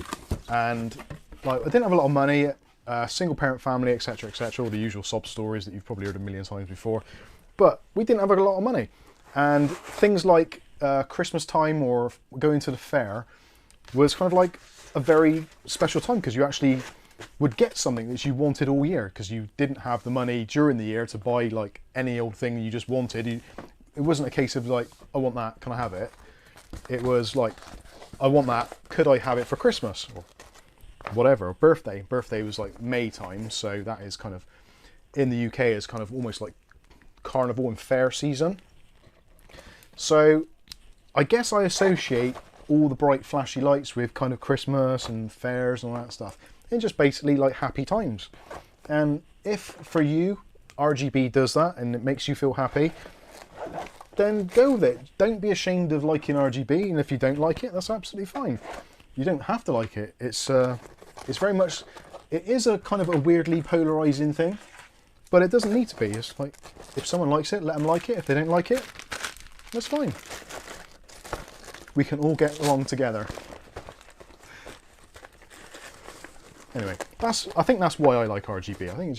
and like I didn't have a lot of money, single parent family, etc., etc., all the usual sob stories that you've probably heard a million times before. But we didn't have a lot of money, and things like Christmas time or going to the fair was kind of like a very special time because you actually would get something that you wanted all year because you didn't have the money during the year to buy like any old thing you just wanted. It wasn't a case of like, I want that, can I have it? It was like, I want that, could I have it for Christmas? Or whatever, birthday. Birthday was like May time, so that is kind of, in the UK, is kind of almost like carnival and fair season. So I guess I associate all the bright flashy lights with kind of Christmas and fairs and all that stuff. And just basically like happy times. And if for you, RGB does that and it makes you feel happy, then go with it. Don't be ashamed of liking RGB, and if you don't like it, that's absolutely fine. You don't have to like it. It's very much, it is a kind of a weirdly polarizing thing, but it doesn't need to be. It's like, if someone likes it, let them like it. If they don't like it, that's fine. We can all get along together. Anyway, I think that's why I like RGB. I think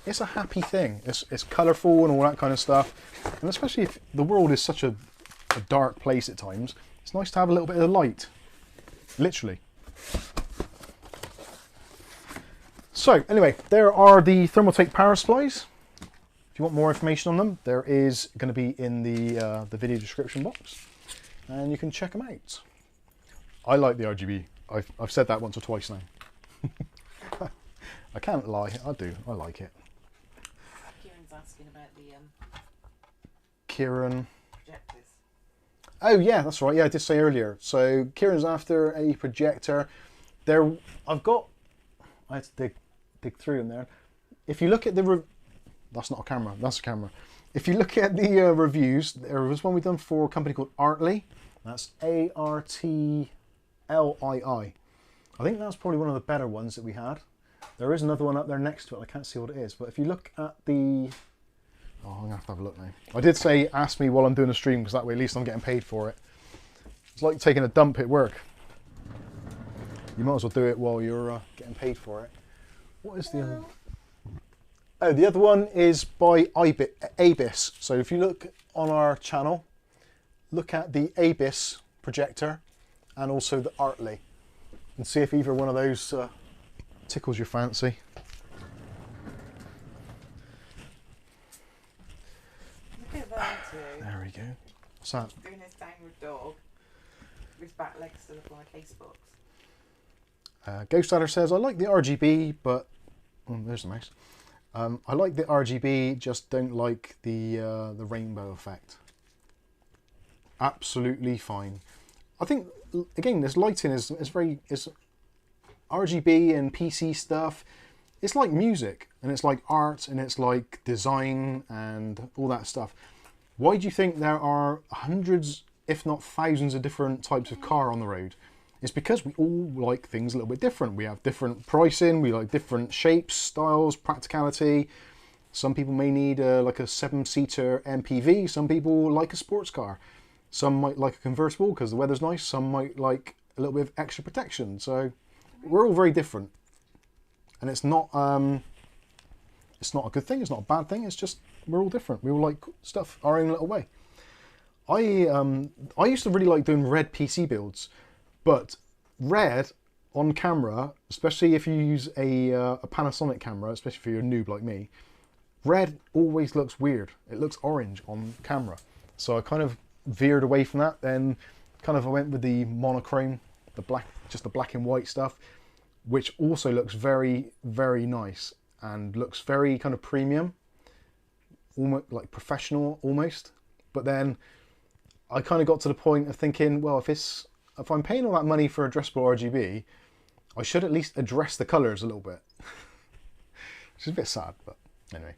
it's a happy thing. It's colourful and all that kind of stuff. And especially if the world is such a dark place at times, it's nice to have a little bit of light. Literally. So, anyway, there are the Thermaltake power supplies. If you want more information on them, there is going to be in the video description box. And you can check them out. I like the RGB. I've said that once or twice now. I can't lie, I do. I like it. Kieran's asking about the Kieran. projectors. Oh yeah, that's right. Yeah, I did say earlier. So Kieran's after a projector. I had to dig through in there. If you look at that's not a camera. That's a camera. If you look at the reviews, there was one we've done for a company called Artley. That's ARTLII. I think that's probably one of the better ones that we had. There is another one up there next to it. I can't see what it is. But if you look at the... Oh, I'm going to have a look now. I did say ask me while I'm doing a stream because that way at least I'm getting paid for it. It's like taking a dump at work. You might as well do it while you're getting paid for it. What is the other... Oh, the other one is by ABIS. So if you look on our channel, look at the ABIS projector and also the Artley. And see if either one of those tickles your fancy. Look at that too. There we go. What's that? Doing his downward dog with his back legs still up on the case box. Ghost Adder says, I like the RGB, but... Oh, there's the mouse. I like the RGB, just don't like the rainbow effect. Absolutely fine. I think, again, this lighting is RGB and PC stuff. It's like music, and it's like art, and it's like design, and all that stuff. Why do you think there are hundreds, if not thousands, of different types of car on the road? It's because we all like things a little bit different. We have different pricing, we like different shapes, styles, practicality. Some people may need like a 7-seater MPV. Some people like a sports car. Some might like a convertible because the weather's nice. Some might like a little bit of extra protection. So we're all very different. And it's not a good thing. It's not a bad thing. It's just we're all different. We all like stuff our own little way. I used to really like doing red PC builds, but red on camera, especially if you use a Panasonic camera, especially if you're a noob like me, red always looks weird. It looks orange on camera. So I kind of veered away from that. Then kind of I went with the monochrome, the black, just the black and white stuff, which also looks very, very nice and looks very kind of premium, almost like professional almost. But then I kind of got to the point of thinking, well, if I'm paying all that money for addressable RGB, I should at least address the colours a little bit. Which is a bit sad, but anyway.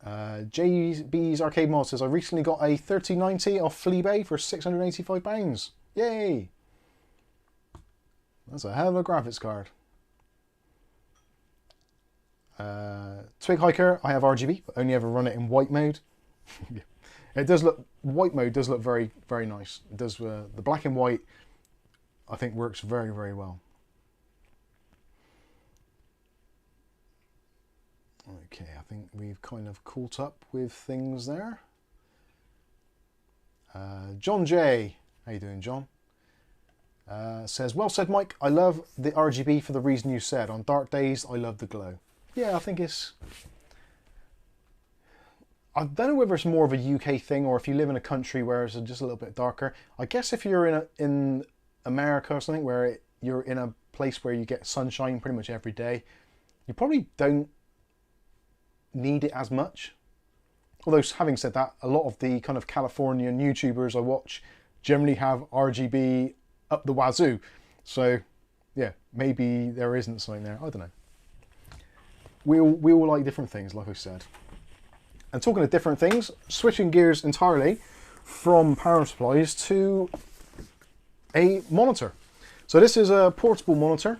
JB's Arcade Mod says, I recently got a 3090 off Fleabay for £685. Yay! That's a hell of a graphics card. Twig Hiker, I have RGB, but only ever run it in white mode. Yeah. It does look, white mode does look very, very nice. It does, the black and white, I think, works very, very well. Okay, I think we've kind of caught up with things there. John J, how you doing, John? Says, well said, Mike. I love the RGB for the reason you said. On dark days, I love the glow. Yeah, I think it's... I don't know whether it's more of a UK thing or if you live in a country where it's just a little bit darker. I guess if you're in America or something where you're in a place where you get sunshine pretty much every day, you probably don't need it as much. Although, having said that, a lot of the kind of Californian YouTubers I watch generally have RGB up the wazoo. So, yeah, maybe there isn't something there. I don't know. We all like different things, like I said. And talking of different things, switching gears entirely from power supplies to a monitor. So this is a portable monitor.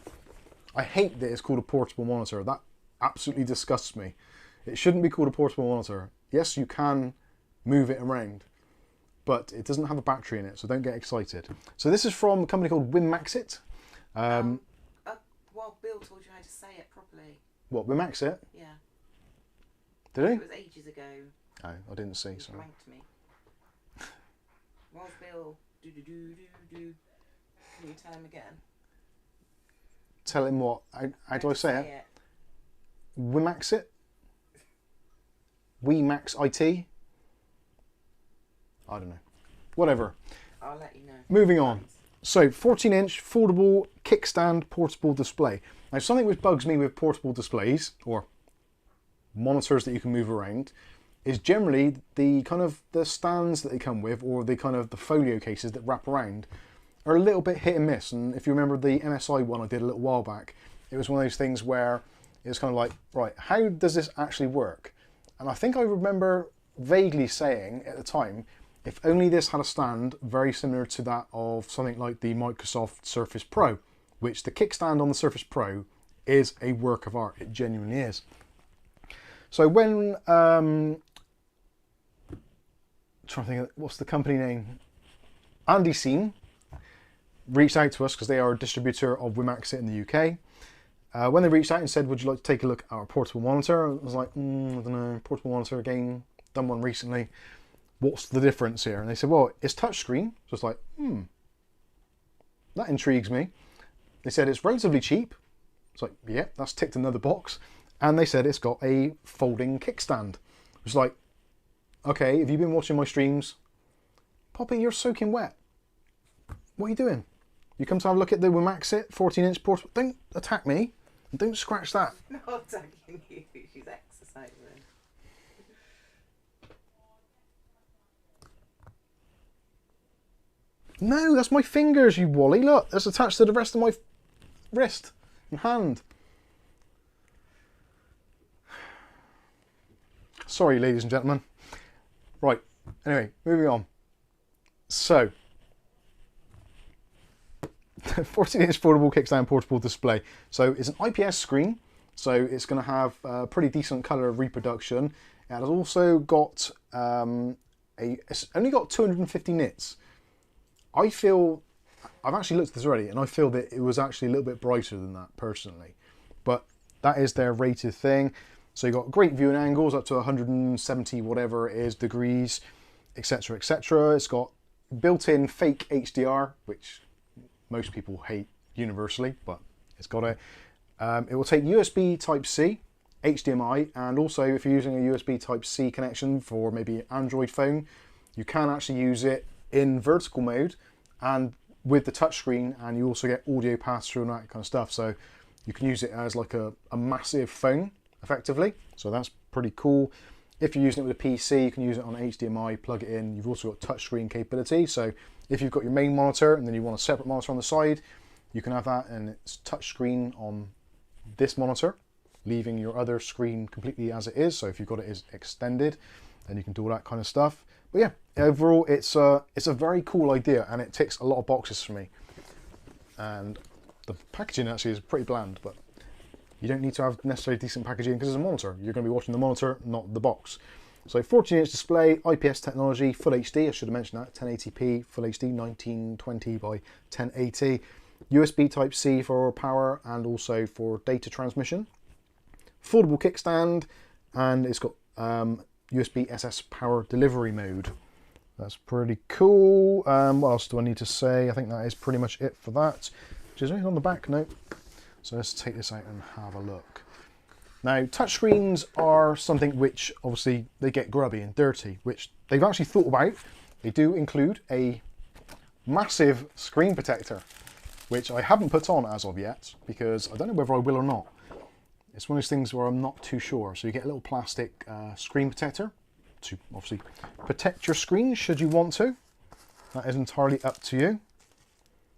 I hate that it's called a portable monitor. That absolutely disgusts me. It shouldn't be called a portable monitor. Yes, you can move it around, but it doesn't have a battery in it, so don't get excited. So this is from a company called Winmaxit. Well, Bill told you how to say it properly. What, Wimaxit? Yeah. Did he? It was ages ago. Oh, I didn't see. He Sorry. blanked me. Was Bill do do do do do? Can you tell him again? Tell him what? How do I say it? Wimaxit? Wimaxit? I don't know. Whatever. I'll let you know. Moving on. So, 14-inch foldable kickstand portable display. Now, something which bugs me with portable displays, or monitors that you can move around, is generally the kind of the stands that they come with, or the kind of the folio cases that wrap around, are a little bit hit and miss. And if you remember the MSI one I did a little while back, it was one of those things where it was kind of like, right, how does this actually work? And I think I remember vaguely saying at the time, if only this had a stand very similar to that of something like the Microsoft Surface Pro, which the kickstand on the Surface Pro is a work of art. It genuinely is. So when, trying to think of, what's the company name? ANDYCINE reached out to us because they are a distributor of Wimaxit in the UK. When they reached out and said, would you like to take a look at our portable monitor? I was like, I don't know, portable monitor again, done one recently. What's the difference here? And they said, well, it's touchscreen. So it's like, that intrigues me. They said it's relatively cheap. It's like, yeah, that's ticked another box. And they said it's got a folding kickstand. It's like, okay, have you been watching my streams? Poppy, you're soaking wet. What are you doing? You come to have a look at the Wimaxit 14-inch portable. Don't attack me. Don't scratch that. Not attacking you. She's exercising. No, that's my fingers, you wally. Look, that's attached to the rest of my wrist and hand. Sorry, ladies and gentlemen. Right, anyway, moving on. So, 14-inch foldable kickstand portable display. So it's an IPS screen, so it's going to have a pretty decent colour reproduction. And it's also got it's only got 250 nits. I feel I've actually looked at this already, and I feel that it was actually a little bit brighter than that personally. But that is their rated thing. So you've got great viewing angles up to 170 whatever it is degrees, etc, etc. It's got built-in fake HDR, which most people hate universally, but it's got it. It will take USB Type-C, HDMI, and also if you're using a USB Type-C connection for maybe an Android phone, you can actually use it in vertical mode and with the touchscreen, and you also get audio pass-through and that kind of stuff. So you can use it as like a massive phone, effectively. So that's pretty cool. If you're using it with a PC, you can use it on HDMI, plug it in. You've also got touchscreen capability. So if you've got your main monitor and then you want a separate monitor on the side, you can have that, and it's touchscreen on this monitor, leaving your other screen completely as it is. So if you've got it as extended, then you can do all that kind of stuff. But yeah, overall, it's a very cool idea, and it ticks a lot of boxes for me. And the packaging actually is pretty bland, but you don't need to have necessarily decent packaging because it's a monitor. You're going to be watching the monitor, not the box. So 14-inch display, IPS technology, Full HD, I should have mentioned that, 1080p, Full HD, 1920 by 1080. USB Type-C for power and also for data transmission. Foldable kickstand, and it's got USB SS power delivery mode. That's pretty cool. What else do I need to say? I think that is pretty much it for that. Is there anything on the back? No. So let's take this out and have a look. Now, touchscreens are something which obviously they get grubby and dirty, which they've actually thought about. They do include a massive screen protector, which I haven't put on as of yet because I don't know whether I will or not. It's one of those things where I'm not too sure. So you get a little plastic screen protector to obviously protect your screen should you want to. That is entirely up to you.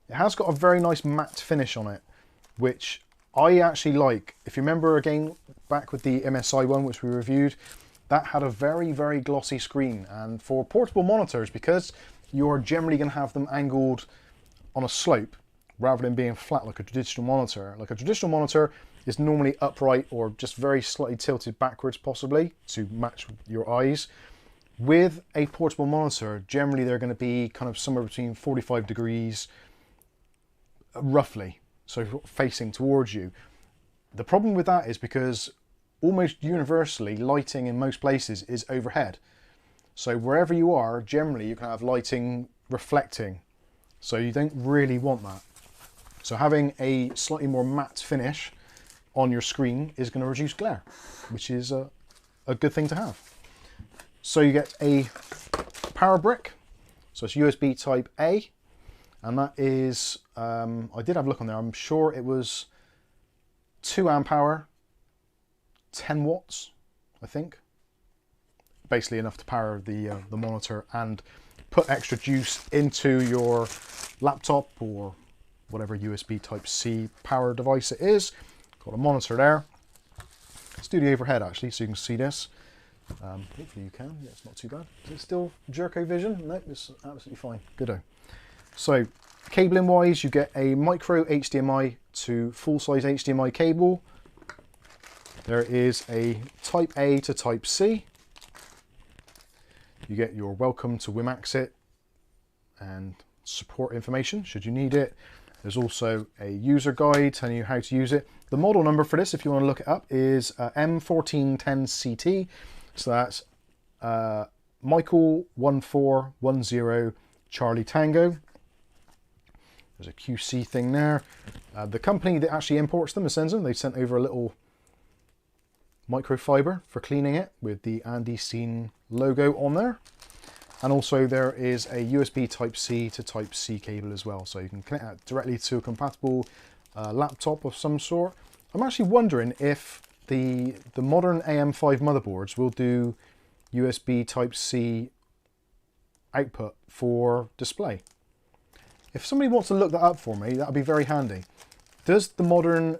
It has got a very nice matte finish on it, which I actually like. If you remember again back with the MSI one which we reviewed, that had a very, very glossy screen. And for portable monitors, because you're generally going to have them angled on a slope rather than being flat like a traditional monitor. Like a traditional monitor is normally upright or just very slightly tilted backwards possibly to match your eyes. With a portable monitor, generally they're going to be kind of somewhere between 45 degrees roughly, so facing towards you. The problem with that is because almost universally lighting in most places is overhead. So wherever you are, generally you can have lighting reflecting. So you don't really want that. So having a slightly more matte finish on your screen is going to reduce glare, which is a good thing to have. So you get a power brick. So it's USB type A. And that is, I did have a look on there, I'm sure it was 2 amp hour, 10 watts, I think. Basically enough to power the monitor and put extra juice into your laptop or whatever USB Type-C power device it is. Got a monitor there. Let's do the overhead actually so you can see this. Hopefully you can, yeah, it's not too bad. Is it still Jerko Vision? No, it's absolutely fine, goodo. So, cabling wise, you get a micro HDMI to full-size HDMI cable. There is a Type A to Type C. You get your welcome to Wimaxit and support information should you need it. There's also a user guide telling you how to use it. The model number for this, if you want to look it up, is M1410CT. So that's Michael 1410 Charlie Tango. There's a QC thing there. The company that actually imports them and sends them, they've sent over a little microfiber for cleaning it with the ANDYCINE logo on there. And also there is a USB Type-C to Type-C cable as well. So you can connect that directly to a compatible laptop of some sort. I'm actually wondering if the modern AM5 motherboards will do USB Type-C output for display. If somebody wants to look that up for me, that would be very handy. Does the modern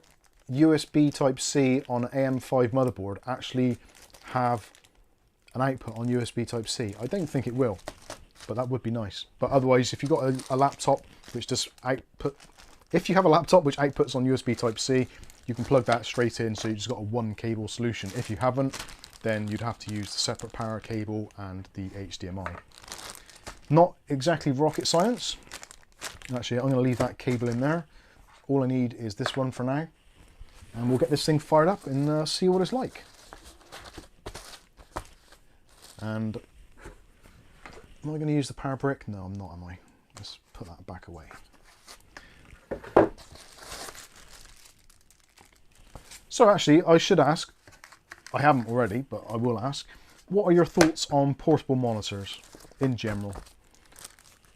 USB Type-C on an AM5 motherboard actually have an output on USB Type-C? I don't think it will, but that would be nice. But otherwise, if you've got a laptop which does output, if you have a laptop which outputs on USB Type-C, you can plug that straight in, so you've just got a one cable solution. If you haven't, then you'd have to use the separate power cable and the HDMI. Not exactly rocket science. Actually, I'm going to leave that cable in there. All I need is this one for now. And we'll get this thing fired up and see what it's like. And am I going to use the power brick? No, I'm not, am I? Let's put that back away. So actually, I should ask, I haven't already, but I will ask, what are your thoughts on portable monitors in general?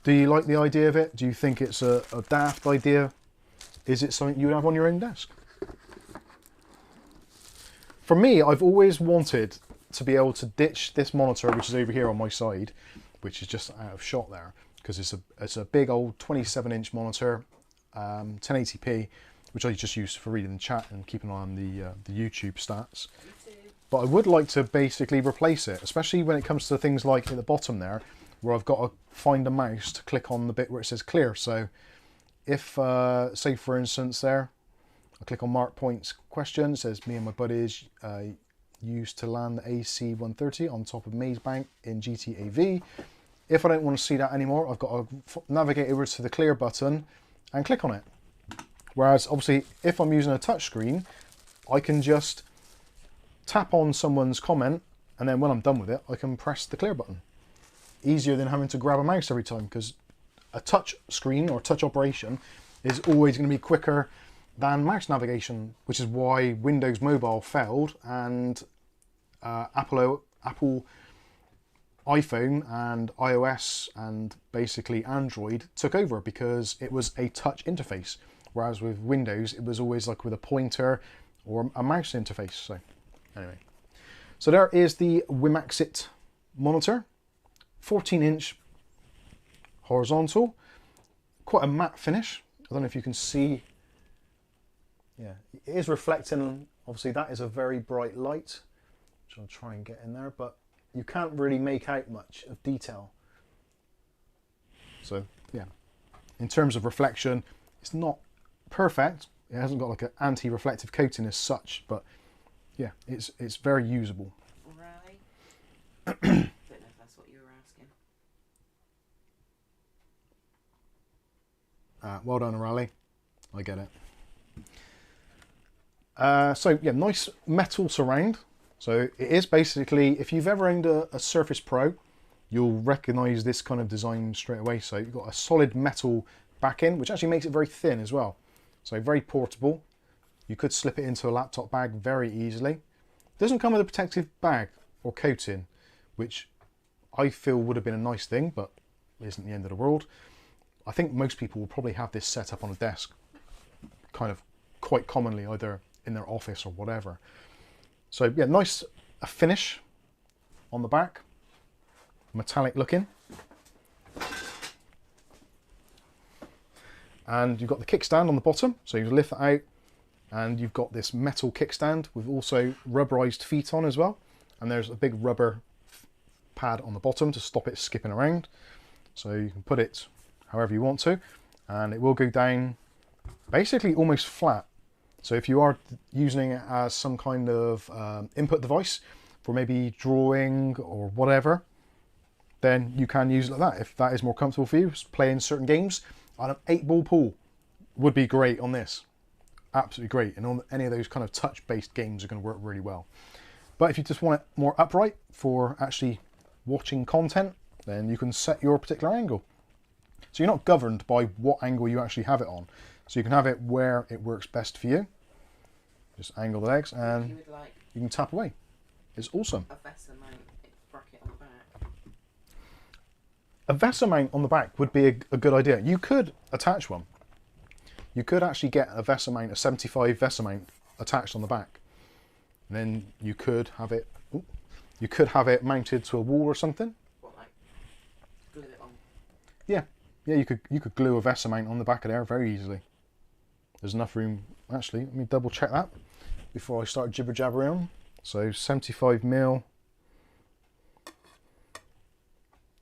Do you like the idea of it? Do you think it's a daft idea? Is it something you would have on your own desk? For me, I've always wanted to be able to ditch this monitor, which is over here on my side, which is just out of shot there, because it's a big old 27-inch monitor, 1080p, which I just use for reading the chat and keeping an eye on the YouTube stats. But I would like to basically replace it, especially when it comes to things like at the bottom there, where I've got to find a mouse to click on the bit where it says clear. So if, say for instance there, I click on Mark Point's question, it says me and my buddies used to land the AC130 on top of Maze Bank in GTA V. If I don't want to see that anymore, I've got to navigate over to the clear button and click on it. Whereas obviously if I'm using a touch screen, I can just tap on someone's comment, and then when I'm done with it, I can press the clear button. Easier than having to grab a mouse every time, because a touch screen or touch operation is always going to be quicker than mouse navigation, which is why Windows Mobile failed and Apple iPhone and iOS and basically Android took over, because it was a touch interface, whereas with Windows it was always like with a pointer or a mouse interface. So anyway, so there is the Wimaxit monitor, 14-inch horizontal, quite a matte finish. I don't know if you can see. Yeah, it is reflecting. Obviously that is a very bright light, which I'll try and get in there, but you can't really make out much of detail. So yeah, in terms of reflection, it's not perfect. It hasn't got like an anti-reflective coating as such, but yeah, it's very usable. Right. Don't know if that's what you were asking. Well done, Raleigh. I get it. So yeah, nice metal surround. So it is basically, if you've ever owned a Surface Pro, you'll recognise this kind of design straight away. So you've got a solid metal back-end, which actually makes it very thin as well. So very portable. You could slip it into a laptop bag very easily. It doesn't come with a protective bag or coating, which I feel would have been a nice thing, but isn't the end of the world. I think most people will probably have this set up on a desk, kind of quite commonly, either in their office or whatever. So yeah, nice finish on the back, metallic looking. And you've got the kickstand on the bottom, so you lift that out, and you've got this metal kickstand with also rubberized feet on as well. And there's a big rubber pad on the bottom to stop it skipping around. So you can put it however you want to, and it will go down basically almost flat. So if you are using it as some kind of input device for maybe drawing or whatever, then you can use it like that. If that is more comfortable for you, playing certain games, on an 8-ball pool would be great on this. Absolutely great. And on any of those kind of touch-based games are going to work really well. But if you just want it more upright for actually watching content, then you can set your particular angle. So you're not governed by what angle you actually have it on. So you can have it where it works best for you. Just angle the legs and you can tap away. It's awesome. A VESA mount bracket on the back. A VESA mount on the back would be a good idea. You could attach one. You could actually get a VESA mount, a 75 VESA mount attached on the back. And then you could have it. Ooh, you could have it mounted to a wall or something. What, like glue it on? Yeah, yeah. You could glue a VESA mount on the back of there very easily. There's enough room. Actually, let me double check that before I start jibber jabbering on. So 75mm.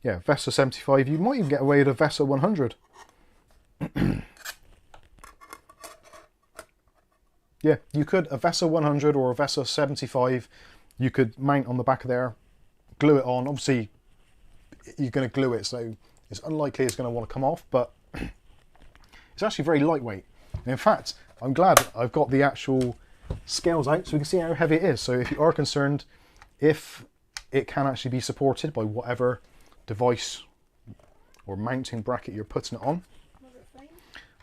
Yeah, VESA 75. You might even get away with a VESA 100. Yeah, you could, a VESA 100 or a VESA 75, you could mount on the back of there, glue it on. Obviously, you're going to glue it, so it's unlikely it's going to want to come off, but It's actually very lightweight. And in fact, I'm glad I've got the actual scales out so we can see how heavy it is. So if you are concerned if it can actually be supported by whatever device or mounting bracket you're putting it on.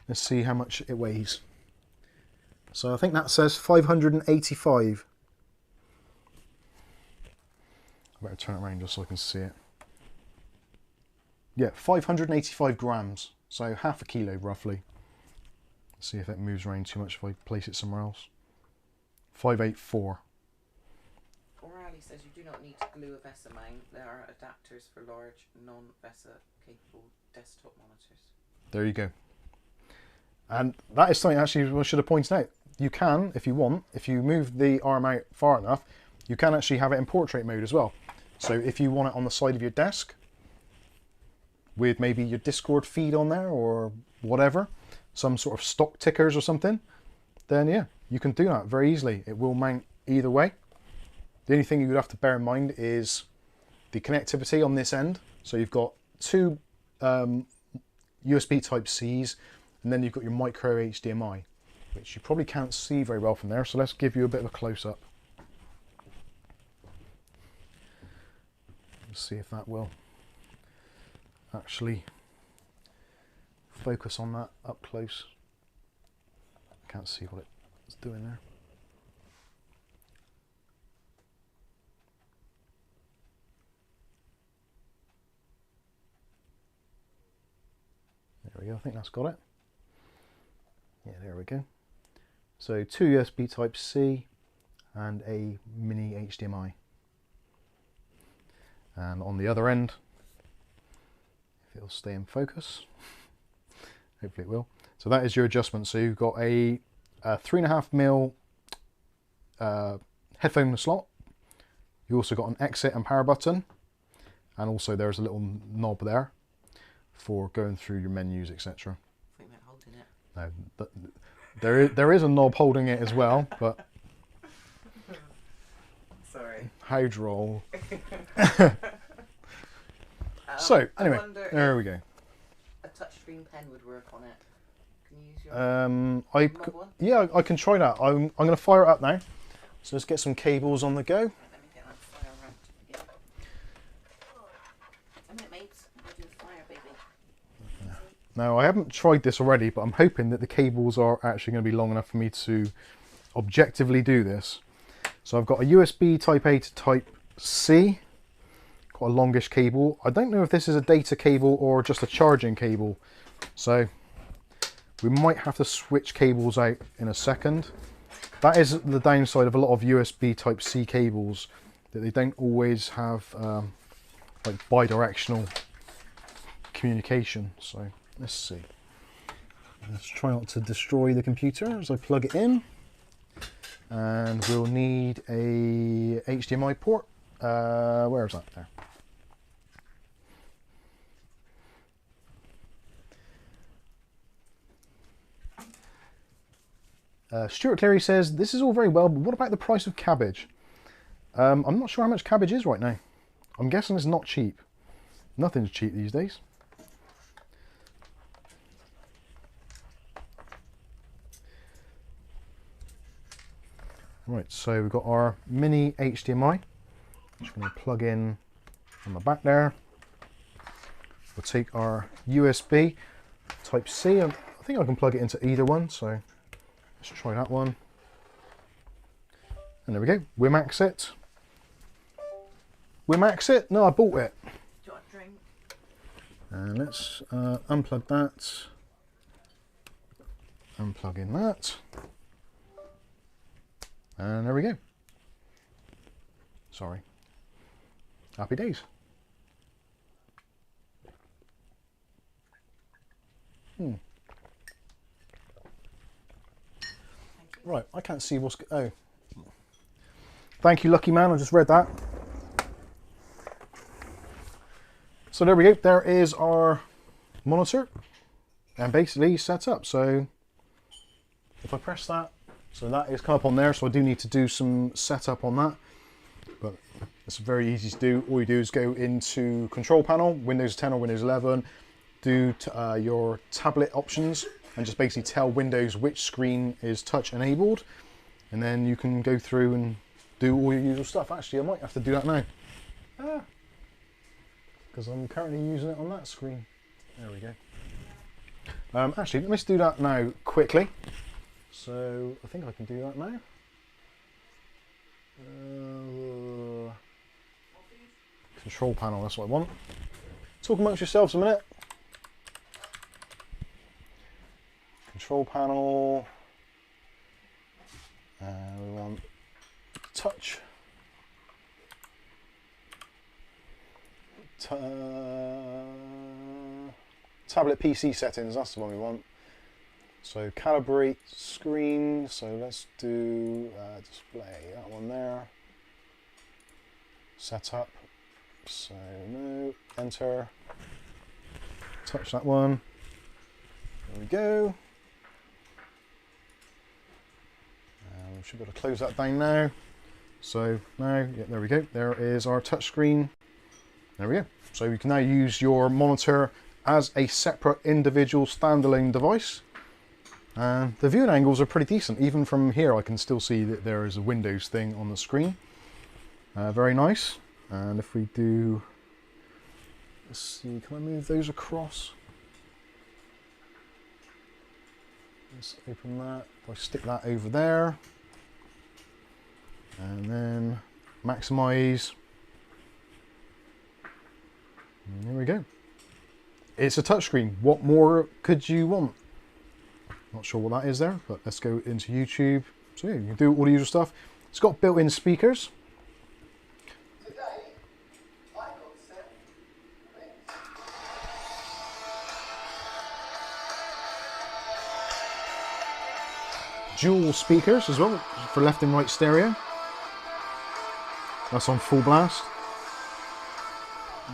Let's see how much it weighs. So I think that says 585. I better turn it around just so I can see it. Yeah, 585 grams, so half a kilo roughly. Let's see if it moves around too much if I place it somewhere else. 584. O'Reilly says you do not need to glue a VESA mount. There are adapters for large non-VESA capable desktop monitors. There you go. And that is something actually I should have pointed out. You can, if you want, if you move the arm out far enough, you can actually have it in portrait mode as well. So if you want it on the side of your desk, with maybe your Discord feed on there or whatever, some sort of stock tickers or something, then yeah, you can do that very easily. It will mount either way. The only thing you would have to bear in mind is the connectivity on this end. So you've got two USB Type-Cs, and then you've got your micro HDMI, which you probably can't see very well from there. So let's give you a bit of a close-up. Let's see if that will actually focus on that up close. Can't see what it's doing there. There we go, I think that's got it. Yeah, there we go. So two USB Type-C and a mini HDMI. And on the other end, if it'll stay in focus, hopefully it will. So that is your adjustment. So you've got a 3.5mm headphone slot. You also got an exit and power button, and also there's a little knob there for going through your menus, etc. I think they're holding it. No, there is a knob holding it as well, but sorry. How droll. So anyway, there we go. A touchscreen pen would work on it. Can you use your one? Yeah, I can try that. I'm going to fire it up now. So let's get some cables on the go. Let me get that fire around. Yeah. A minute, mates. I'll do the fire, baby. Now I haven't tried this already, but I'm hoping that the cables are actually going to be long enough for me to objectively do this. So I've got a USB Type A to Type C. Quite a longish cable. I don't know if this is a data cable or just a charging cable, so we might have to switch cables out in a second. That is the downside of a lot of USB Type-C cables, that they don't always have like bi-directional communication. So let's see. Let's try not to destroy the computer as I plug it in. And we'll need a HDMI port. Where is that? There. Stuart Cleary says, this is all very well, but what about the price of cabbage? I'm not sure how much cabbage is right now. I'm guessing it's not cheap. Nothing's cheap these days. Right, so we've got our mini HDMI. I'm just going to plug in on the back there. We'll take our USB Type-C. I think I can plug it into either one, so let's try that one. And there we go, Wimaxit. Wimaxit? No, I bought it. Do you want a drink? And let's unplug that. Unplug in that. And there we go. Sorry. Happy days. Right, I can't see what's... Oh. Thank you, lucky man. I just read that. So there we go. There is our monitor. And basically set up. So if I press that, so that is come up on there. So I do need to do some setup on that. But it's very easy to do. All you do is go into control panel, Windows 10 or Windows 11, do your tablet options, and just basically tell Windows which screen is touch enabled, and then you can go through and do all your usual stuff. Actually, I might have to do that now, because I'm currently using it on that screen. There we go. Actually, let's do that now quickly. So I think I can do that now. Control panel, that's what I want. Talk amongst yourselves a minute. Control panel. We want touch. Tablet PC settings, that's the one we want. So calibrate screen, so let's do display, that one there. Setup, so no, enter. Touch that one. There we go. We should be able to close that down now. So now, yeah, there we go. There is our touch screen. There we go. So you can now use your monitor as a separate individual standalone device. And the viewing angles are pretty decent. Even from here I can still see that there is a Windows thing on the screen. Very nice. And if we do, let's see, can I move those across? Let's open that. If I stick that over there, and then maximize, and there we go. It's a touchscreen. What more could you want? Not sure what that is there, but let's go into YouTube. So yeah, you can do all the usual stuff. It's got built-in speakers. Dual speakers as well for left and right stereo. That's on full blast.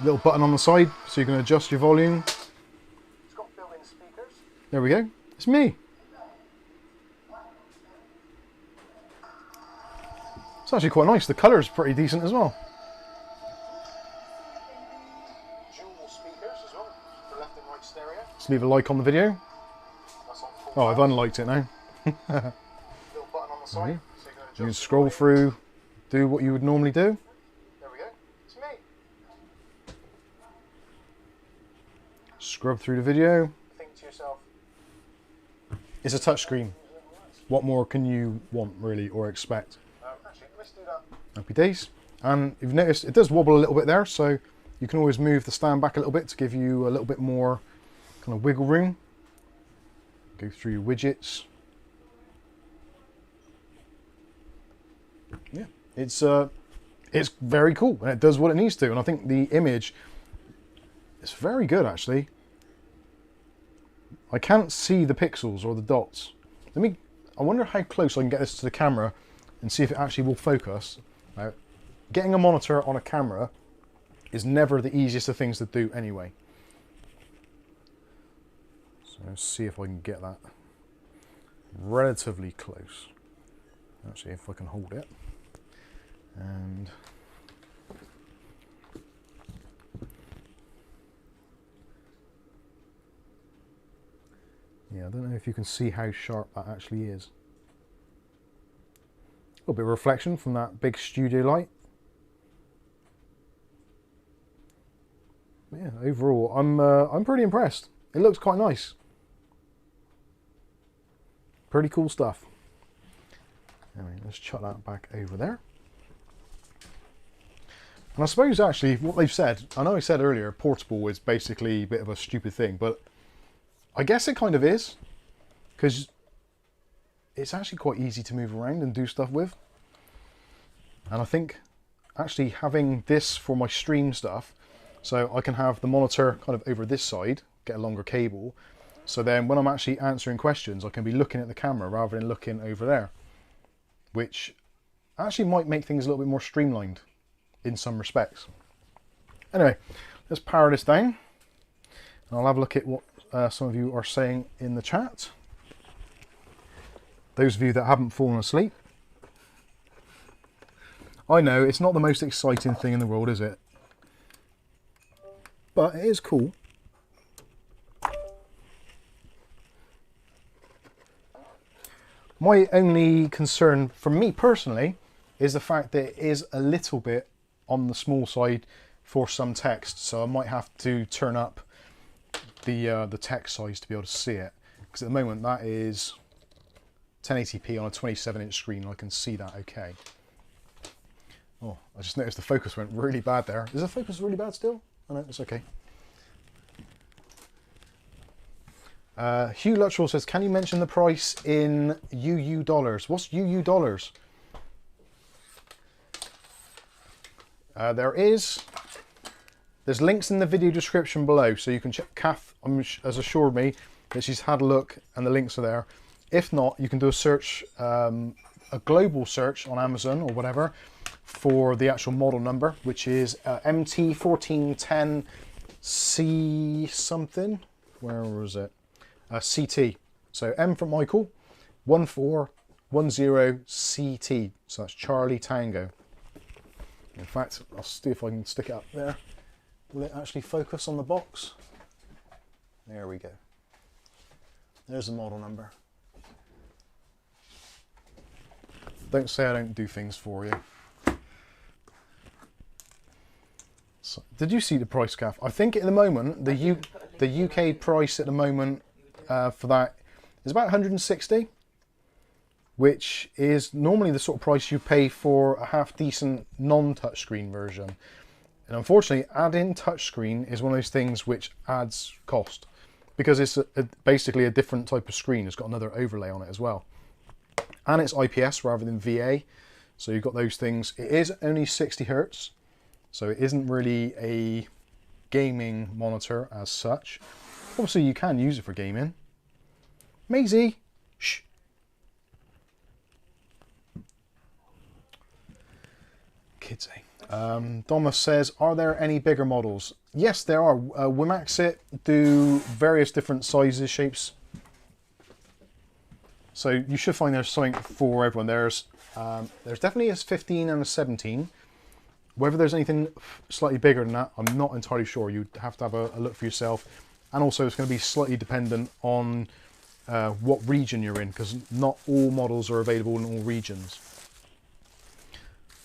Little button on the side so you can adjust your volume. It's got built-in speakers. There we go. It's me. It's actually quite nice. The colour is pretty decent as well. Dual speakers as well for left and right stereo. Just leave a like on the video. Oh, I've unliked it now. Little button on the side, so you can scroll through, do what you would normally do. There we go. It's me. Scrub through the video. Think to yourself, it's a touchscreen. What more can you want, really, or expect? Actually, let's do that. Happy days. And you've noticed it does wobble a little bit there, so you can always move the stand back a little bit to give you a little bit more kind of wiggle room. Go through your widgets. Yeah, it's very cool and it does what it needs to, and I think the image is very good actually. I can't see the pixels or the dots. I wonder how close I can get this to the camera and see if it actually will focus. Now, getting a monitor on a camera is never the easiest of things to do anyway. So let's see if I can get that relatively close. Actually, if I can hold it. And yeah, I don't know if you can see how sharp that actually is. A little bit of reflection from that big studio light. But yeah, overall, I'm pretty impressed. It looks quite nice. Pretty cool stuff. Anyway, let's chuck that back over there. And I suppose actually what they've said, I know I said earlier portable is basically a bit of a stupid thing, but I guess it kind of is, because it's actually quite easy to move around and do stuff with. And I think actually having this for my stream stuff, so I can have the monitor kind of over this side, get a longer cable, so then when I'm actually answering questions I can be looking at the camera rather than looking over there, which actually might make things a little bit more streamlined in some respects. Anyway, let's power this down and I'll have a look at what some of you are saying in the chat. Those of you that haven't fallen asleep. I know it's not the most exciting thing in the world, is it? But it is cool. My only concern for me personally is the fact that it is a little bit on the small side for some text, so I might have to turn up the text size to be able to see it, because at the moment that is 1080p on a 27-inch screen. I can see that okay. Oh, I just noticed the focus went really bad there. Is the focus really bad still? Oh no, it's okay. Hugh Luttrell says, can you mention the price in UU dollars? What's UU dollars? There's links in the video description below, so you can check. Kath has assured me that she's had a look and the links are there. If not, you can do a search, a global search on Amazon or whatever for the actual model number, which is MT1410C something. Where was it? CT. So M for Michael, 1410CT. So that's Charlie Tango. In fact, I'll see if I can stick it up there. Will it actually focus on the box? There we go. There's the model number. Don't say I don't do things for you. So, did you see the price, Kath? I think at the moment, the UK price at the moment for that is about 160, which is normally the sort of price you pay for a half-decent non-touchscreen version. And unfortunately, add-in touchscreen is one of those things which adds cost, because it's basically a different type of screen. It's got another overlay on it as well. And it's IPS rather than VA. So you've got those things. It is only 60 Hertz, so it isn't really a gaming monitor as such. Obviously, you can use it for gaming. Maisie! Shh! Kids, eh? Thomas says, are there any bigger models? Yes, there are. Wimaxit do various different sizes, shapes. So you should find there's something for everyone. There's definitely a 15 and a 17. Whether there's anything slightly bigger than that, I'm not entirely sure. You'd have to have a look for yourself. And also it's going to be slightly dependent on what region you're in, because not all models are available in all regions.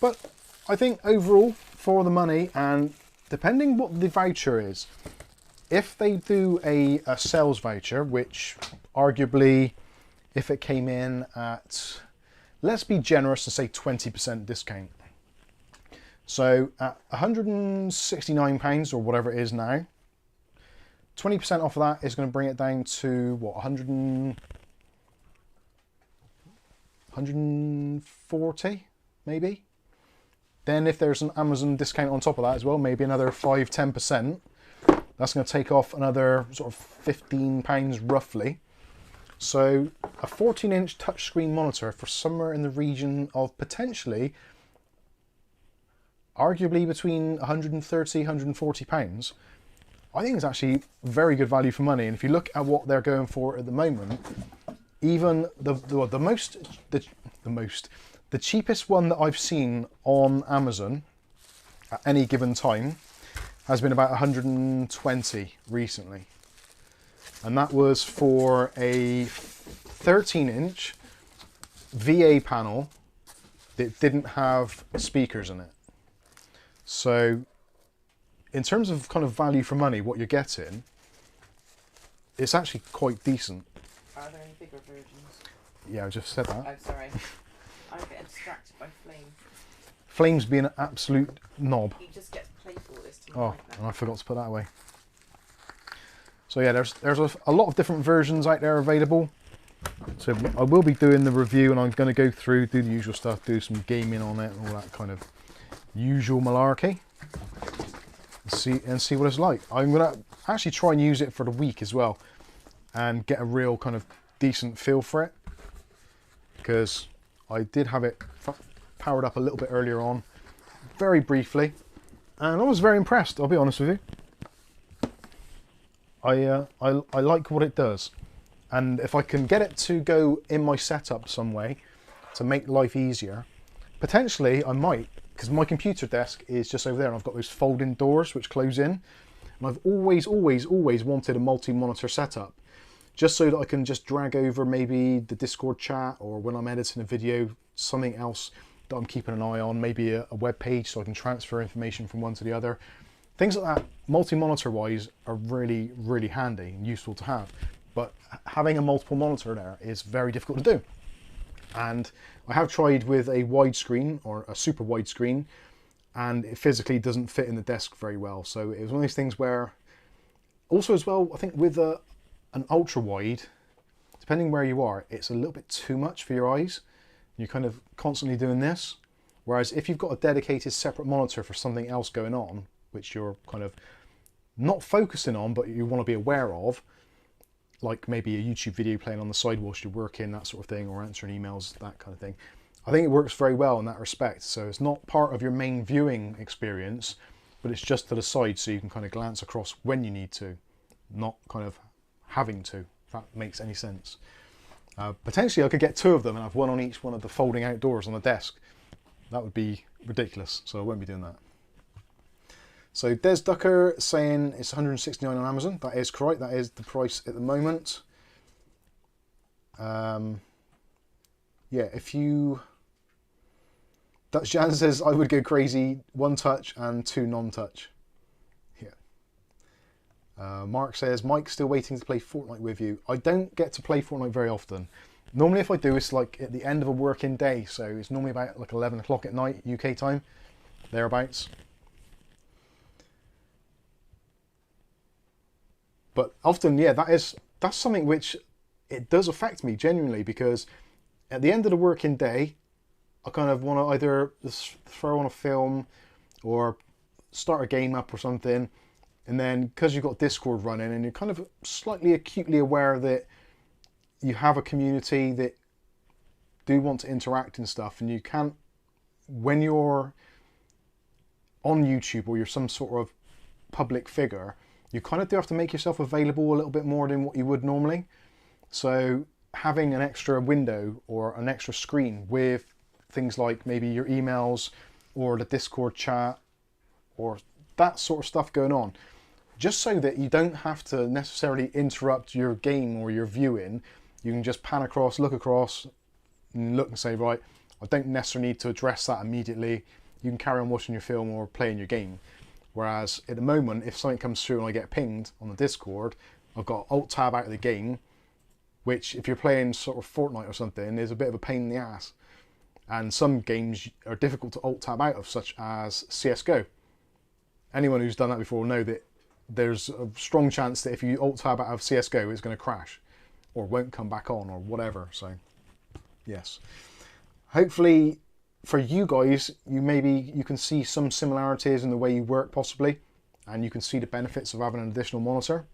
But I think overall, for the money, and depending what the voucher is, if they do a sales voucher, which arguably, if it came in at, let's be generous and say 20% discount. So at £169 or whatever it is now, 20% off of that is going to bring it down to what, 140 maybe? Then if there's an Amazon discount on top of that as well, maybe another 5–10%, that's going to take off another sort of £15 roughly. So a 14-inch touchscreen monitor for somewhere in the region of potentially, arguably between £130 and £140, I think it's actually very good value for money. And if you look at what they're going for at the moment, even the cheapest one that I've seen on Amazon at any given time has been about 120 recently. And that was for a 13-inch VA panel that didn't have speakers in it. So in terms of kind of value for money, what you're getting, it's actually quite decent. Are there any bigger versions? Yeah, I just said that. Oh, sorry. I get distracted by Flame. Flame's being an absolute knob. He just gets playful this time. Oh, and I forgot to put that away. So yeah, there's a lot of different versions out there available. So I will be doing the review, and I'm going to go through, do the usual stuff, do some gaming on it, and all that kind of usual malarkey. And see what it's like. I'm going to actually try and use it for the week as well, and get a real kind of decent feel for it, because I did have it powered up a little bit earlier on, very briefly, and I was very impressed, I'll be honest with you. I like what it does, and if I can get it to go in my setup some way to make life easier, potentially I might, because my computer desk is just over there and I've got those folding doors which close in, and I've always wanted a multi-monitor setup. just so that I can just drag over maybe the Discord chat, or when I'm editing a video, something else that I'm keeping an eye on, maybe a web page so I can transfer information from one to the other. Things like that, multi-monitor wise, are really, really handy and useful to have. But having a multiple monitor there is very difficult to do. And I have tried with a widescreen or a super widescreen, and it physically doesn't fit in the desk very well. So it was one of those things where, also as well, I think with an ultra wide, depending where you are, it's a little bit too much for your eyes. You're kind of constantly doing this. Whereas if you've got a dedicated separate monitor for something else going on, which you're kind of not focusing on, but you want to be aware of, like maybe a YouTube video playing on the side whilst you're working, that sort of thing, or answering emails, that kind of thing. I think it works very well in that respect. So it's not part of your main viewing experience, but it's just to the side so you can kind of glance across when you need to, not kind of having to, if that makes any sense. Potentially I could get two of them and have one on each one of the folding outdoors on the desk. That would be ridiculous, so I won't be doing that. So Des Ducker saying it's 169 on Amazon. That is correct. That is the price at the moment. Yeah, if you... Dutch Jan says I would go crazy, 1 touch and 2 non-touch. Yeah. Mark says Mike's still waiting to play Fortnite with you. I don't get to play Fortnite very often. Normally if I do, it's like at the end of a working day. So it's normally about like 11 o'clock at night, UK time, thereabouts. But often, yeah, that's something which it does affect me genuinely, because at the end of the working day, I kind of want to either just throw on a film or start a game up or something. And then because you've got Discord running and you're kind of slightly acutely aware that you have a community that do want to interact and stuff, and you can't, when you're on YouTube or you're some sort of public figure, you kind of do have to make yourself available a little bit more than what you would normally. So having an extra window or an extra screen with things like maybe your emails or the Discord chat or that sort of stuff going on, just so that you don't have to necessarily interrupt your game or your viewing. You can just pan across, look across, and look and say, right, I don't necessarily need to address that immediately. You can carry on watching your film or playing your game. Whereas at the moment, if something comes through and I get pinged on the Discord, I've got Alt-Tab out of the game, which if you're playing sort of Fortnite or something, is a bit of a pain in the ass. And some games are difficult to Alt-Tab out of, such as CSGO. Anyone who's done that before will know that there's a strong chance that if you Alt-Tab out of CSGO, it's going to crash or won't come back on or whatever. So, yes. Hopefully, for you guys, you can see some similarities in the way you work possibly, and you can see the benefits of having an additional monitor.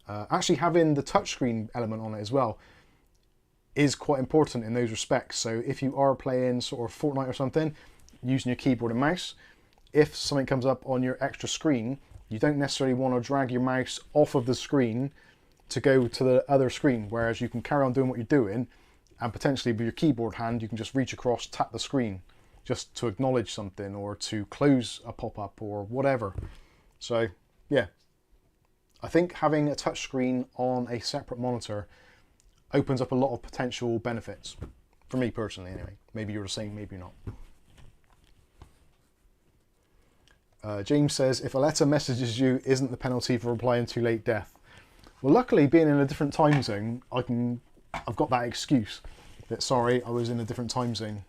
Actually having the touchscreen element on it as well is quite important in those respects. So if you are playing sort of Fortnite or something, using your keyboard and mouse, if something comes up on your extra screen, you don't necessarily want to drag your mouse off of the screen to go to the other screen, whereas you can carry on doing what you're doing, and potentially with your keyboard hand, you can just reach across, tap the screen, just to acknowledge something or to close a pop-up or whatever. So, yeah. I think having a touchscreen on a separate monitor opens up a lot of potential benefits. For me personally, anyway. Maybe you're the same, maybe not. James says, if a letter messages you, isn't the penalty for replying too late death? Well, luckily, being in a different time zone, I've got that excuse that, sorry, I was in a different time zone.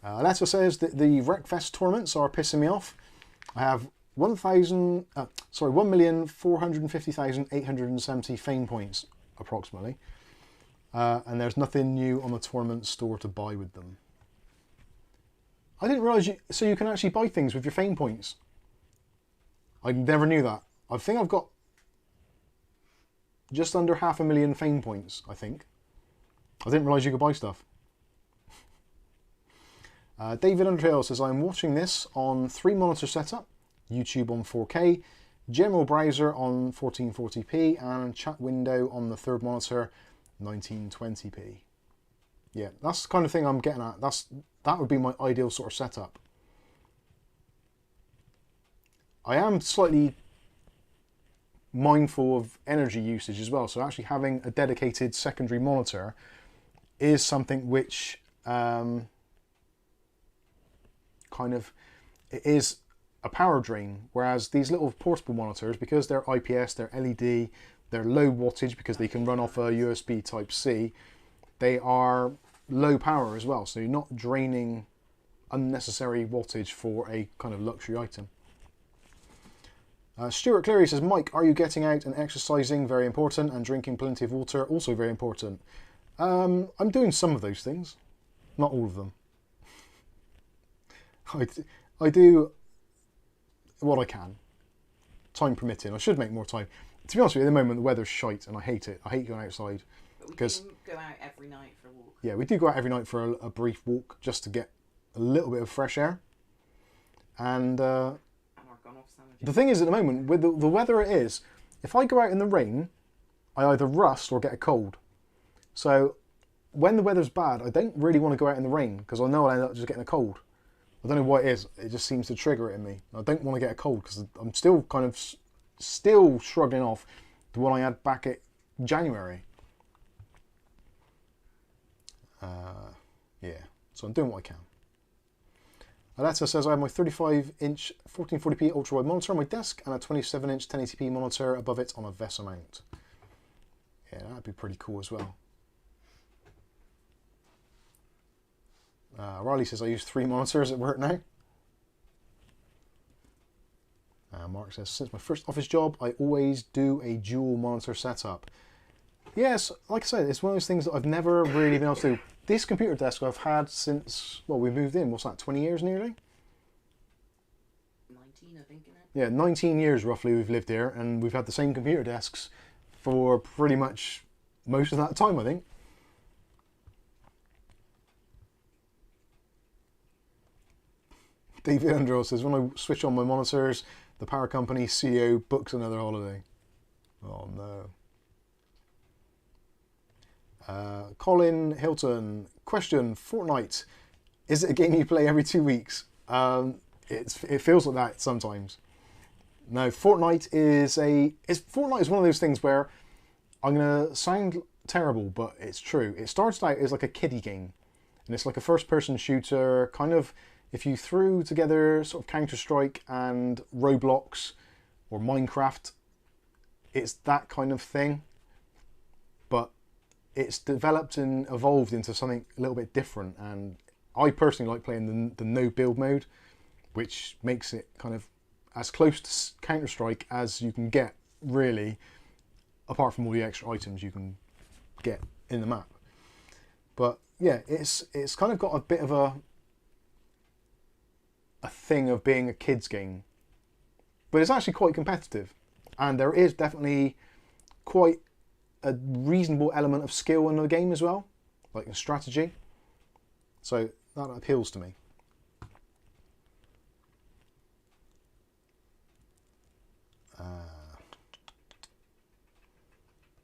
Letter says that the Wreckfest tournaments are pissing me off. I have 1,450,870 fame points, approximately. And there's nothing new on the tournament store to buy with them. I didn't realise so you can actually buy things with your fame points. I never knew that. I think I've got just under 500,000 fame points, I think. I didn't realise you could buy stuff. David Underhill says, I'm watching this on 3 monitor setup, YouTube on 4K, general browser on 1440p, and chat window on the 3rd monitor, 1920p. Yeah, that's the kind of thing I'm getting at. That would be my ideal sort of setup. I am slightly mindful of energy usage as well. So actually having a dedicated secondary monitor is something which kind of, it is a power drain, whereas these little portable monitors, because they're IPS, they're LED, they're low wattage because they can run off a USB type C, they are low power as well, so you're not draining unnecessary wattage for a kind of luxury item. Stuart Cleary says, Mike, are you getting out and exercising? Very important. And drinking plenty of water, also very important. I'm doing some of those things, not all of them. I do what I can, time permitting. I should make more time. To be honest with you, at the moment the weather's shite and I hate it. I hate going outside. But we because do go out every night for a walk. Yeah, we do go out every night for a brief walk just to get a little bit of fresh air. And the thing is, at the moment, with the weather it is, if I go out in the rain, I either rust or get a cold. So when the weather's bad, I don't really want to go out in the rain because I know I'll end up just getting a cold. I don't know what it is. It just seems to trigger it in me. I don't want to get a cold because I'm still kind of still shrugging off the one I had back at January. Yeah, so I'm doing what I can. Alexa says I have my 35-inch 1440p ultra-wide monitor on my desk and a 27-inch 1080p monitor above it on a VESA mount. Yeah, that'd be pretty cool as well. Riley says I use 3 monitors at work now. Mark says, since my first office job, I always do a dual monitor setup. Yes, like I said, it's one of those things that I've never really been able to do. This computer desk I've had since, well, we moved in, what's that, 20 years nearly? 19, I think, isn't it? Yeah, 19 years roughly we've lived here, and we've had the same computer desks for pretty much most of that time, I think. David Underhill says, when I switch on my monitors, the power company CEO books another holiday. Oh no. Colin Hilton, question, Fortnite, is it a game you play every 2 weeks? It feels like that sometimes. No, Fortnite is Fortnite is one of those things where I'm going to sound terrible, but it's true. It started out as like a kiddie game, and it's like a first-person shooter, kind of, if you threw together sort of Counter-Strike and Roblox or Minecraft, it's that kind of thing, but it's developed and evolved into something a little bit different, and I personally like playing the no build mode, which makes it kind of as close to Counter-Strike as you can get, really, apart from all the extra items you can get in the map. But yeah, it's kind of got a bit of a thing of being a kid's game, but it's actually quite competitive, and there is definitely quite a reasonable element of skill in the game as well, like a strategy, so that appeals to me.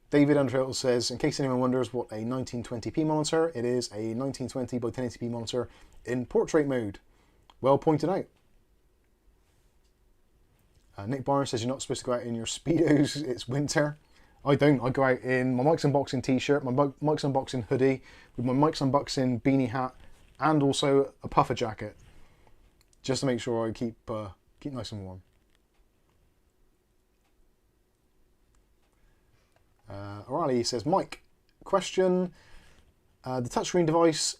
David Underhill says, in case anyone wonders what a 1920p monitor, it is a 1920 by 1080p monitor in portrait mode. Well pointed out. Nick Barnes says you're not supposed to go out in your Speedos, it's winter. I don't. I go out in my Mike's Unboxing t-shirt, my Mike's Unboxing hoodie, with my Mike's Unboxing beanie hat, and also a puffer jacket, just to make sure I keep nice and warm. O'Reilly says, Mike, question, the touchscreen device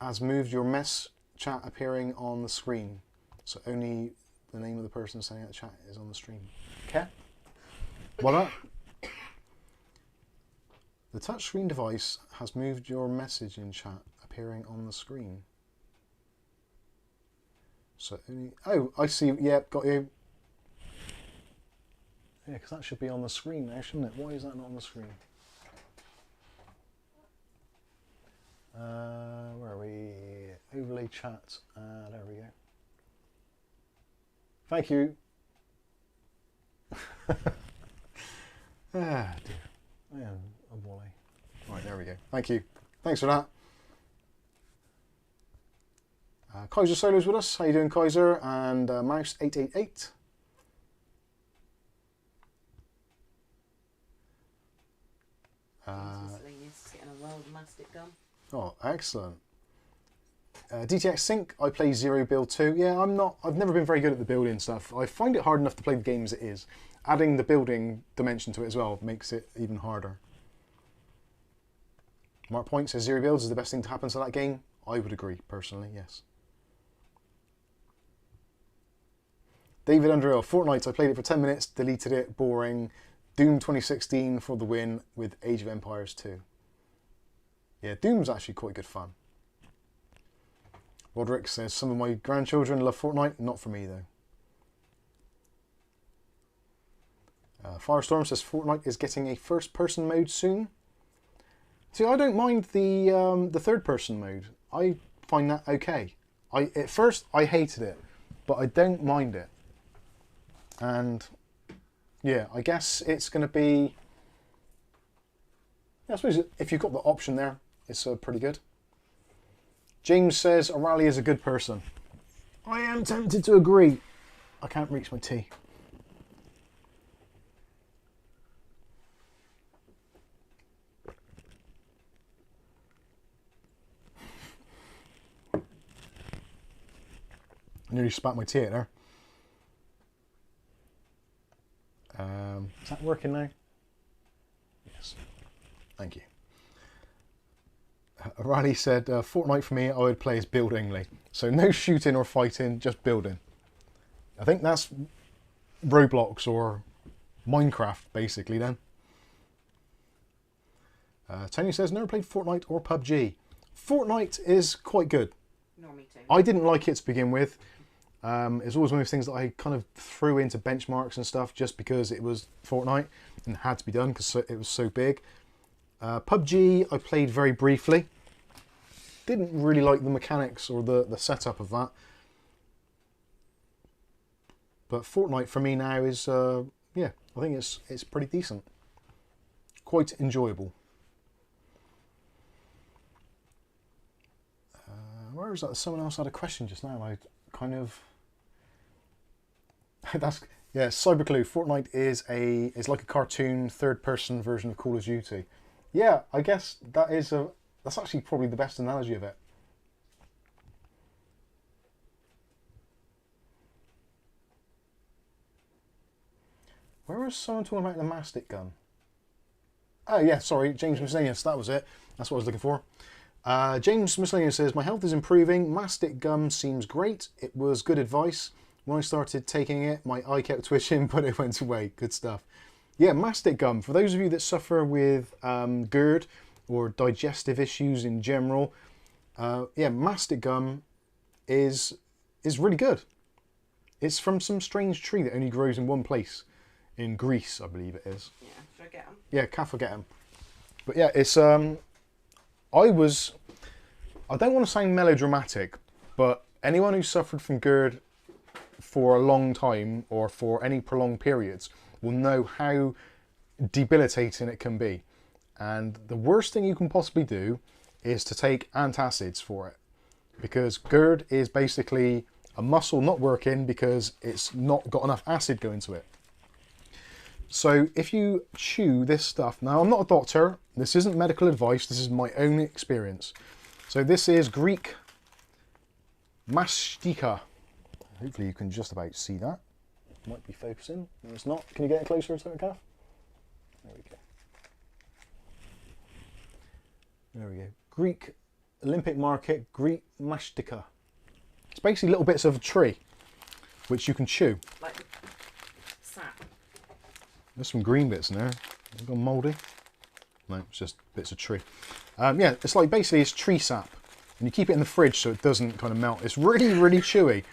has moved your mess chat appearing on the screen, so only the name of the person sending out the chat is on the stream. Okay. What up? The touchscreen device has moved your message in chat appearing on the screen. So only, oh, I see, yeah, got you. Yeah, because that should be on the screen now, shouldn't it? Why is that not on the screen? Where are we? Overlay chat. There we go. Thank you. Ah, dear. I am a wally. Right, there we go. Thank you. Thanks for that. Kaiser Solo's with us. How you doing, Kaiser? And Mouse888. Miscellaneous, getting a world of mastic gum. Oh, excellent. DTX Sync, I play Zero Build 2. Yeah, I've never been very good at the building stuff. I find it hard enough to play the game as it is. Adding the building dimension to it as well makes it even harder. Mark Point says Zero Builds is the best thing to happen to that game. I would agree, personally, yes. David Underhill, Fortnite, I played it for 10 minutes, deleted it, boring. Doom 2016 for the win with Age of Empires 2. Yeah, Doom's actually quite good fun. Roderick says, some of my grandchildren love Fortnite, not for me though. Firestorm says Fortnite is getting a first-person mode soon. See, I don't mind the third-person mode. I find that okay. At first, I hated it, but I don't mind it. And yeah, I guess it's going to be. Yeah, I suppose if you've got the option there, it's pretty good. James says O'Reilly is a good person. I am tempted to agree. I can't reach my tea. I nearly spat my tea out there. Is that working now? Yes. Thank you. O'Reilly said, Fortnite for me, I would play as build only. So no shooting or fighting, just building. I think that's Roblox or Minecraft, basically, then. Tony says, never played Fortnite or PUBG. Fortnite is quite good. No, me too. I didn't like it to begin with. It's always one of those things that I kind of threw into benchmarks and stuff just because it was Fortnite and had to be done because it was so big. PUBG I played very briefly. Didn't really like the mechanics or the setup of that. But Fortnite for me now is, yeah, I think it's pretty decent. Quite enjoyable. Where is that? Someone else had a question just now. I kind of... That's... Yeah, Cyberclue. Fortnite is like a cartoon third-person version of Call of Duty. Yeah, I guess that's actually probably the best analogy of it. Where was someone talking about the mastic gun? Oh yeah, sorry, James Miscellaneous, that was it. That's what I was looking for. James Miscellaneous says, my health is improving. Mastic gum seems great. It was good advice. When I started taking it, my eye kept twitching, but it went away. Good stuff. Yeah, mastic gum. For those of you that suffer with GERD or digestive issues in general, yeah, mastic gum is really good. It's from some strange tree that only grows in one place. In Greece, I believe it is. Yeah, should I get them? Yeah, Kaffir get them. But yeah, it's... I don't want to sound melodramatic, but anyone who suffered from GERD for a long time or for any prolonged periods will know how debilitating it can be. And the worst thing you can possibly do is to take antacids for it, because GERD is basically a muscle not working because it's not got enough acid going to it. So if you chew this stuff, now I'm not a doctor, this isn't medical advice, this is my own experience. So this is Greek mastica. Hopefully you can just about see that. Might be focusing, no it's not. Can you get it closer to the calf? There we go. There we go. Greek Olympic market, Greek mastica. It's basically little bits of a tree, which you can chew. Like sap. There's some green bits in there. They've gone mouldy. No, it's just bits of tree. Yeah, it's like basically it's tree sap. And you keep it in the fridge so it doesn't kind of melt. It's really, really chewy.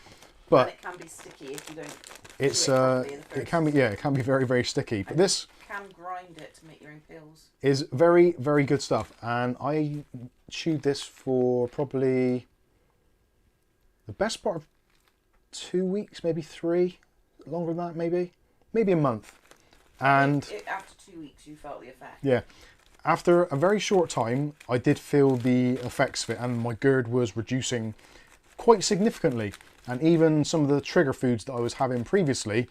But and it can be sticky if you don't. It's it can be very, very sticky. But this can grind it to make your own pills. Is very, very good stuff. And I chewed this for probably the best part of 2 weeks, maybe 3, longer than that, maybe a month. And after 2 weeks, you felt the effect. Yeah, after a very short time, I did feel the effects of it, and my GERD was reducing quite significantly. And even some of the trigger foods that I was having previously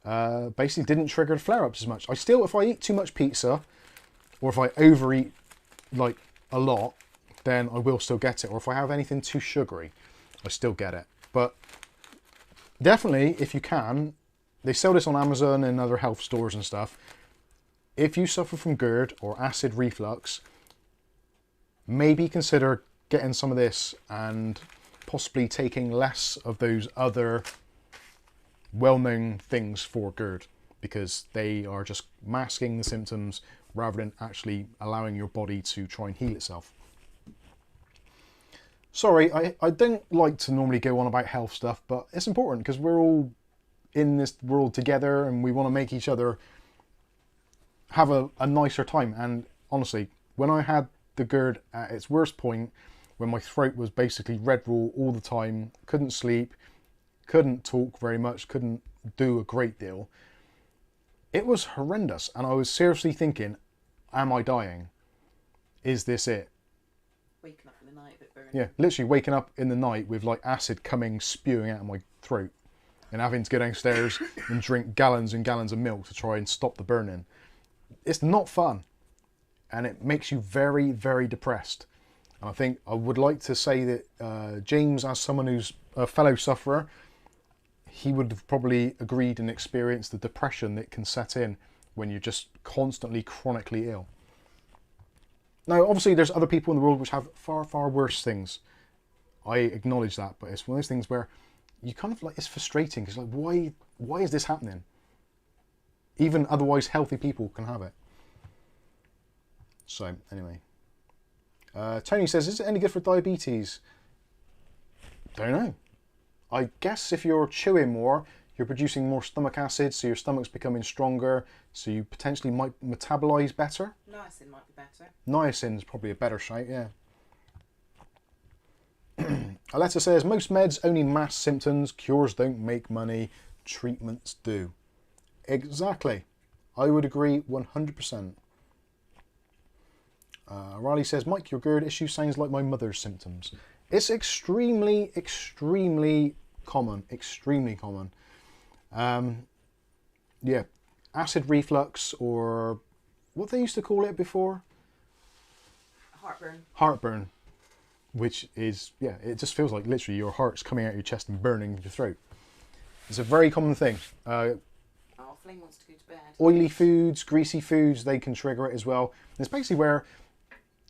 basically didn't trigger flare-ups as much. I still, if I eat too much pizza or if I overeat like a lot, then I will still get it. Or if I have anything too sugary, I still get it. But definitely, if you can, they sell this on Amazon and other health stores and stuff. If you suffer from GERD or acid reflux, maybe consider getting some of this and possibly taking less of those other well-known things for GERD, because they are just masking the symptoms rather than actually allowing your body to try and heal itself. Sorry, I don't like to normally go on about health stuff, but it's important because we're all in this world together and we want to make each other have a nicer time. And honestly, when I had the GERD at its worst point, when my throat was basically red raw all the time, couldn't sleep, couldn't talk very much, couldn't do a great deal, it was horrendous. And I was seriously thinking, am I dying? Is this it? Waking up in the night a bit burning. Yeah, literally waking up in the night with like acid coming, spewing out of my throat, and having to go downstairs and drink gallons and gallons of milk to try and stop the burning. It's not fun, and it makes you very, very depressed. And I think I would like to say that James, as someone who's a fellow sufferer, he would have probably agreed and experienced the depression that can set in when you're just constantly chronically ill. Now, obviously, there's other people in the world which have far, far worse things. I acknowledge that, but it's one of those things where you kind of like, it's frustrating because like, why is this happening? Even otherwise healthy people can have it. So, anyway. Tony says, is it any good for diabetes? Don't know. I guess if you're chewing more, you're producing more stomach acid, so your stomach's becoming stronger, so you potentially might metabolize better. Niacin might be better. Niacin's probably a better shout, yeah. Aletta says, most meds only mask symptoms, cures don't make money, treatments do. Exactly. I would agree 100%. Riley says, Mike, your GERD issue sounds like my mother's symptoms. It's extremely, extremely common. Extremely common. Yeah. Acid reflux, or what they used to call it before? Heartburn. Heartburn. Which is, yeah, it just feels like literally your heart's coming out of your chest and burning your throat. It's a very common thing. Flame wants to go to bed. Oily foods, greasy foods, they can trigger it as well. It's basically where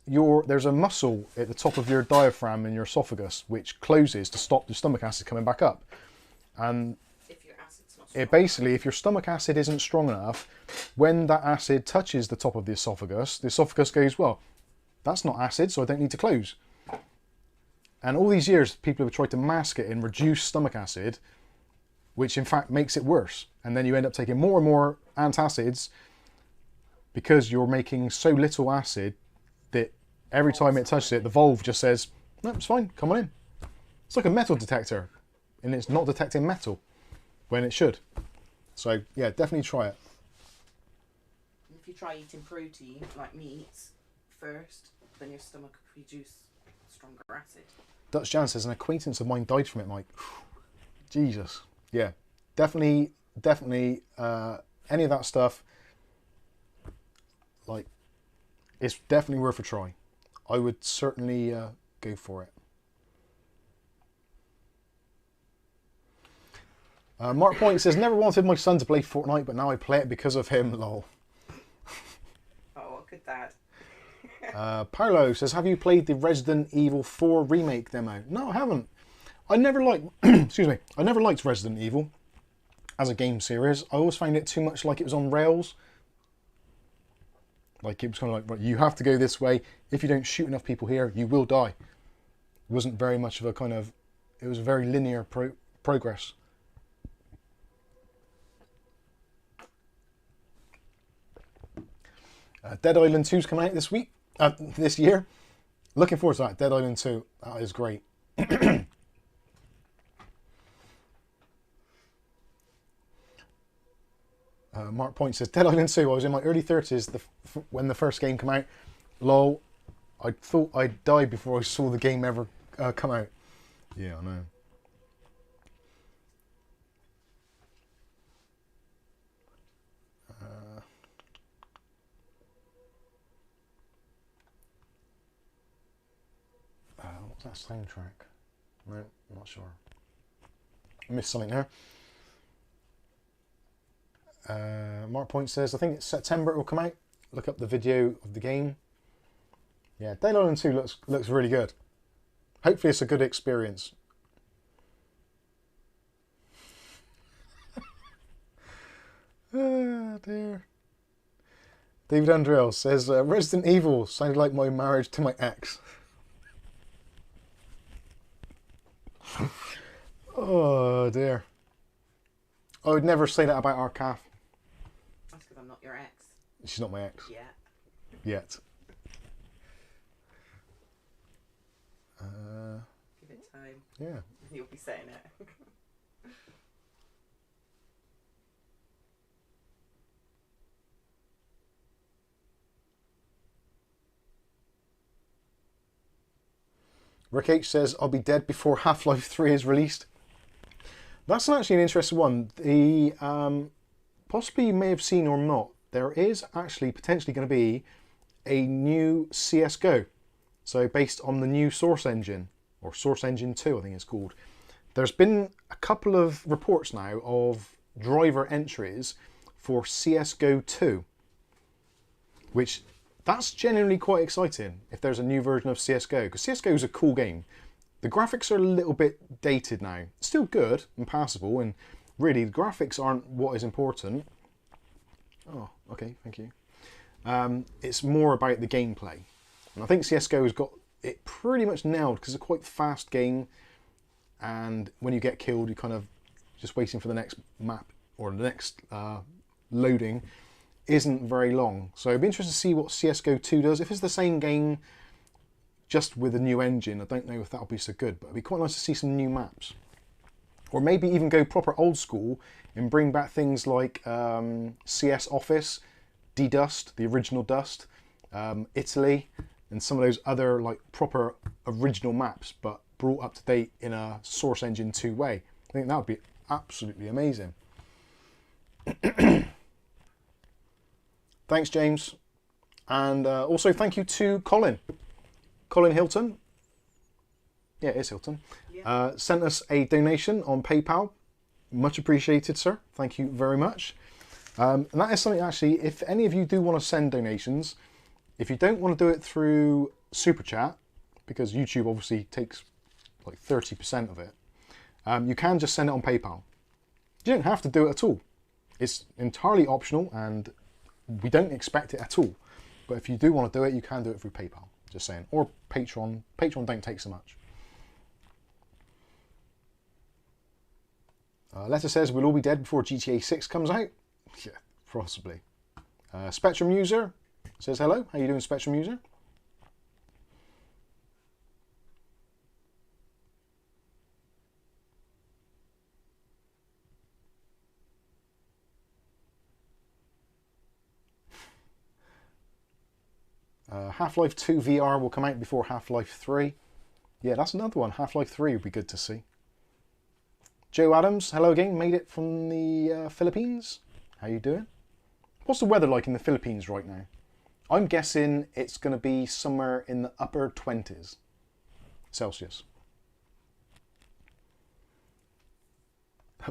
there's a muscle at the top of your diaphragm and your esophagus which closes to stop the stomach acid coming back up. And if your acid's not strong. it basically, if your stomach acid isn't strong enough, when that acid touches the top of the esophagus goes, well, that's not acid, so I don't need to close. And all these years, people have tried to mask it and reduce stomach acid, which in fact makes it worse. And then you end up taking more and more antacids because you're making so little acid that every time it touches it, the valve just says, no, it's fine, come on in. It's like a metal detector, and it's not detecting metal when it should. So yeah, definitely try it. If you try eating protein, like meats, first, then your stomach will produce stronger acid. Dutch Jan says, an acquaintance of mine died from it, Mike. Jesus. Yeah, definitely, any of that stuff, like, it's definitely worth a try. I would certainly go for it. Mark Point says, never wanted my son to play Fortnite, but now I play it because of him, lol. Oh, what good dad. Paolo says, have you played the Resident Evil 4 remake demo? No, I haven't. I never liked, excuse me, I never liked Resident Evil as a game series. I always found it too much like it was on rails. Like it was kind of like, right, you have to go this way. If you don't shoot enough people here, you will die. It wasn't very much of a kind of, it was a very linear progress. Dead Island 2 is coming out this year. Looking forward to that. Dead Island 2, that is great. Mark Point says, Dead Island 2, I was in my early 30s when the first game came out. Lol, I thought I'd die before I saw the game ever come out. Yeah, I know. Is that a soundtrack? No, I'm not sure. I missed something there. Mark Point says, I think it's September it will come out. Look up the video of the game. Yeah, Dead Island 2 looks really good. Hopefully it's a good experience. Oh dear. David Andrell says, Resident Evil sounded like my marriage to my ex. Oh dear. I would never say that about our calf. That's because I'm not your ex. She's not my ex. Yeah. Yet. Give it time. Yeah. You'll be saying it. Rick H says, I'll be dead before Half-Life 3 is released. That's actually an interesting one. The possibly you may have seen or not, there is actually potentially going to be a new CSGO. So based on the new Source Engine, or Source Engine 2 I think it's called. There's been a couple of reports now of driver entries for CSGO 2, which that's genuinely quite exciting if there's a new version of CSGO, because CSGO is a cool game. The graphics are a little bit dated now. Still good and passable, and really the graphics aren't what is important. Oh, okay, thank you. It's more about the gameplay. And I think CSGO has got it pretty much nailed, because it's a quite fast game, and when you get killed you're kind of just waiting for the next map or the next loading. Isn't very long. So I'd be interested to see what CSGO 2 does. If it's the same game just with a new engine, I don't know if that'll be so good, but it'd be quite nice to see some new maps. Or maybe even go proper old school and bring back things like CS Office, D-Dust, the original Dust, Italy, and some of those other like proper original maps, but brought up to date in a Source Engine 2 way. I think that would be absolutely amazing. Thanks, James. And also thank you to Colin. Colin Hilton. Yeah, it is Hilton. Yeah. Sent us a donation on PayPal. Much appreciated, sir. Thank you very much. And that is something actually, if any of you do want to send donations, if you don't want to do it through Super Chat, because YouTube obviously takes like 30% of it, you can just send it on PayPal. You don't have to do it at all. It's entirely optional and we don't expect it at all. But if you do want to do it, you can do it through PayPal. Just saying. Or Patreon. Patreon don't take so much. Letter says, we'll all be dead before GTA 6 comes out. Yeah, possibly. Spectrum User says, hello. How you doing, Spectrum User? Half-Life 2 VR will come out before Half-Life 3. Yeah, that's another one. Half-Life 3 would be good to see. Joe Adams, hello again. Made it from the Philippines. How you doing? What's the weather like in the Philippines right now? I'm guessing it's going to be somewhere in the upper 20s Celsius.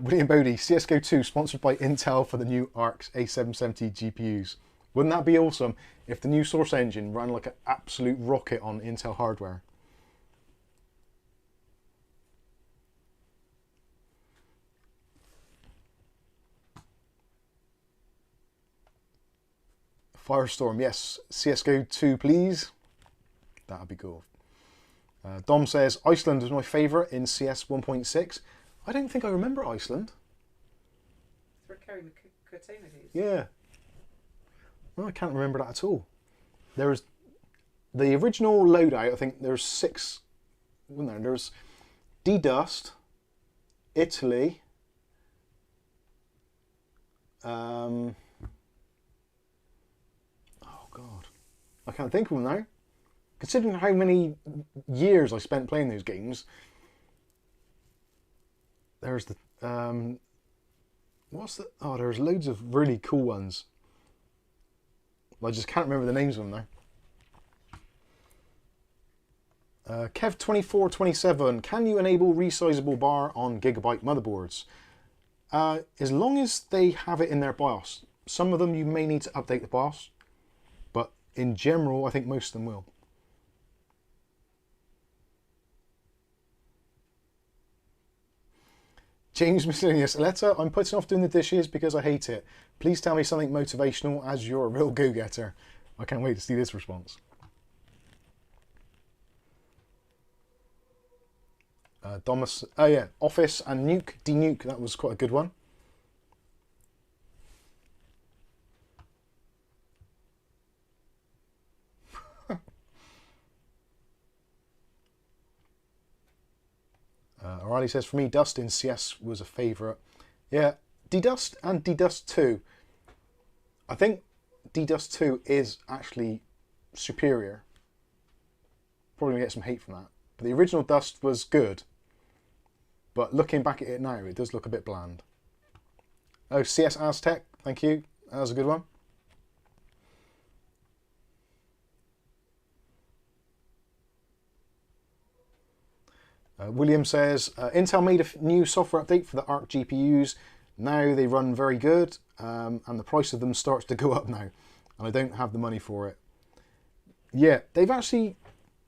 William Bodie, CSGO 2 sponsored by Intel for the new ARC A770 GPUs. Wouldn't that be awesome if the new Source Engine ran like an absolute rocket on Intel hardware? Firestorm, yes. CSGO 2, please. That'd be cool. Dom says, Iceland was my favourite in CS 1.6. I don't think I remember Iceland. It's where Kerry Cortana is. Yeah. Well, I can't remember that at all. There was the original loadout, I think there's 6, wasn't there? There's D-Dust, Italy, oh God, I can't think of them now. Considering how many years I spent playing those games, there's the, what's the, oh, there's loads of really cool ones. I just can't remember the names of them now. Kev2427, can you enable resizable bar on Gigabyte motherboards? As long as they have it in their BIOS. Some of them you may need to update the BIOS, but in general I think most of them will. James Miscellaneous, Aletta, I'm putting off doing the dishes because I hate it. Please tell me something motivational as you're a real go-getter. I can't wait to see this response. Domus, oh yeah, Office and Nuke, Denuke, that was quite a good one. O'Reilly says, for me, Dust in CS was a favourite. Yeah, D-Dust and D-Dust 2. I think D-Dust 2 is actually superior. Probably going to get some hate from that. But the original Dust was good. But looking back at it now, it does look a bit bland. Oh, CS Aztec, thank you. That was a good one. William says, Intel made a new software update for the Arc GPUs. Now they run very good, and the price of them starts to go up now. And I don't have the money for it. Yeah, they've actually,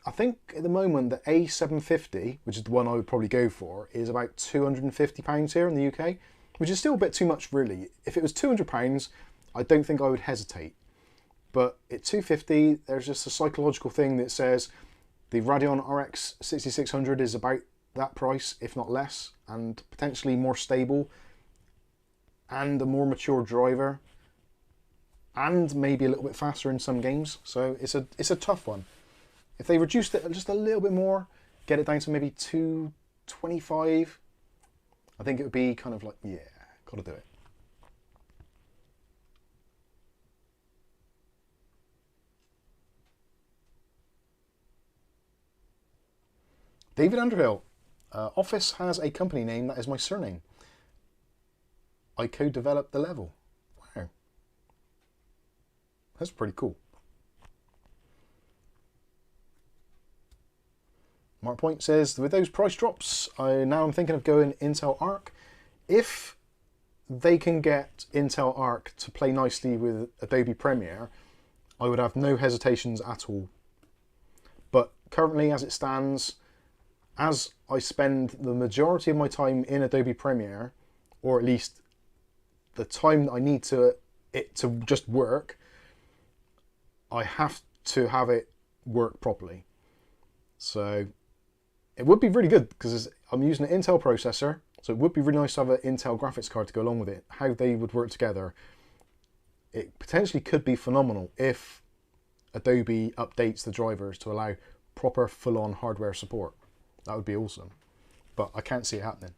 I think at the moment the A750, which is the one I would probably go for, is about £250 here in the UK, which is still a bit too much really. If it was £200, I don't think I would hesitate. But at £250, there's just a psychological thing that says the Radeon RX 6600 is about that price, if not less, and potentially more stable, and a more mature driver, and maybe a little bit faster in some games. So it's a tough one. If they reduced it just a little bit more, get it down to maybe 225, I think it would be kind of like, yeah, gotta do it. David Underhill, Office has a company name that is my surname. I co-developed the level. Wow. That's pretty cool. Mark Point says, with those price drops, now I'm thinking of going Intel Arc. If they can get Intel Arc to play nicely with Adobe Premiere, I would have no hesitations at all. But currently, as it stands, as I spend the majority of my time in Adobe Premiere, or at least the time that I need it to just work, I have to have it work properly. So it would be really good because I'm using an Intel processor, so it would be really nice to have an Intel graphics card to go along with it. How they would work together, it potentially could be phenomenal if Adobe updates the drivers to allow proper full-on hardware support. That would be awesome, but I can't see it happening.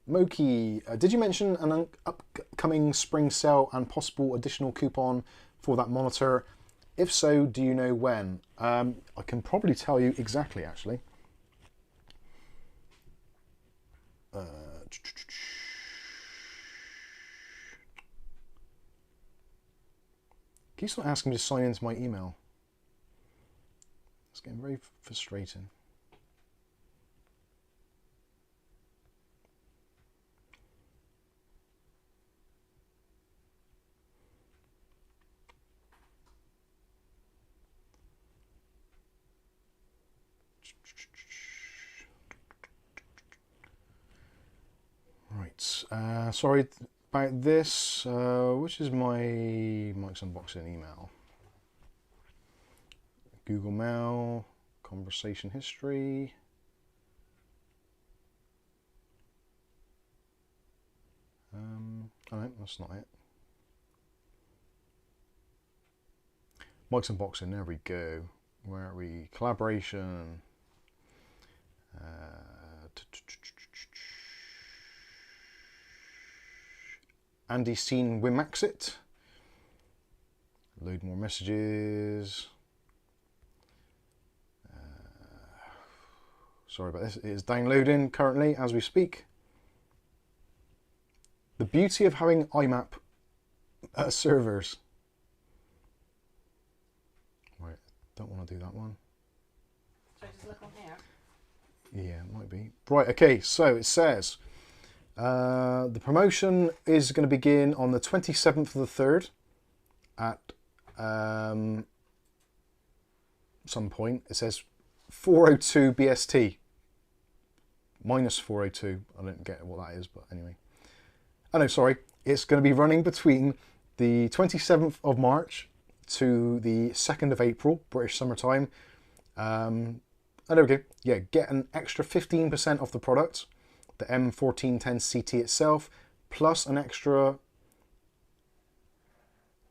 Moki, did you mention an upcoming spring sale and possible additional coupon for that monitor? If so, do you know when? I can probably tell you exactly, actually. Can you start asking me to sign into my email? It's getting very frustrating. Right, sorry about this. Which is my Mike's Unboxing email? Google Mail, conversation history. Oh no, that's not it. Mike's Unboxing, there we go. Where are we? Collaboration. ANDYCINE Wimaxit. Load more messages. Sorry about this, it is downloading currently as we speak. The beauty of having IMAP servers. Right, don't want to do that one. Should I just look on here? Yeah, it might be. Right, okay, so it says the promotion is going to begin on the 27th of the 3rd at some point. It says 402 BST. Minus 402. I don't get what that is, but anyway. Oh no, sorry. It's going to be running between the 27th of March to the 2nd of April, British summertime. Oh, there we go. Yeah, get an extra 15% off the product, the M1410CT itself, plus an extra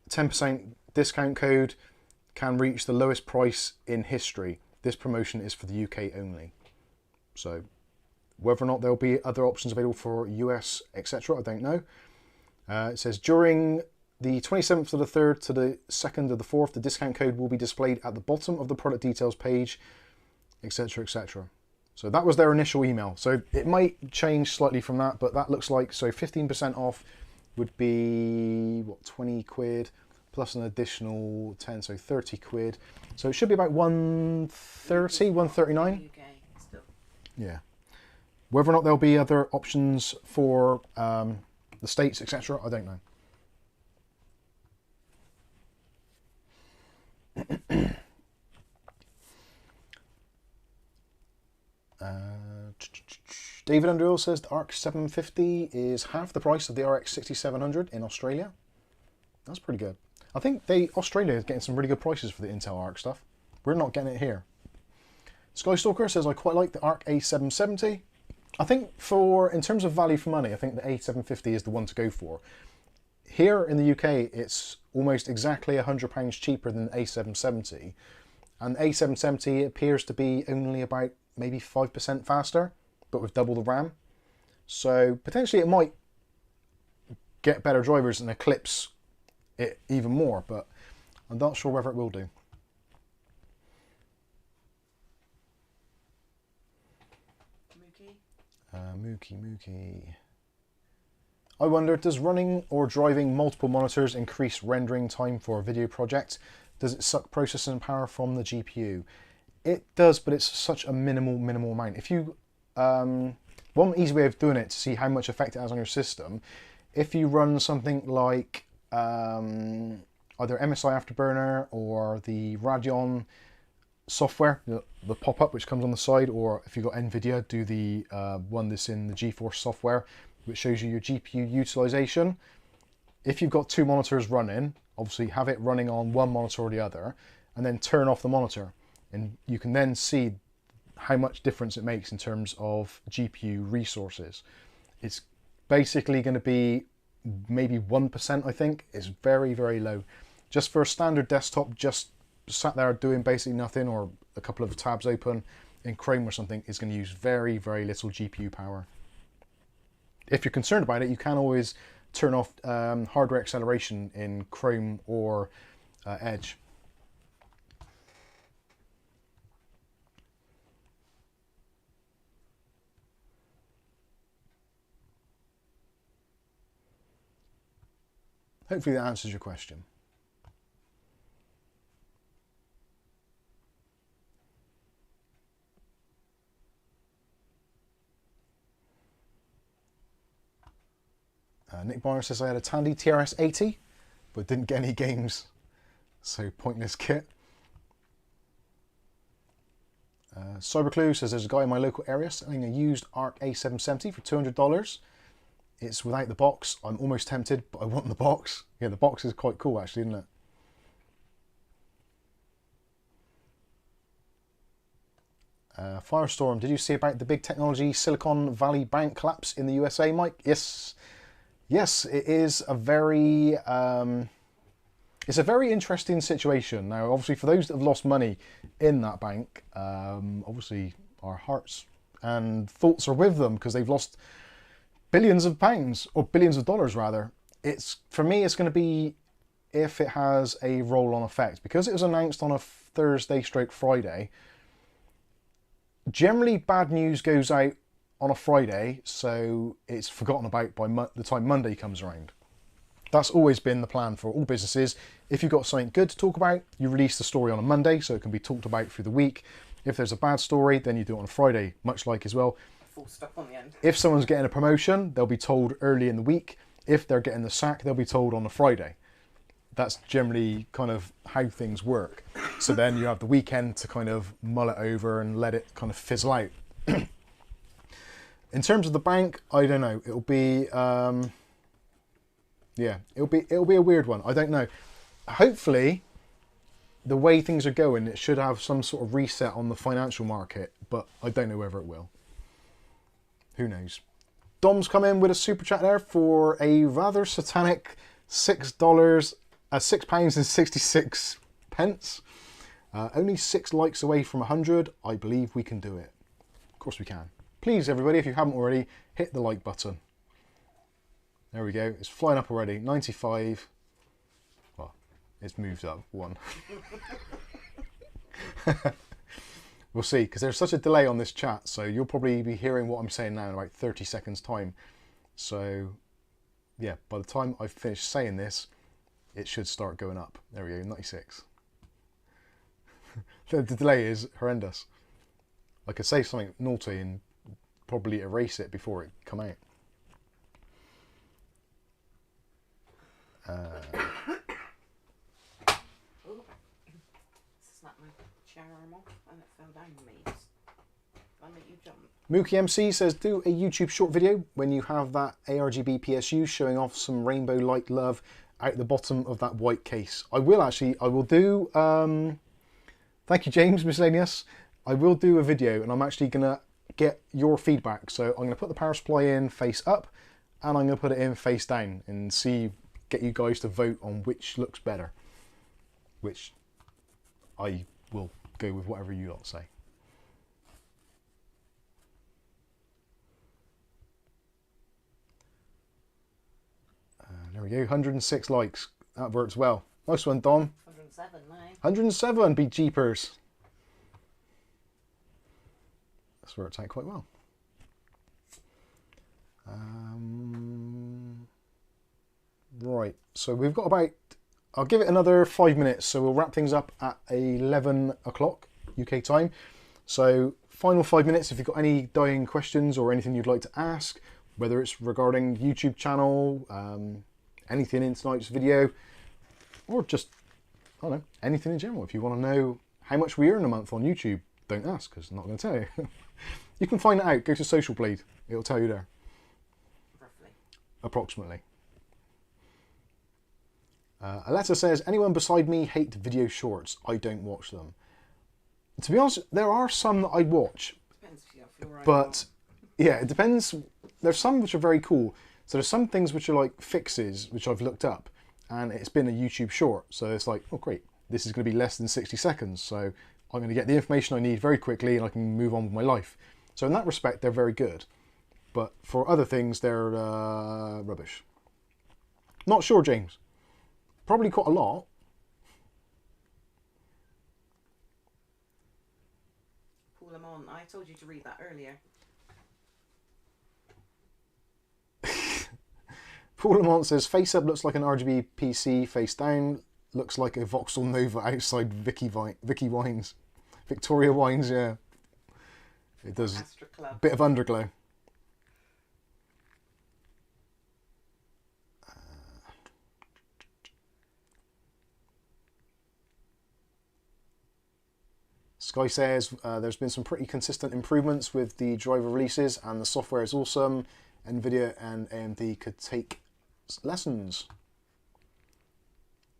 10% discount code, can reach the lowest price in history. This promotion is for the UK only. So whether or not there'll be other options available for US, etc., I don't know. It says during the 27th of the 3rd to the 2nd of the 4th, the discount code will be displayed at the bottom of the product details page, etc., etc. So that was their initial email. So it might change slightly from that, but that looks like, so 15% off would be, what, 20 quid, plus an additional 10, so 30 quid. So it should be about 130, 139. UK still. Yeah. Whether or not there'll be other options for the States, etc., I don't know. David Underhill says the ARC 750 is half the price of the RX 6700 in Australia. That's pretty good. I think Australia is getting some really good prices for the Intel ARC stuff. We're not getting it here. Skystalker says I quite like the ARC A770. I think in terms of value for money, I think the A750 is the one to go for. Here in the UK, it's almost exactly £100 cheaper than the A770. And the A770 appears to be only about maybe 5% faster, but with double the RAM. So potentially it might get better drivers and eclipse it even more, but I'm not sure whether it will do. Mookie. I wonder, does running or driving multiple monitors increase rendering time for a video project? Does it suck processing power from the GPU? It does, but it's such a minimal amount. If you, one easy way of doing it to see how much effect it has on your system, if you run something like either MSI Afterburner or the Radeon software, the pop-up which comes on the side, or if you've got NVIDIA, do the one that's in the GeForce software, which shows you your GPU utilization. If you've got two monitors running, obviously have it running on one monitor or the other, and then turn off the monitor. And you can then see how much difference it makes in terms of GPU resources. It's basically going to be maybe 1%, I think. It's very, very low. Just for a standard desktop, just sat there doing basically nothing, or a couple of tabs open in Chrome or something, is going to use very, very little GPU power. If you're concerned about it, you can always turn off hardware acceleration in Chrome or Edge. Hopefully that answers your question. Nick Barnes says I had a Tandy TRS-80, but didn't get any games, so pointless kit. Cyberclue says there's a guy in my local area selling a used ARC A770 for $200. It's without the box. I'm almost tempted, but I want the box. Yeah, the box is quite cool actually, isn't it? Firestorm, did you see about the big technology Silicon Valley Bank collapse in the USA, Mike? Yes. Yes, it is a very, it's a very interesting situation. Now, obviously, for those that have lost money in that bank, obviously our hearts and thoughts are with them because they've lost billions of pounds, or billions of dollars rather. it's, for me, it's going to be if it has a roll-on effect. Because it was announced on a Thursday/Friday, generally bad news goes out on a Friday, so it's forgotten about by the time Monday comes around. That's always been the plan for all businesses. If you've got something good to talk about, you release the story on a Monday, so it can be talked about through the week. If there's a bad story, then you do it on a Friday, much like as well. Full stop on the end. If someone's getting a promotion, they'll be told early in the week. If they're getting the sack, they'll be told on a Friday. That's generally kind of how things work. So then you have the weekend to kind of mull it over and let it kind of fizzle out. In terms of the bank, I don't know. It'll be, yeah, it'll be a weird one. I don't know. Hopefully, the way things are going, it should have some sort of reset on the financial market, but I don't know whether it will. Who knows? Dom's come in with a super chat there for a rather satanic £6, £6.66. Only 6 likes away from 100. I believe we can do it. Of course we can. Please, everybody, if you haven't already, hit the like button. There we go. It's flying up already. 95. Well, it's moved up 1. We'll see, because there's such a delay on this chat, so you'll probably be hearing what I'm saying now in about 30 seconds time. So, yeah, by the time I've finished saying this, it should start going up. There we go, 96. The delay is horrendous. I could say something naughty and probably erase it before it come out. Snapped my chair arm off and it fell down on me. I make you jump. Mookie MC says, do a YouTube short video when you have that ARGB PSU showing off some rainbow light love out the bottom of that white case. I will actually, I will do, thank you James, Miscellaneous. I will do a video and I'm actually going to get your feedback. So I'm going to put the power supply in face up and I'm going to put it in face down and get you guys to vote on which looks better. Which I will go with whatever you lot say. There we go, 106 likes. That works well. Nice one, Dom. 107 now. 107, be jeepers. That's worked out quite well. Right, so we've got about, I'll give it another 5 minutes, so we'll wrap things up at 11 o'clock UK time. So final 5 minutes, if you've got any dying questions or anything you'd like to ask, whether it's regarding YouTube channel, anything in tonight's video, or just, I don't know, anything in general. If you want to know how much we earn a month on YouTube, don't ask, because I'm not going to tell you. You can find it out, go to Social Blade, it'll tell you there. Roughly. Approximately. Aletta says, anyone beside me hate video shorts. I don't watch them. To be honest, there are some that I watch. Depends if you feel right. But, yeah, it depends. There's some which are very cool. So there's some things which are like fixes, which I've looked up. And it's been a YouTube short. So it's like, oh great, this is going to be less than 60 seconds. So I'm going to get the information I need very quickly and I can move on with my life. So in that respect, they're very good. But for other things, they're rubbish. Not sure, James. Probably quite a lot. Pull them on. I told you to read that earlier. Paul Lamont says, face up looks like an RGB PC, face down looks like a Vauxhall Nova outside Vicky Wines. Victoria Wines, yeah. It does Astra Club. a bit of underglow. Sky says there's been some pretty consistent improvements with the driver releases and the software is awesome. Nvidia and AMD could take lessons.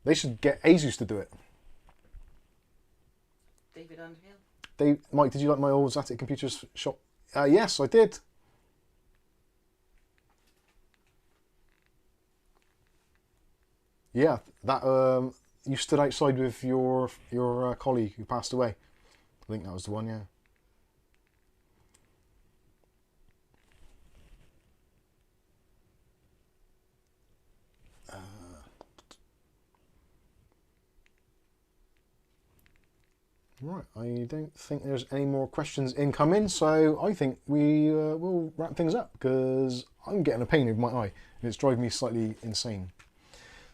They should get Asus to do it. David Underhill. Mike, did you like my old Zatic Computers shop? Yes, I did. Yeah, that you stood outside with your colleague who passed away. I think that was the one, yeah. Right, I don't think there's any more questions incoming, so I think we will wrap things up because I'm getting a pain over my eye and it's driving me slightly insane.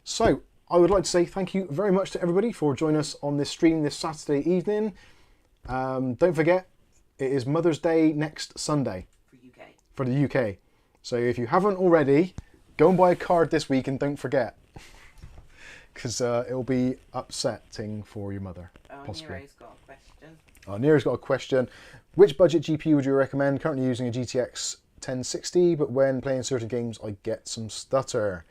So I would like to say thank you very much to everybody for joining us on this stream this Saturday evening. Don't forget, it is Mother's Day next Sunday. For the UK. So if you haven't already, go and buy a card this week and don't forget. Because it'll be upsetting for your mother. Possibly. Nero's got a question. Nero's got a question. Which budget GPU would you recommend? Currently using a GTX 1060, but when playing certain games, I get some stutter.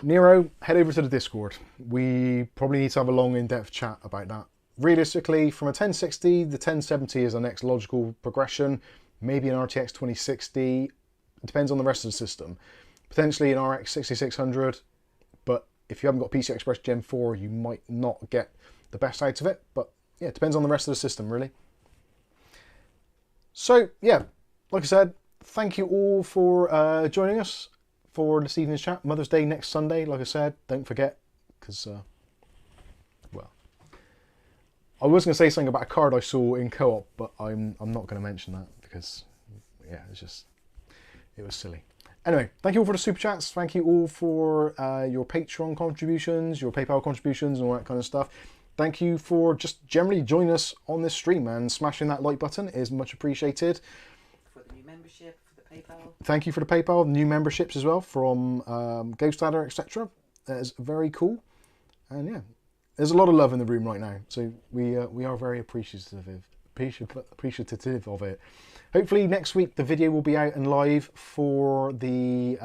Nero, head over to the Discord. We probably need to have a long, in-depth chat about that. Realistically, from a 1060, the 1070 is the next logical progression. Maybe an RTX 2060. It depends on the rest of the system. Potentially an RX 6600. But if you haven't got PCI Express Gen 4, you might not get the best out of it. But yeah, it depends on the rest of the system, really. So yeah, like I said, thank you all for joining us for this evening's chat. Mother's Day next Sunday, like I said. Don't forget, because, well, I was going to say something about a card I saw in co-op, but I'm not going to mention that because, yeah, it was silly. Anyway, thank you all for the super chats. Thank you all for your Patreon contributions, your PayPal contributions, and all that kind of stuff. Thank you for just generally joining us on this stream, and smashing that like button is much appreciated. For the new membership, for the PayPal. Thank you for the PayPal, new memberships as well from Ghost Adder, etc. That is very cool. And yeah, there's a lot of love in the room right now, so we are very appreciative of it. Hopefully next week the video will be out and live for the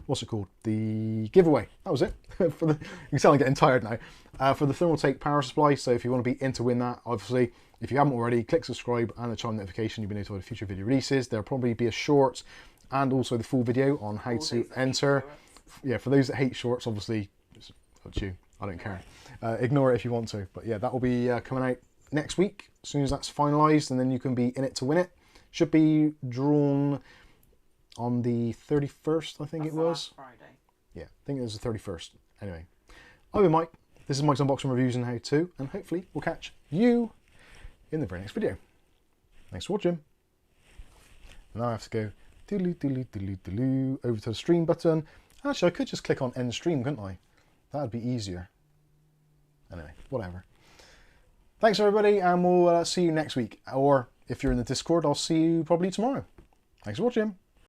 what's it called? The giveaway. That was it. For the, you can tell I'm getting tired now. For the Thermaltake power supply. So if you want to be in to win that, obviously, if you haven't already, click subscribe and the chime notification. You'll be notified of future video releases. There'll probably be a short and also the full video on how to enter. Yeah, for those that hate shorts, obviously, it's up to you. I don't care. Ignore it if you want to. But yeah, that will be coming out next week as soon as that's finalised, and then you can be in it to win it. Should be drawn on the 31st, I think it was. Friday. Yeah, I think it was the 31st. Anyway, I've been Mike. This is Mike's Unboxing Reviews and How To, and hopefully we'll catch you in the very next video. Thanks for watching. Now I have to go over to the stream button. Actually, I could just click on end stream, couldn't I? That would be easier. Anyway, whatever. Thanks everybody, and we'll see you next week. Or if you're in the Discord, I'll see you probably tomorrow. Thanks for watching.